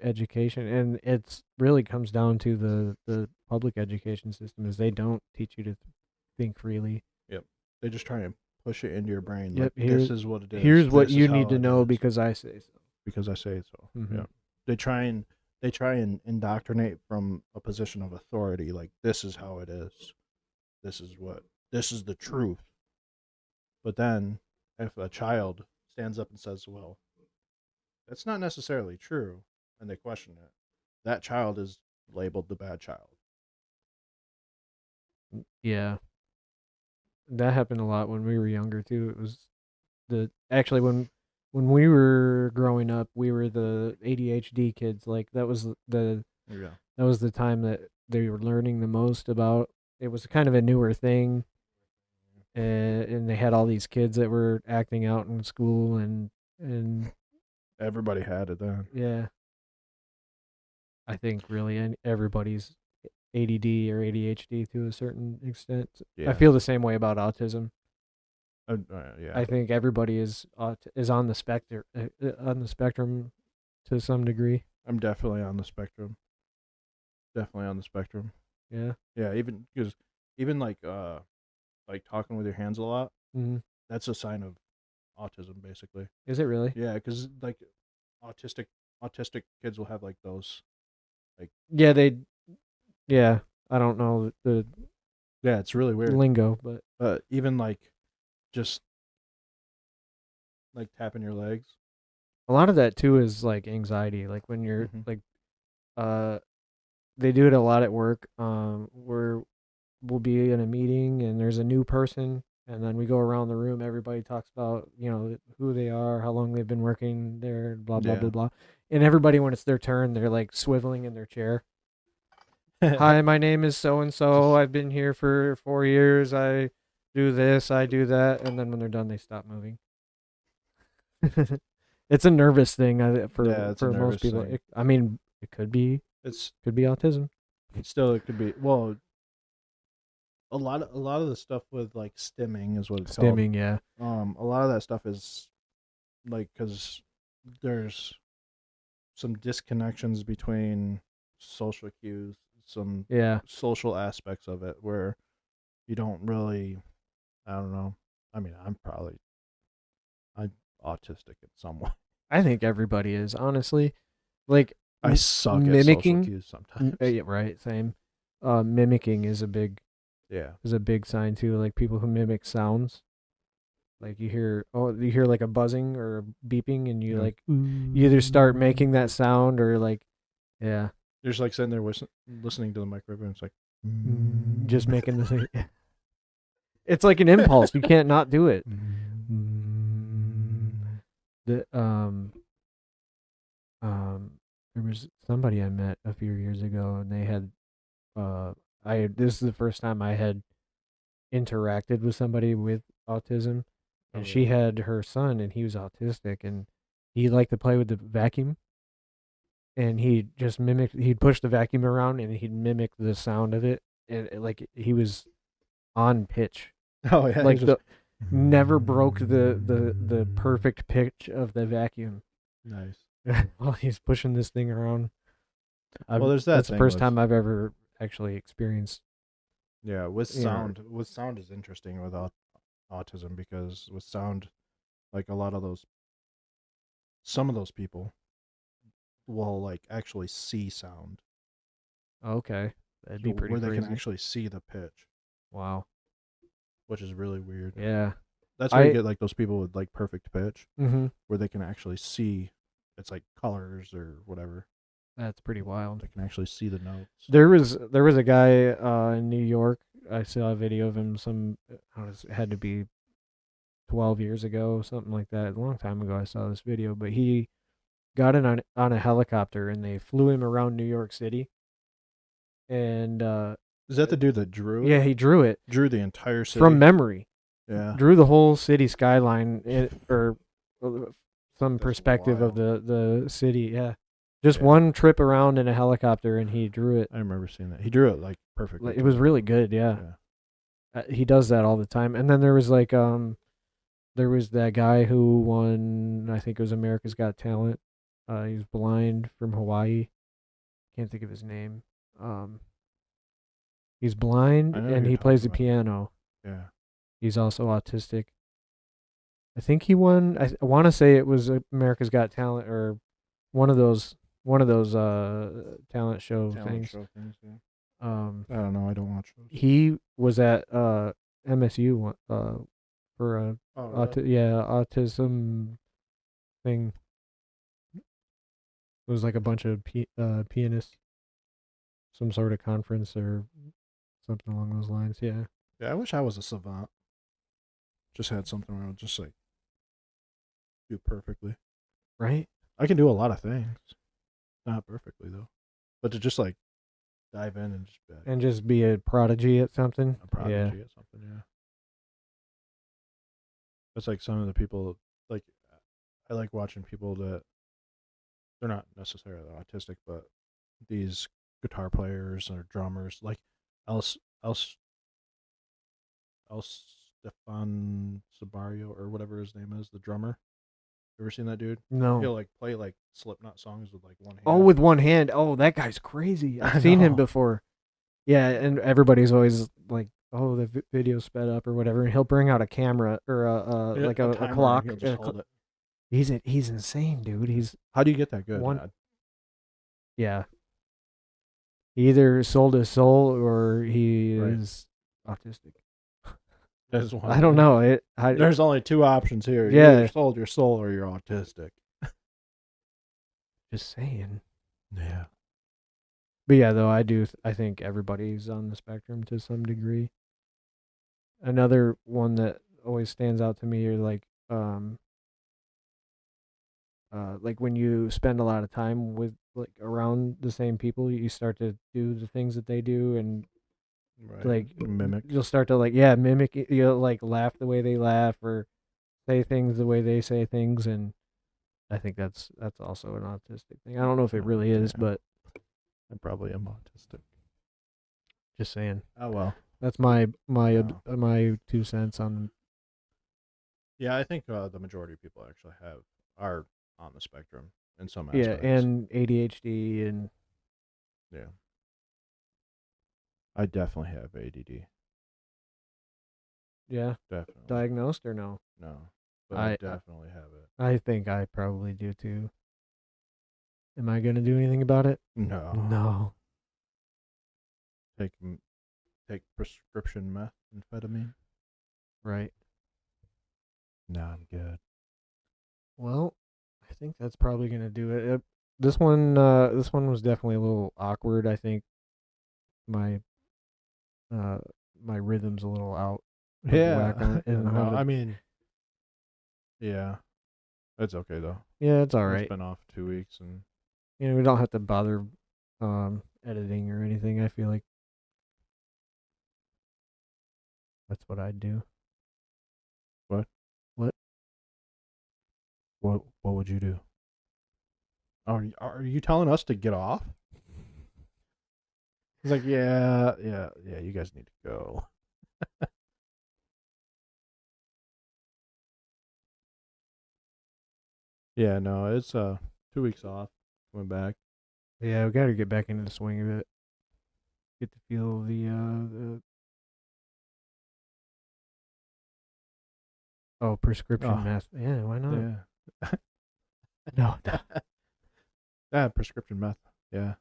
education, and it's really comes down to the public education system, is they don't teach you to think freely.
Yep. They just try and push it into your brain.
Yep.
Like, this is what it is.
Here's what
This
you
is
need
how
to
it
know
is.
because I say so.
Because I say so.
Mhm.
Yeah. They try and indoctrinate from a position of authority. Like, this is how it is. This is the truth. But then if a child stands up and says, well, that's not necessarily true, and they question it, that child is labeled the bad child.
Yeah. That happened a lot when we were younger too. It was actually when we were growing up, we were the ADHD kids. Like that was the time that they were learning the most about. It was kind of a newer thing, and they had all these kids that were acting out in school, and
everybody had it then.
Yeah, I think really everybody's ADD or ADHD to a certain extent.
Yeah.
I feel the same way about autism.
Yeah.
I think everybody is on the spectrum to some degree.
I'm definitely on the spectrum.
Yeah.
Yeah, even like talking with your hands a lot.
Mm-hmm.
That's a sign of autism, basically.
Is it really?
Yeah, because like autistic kids will have like those, like
Yeah, I don't know the
it's really weird
lingo,
but even like just like tapping your legs.
A lot of that too is like anxiety. Like when you're like, they do it a lot at work. We'll be in a meeting and there's a new person, and then we go around the room. Everybody talks about who they are, how long they've been working there, blah blah blah blah. And everybody, when it's their turn, they're like swiveling in their chair. Hi, my name is so and so. I've been here for 4 years. I do this, I do that, and then when they're done, they stop moving. It's a nervous thing for
Yeah, it's a
most
nervous
people.
thing.
I mean, it could be
It's
autism.
still, it could be, well, a lot of the stuff with like stimming is what it's called.
Stimming, yeah.
A lot of that stuff is like, because there's some disconnections between social cues, some
Yeah.
social aspects of it where you don't really, I don't know. I mean, I'm autistic in some way.
I think everybody is, honestly. Like,
I suck
mimicking,
at social cues sometimes.
Yeah, right, same. Mimicking is a big sign too. Like people who mimic sounds. Like you hear like a buzzing or a beeping, and you like you either start making that sound or like, yeah.
You're just like sitting there listening to the microphone. It's like
just making the thing. It's like an impulse. You can't not do it. There was somebody I met a few years ago, and they had this is the first time I had interacted with somebody with autism, and she had her son, and he was autistic, and he liked to play with the vacuum, and he just he'd push the vacuum around, and he'd mimic the sound of it, and like he was on pitch.
Oh yeah,
like never broke the perfect pitch of the vacuum.
Nice.
While he's pushing this thing around.
Well, there's that.
That's the first time I've ever actually experienced.
Yeah, with sound. With sound is interesting with autism, because with sound, like some of those people will like actually see sound.
Okay, that'd be pretty
where
crazy.
they can actually see the pitch.
Wow.
Which is really weird.
Yeah.
That's where you get like those people with like perfect pitch,
where
they can actually see, it's like colors or whatever.
That's pretty wild.
They can actually see the notes.
There was a guy in New York. I saw a video of him. It had to be 12 years ago, something like that. A long time ago, I saw this video. But he got in on a helicopter, and they flew him around New York City. And
is that the dude that drew it?
Yeah, he drew it.
Drew the entire city
from memory.
Yeah.
Drew the whole city skyline or some perspective of the city. Yeah. Just one trip around in a helicopter, and he drew it.
I remember seeing that. He drew it like perfectly.
It was really good. Yeah. He does that all the time. And then there was like there was that guy who won, I think it was America's Got Talent. He's blind, from Hawaii. Can't think of his name. He's blind, and he plays the piano.
Yeah.
He's also autistic. I think he won. I want to say it was America's Got Talent, or one of those talent show things.
Yeah.
I
don't know. I don't watch those.
He was at MSU for a autism thing. It was like a bunch of pianists, some sort of conference or something along those lines. Yeah.
Yeah, I wish I was a savant. Just had something where I would just like do perfectly.
Right?
I can do a lot of things. Not perfectly though. But to just like dive in and
just be a prodigy at something.
A prodigy at something, yeah. It's like some of the people, like, I like watching people that they're not necessarily autistic, but these guitar players or drummers, like Stefan Sabario or whatever his name is, the drummer. You ever seen that dude?
No.
He'll like play like Slipknot songs with like one hand.
Oh, with one hand. Oh, that guy's crazy. I've seen him before. Yeah, and everybody's always like, "Oh, the video sped up" or whatever. And he'll bring out a camera or a clock. He's insane, dude.
How do you get that good?
Yeah. He either sold his soul or he is autistic. I don't know.
There's only two options here.
Yeah.
You either sold your soul or you're autistic.
Just saying.
Yeah.
But yeah, though, I think everybody's on the spectrum to some degree. Another one that always stands out to me are like like when you spend a lot of time with like around the same people, you start to do the things that they do, and
Right.
like
Mimic.
you'll start to like mimic it. You'll like laugh the way they laugh or say things the way they say things, and I think that's also an autistic thing. I don't know if it really is,
Yeah.
but
I probably am autistic.
just saying.
Oh well.
That's my
No.
my 2 cents on.
Yeah, I think the majority of people actually are on the spectrum in some
Yeah,
aspects.
and ADHD and
Yeah. I definitely have ADD.
yeah,
Definitely.
diagnosed or no?
No. But I definitely have it.
I think I probably do too. Am I gonna do anything about it?
No.
No.
Take prescription methamphetamine.
Right.
No, I'm good.
Well, I think that's probably gonna do it. This one was definitely a little awkward. I think my my rhythm's a little out. of whack on it, and how to-
I mean, yeah, it's okay though.
yeah, it's all
It's
right.
been off 2 weeks, and
We don't have to bother editing or anything. I feel like that's what I'd do.
what would you do? Are you telling us to get off? He's like, yeah. You guys need to go. Yeah, no, it's 2 weeks off. Went back.
Yeah, we got to get back into the swing of it. Get to feel the prescription
Oh.
meth. Yeah, why not?
Yeah.
No.
Yeah, prescription meth. Yeah.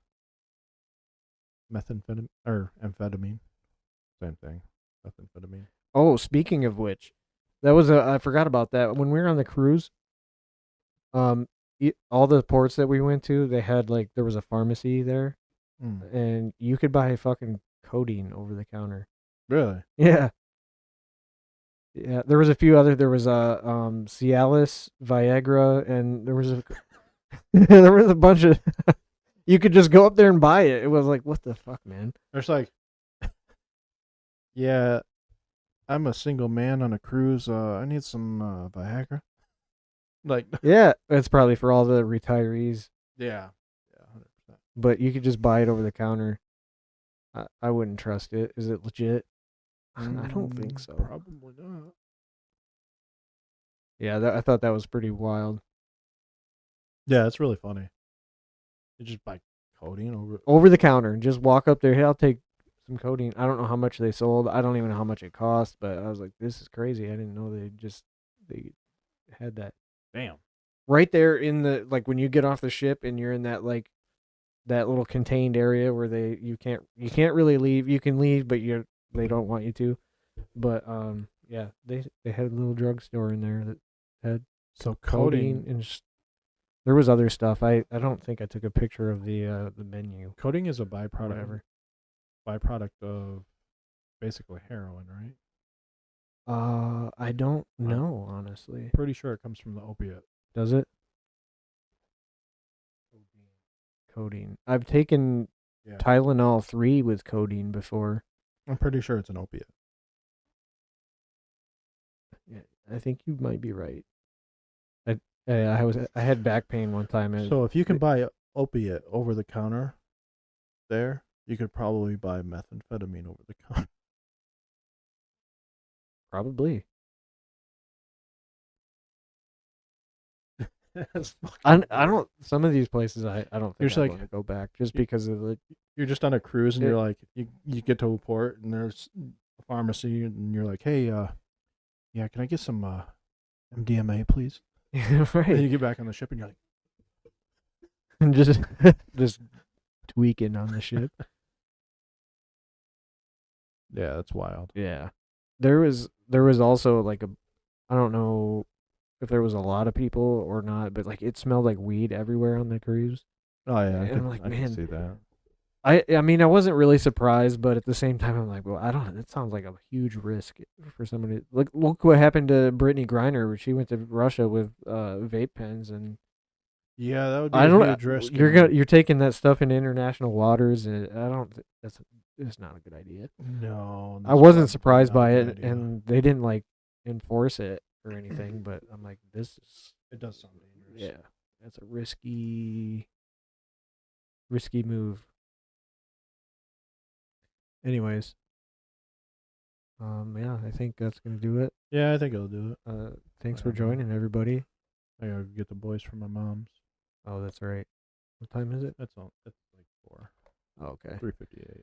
Methamphetamine or amphetamine. Same thing. Methamphetamine.
Oh, speaking of which, that was I forgot about that. When we were on the cruise, all the ports that we went to, they had like there was a pharmacy there, and you could buy fucking codeine over the counter.
Really?
Yeah. Yeah, there was a few other. There was Cialis, Viagra, and there was a there was a bunch of. You could just go up there and buy it. It was like, what the fuck, man?
There's like, yeah, I'm a single man on a cruise. I need some Viagra. Like,
Yeah, it's probably for all the retirees,
yeah, 100%.
but you could just buy it over the counter. I wouldn't trust it. Is it legit? I don't think so.
Probably not.
Yeah, I thought that was pretty wild.
Yeah, it's really funny. You just buy codeine over.
Over the counter, just walk up there. Hey, I'll take some codeine. I don't know how much they sold. I don't even know how much it cost, but I was like, this is crazy. I didn't know they had that.
Damn.
Right there in the like when you get off the ship and you're in that like that little contained area where you can't really leave. You can leave, but they don't want you to. But yeah, they had a little drugstore in there that had
So
codeine and there was other stuff. I don't think I took a picture of the menu.
Codeine is a byproduct.
Whatever.
Byproduct of basically heroin, right?
I don't know, honestly.
Pretty sure it comes from the opiate.
Does it? Codeine. I've taken
Yeah.
Tylenol 3 with codeine before.
I'm pretty sure it's an opiate.
Yeah, I think you might be right. I had back pain one time. And
So if you can buy opiate over the counter, there you could probably buy methamphetamine over the counter.
probably.
That's
I
fucking weird.
don't. Some of these places I don't
You're
think
just
I'm
like-
going to go back just because of the.
You're just on a cruise and
It-
you're like you get to a port and there's a pharmacy and you're like, hey, yeah, can I get some MDMA, please? And
right.
you get back on the ship and you're like,
And just tweaking on the ship.
yeah, that's wild.
Yeah. There was also like I don't know if there was a lot of people or not, but like it smelled like weed everywhere on the cruise.
Oh yeah,
And I'm like,
I can
man,
see that.
I mean, I wasn't really surprised, but at the same time, I'm like, well, I don't know. That sounds like a huge risk for somebody. Look what happened to Brittany Griner. She went to Russia with vape pens, and
Yeah, that would be
I
a
don't.
huge risk.
You're taking that stuff into international waters, and I don't. It's not a good idea.
No,
I
that's
wasn't
probably
surprised
not a
by
good
it,
idea.
and they didn't like enforce it or anything. But I'm like, this is
It does sound dangerous.
yeah, that's a risky move. Anyways, yeah, I think that's gonna do it.
Yeah, I think it'll do it.
Thanks for
Whatever.
joining, everybody.
I gotta get the boys from my mom's.
Oh, that's right. What time is it?
That's all. That's like 4.
Oh, okay.
3:58.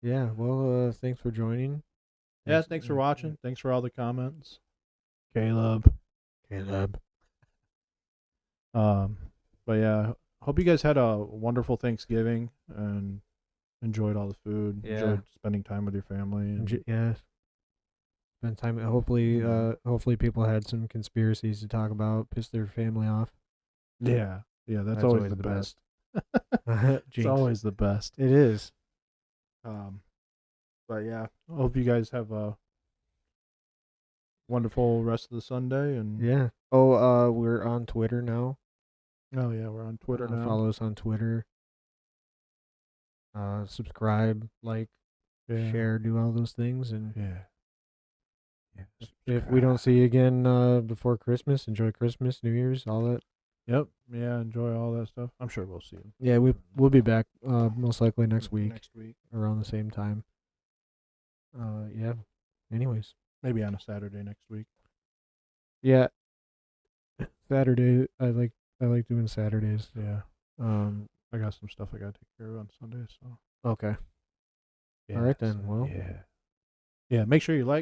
Yeah. Well, thanks for joining.
Yeah, thanks for watching. Thanks for all the comments. Caleb. But yeah, hope you guys had a wonderful Thanksgiving and enjoyed all the food.
Yeah.
Enjoyed spending time with your family. And
Yeah. Spend time. Hopefully, people had some conspiracies to talk about, piss their family off.
yeah, that's always the best. It's
Jinx.
always the best.
It is.
But yeah, I hope you guys have a wonderful rest of the Sunday. And
Yeah. Oh, we're on Twitter now.
oh yeah, we're on Twitter now.
Follow us on Twitter. Subscribe, like,
Yeah.
share, do all those things, and
Yeah.
if we don't see you again before Christmas, enjoy Christmas, New Year's, all that.
Yep. Yeah. Enjoy all that stuff. I'm sure we'll see you
Yeah, we'll be back most likely next week
next week.
around the same time. Yeah. Anyways,
Maybe on a Saturday next week.
yeah. Saturday, I like doing Saturdays.
Yeah. I got some stuff I gotta take care of on Sunday. So
Okay.
yeah,
All right then.
so,
Well,
yeah. Make sure you like,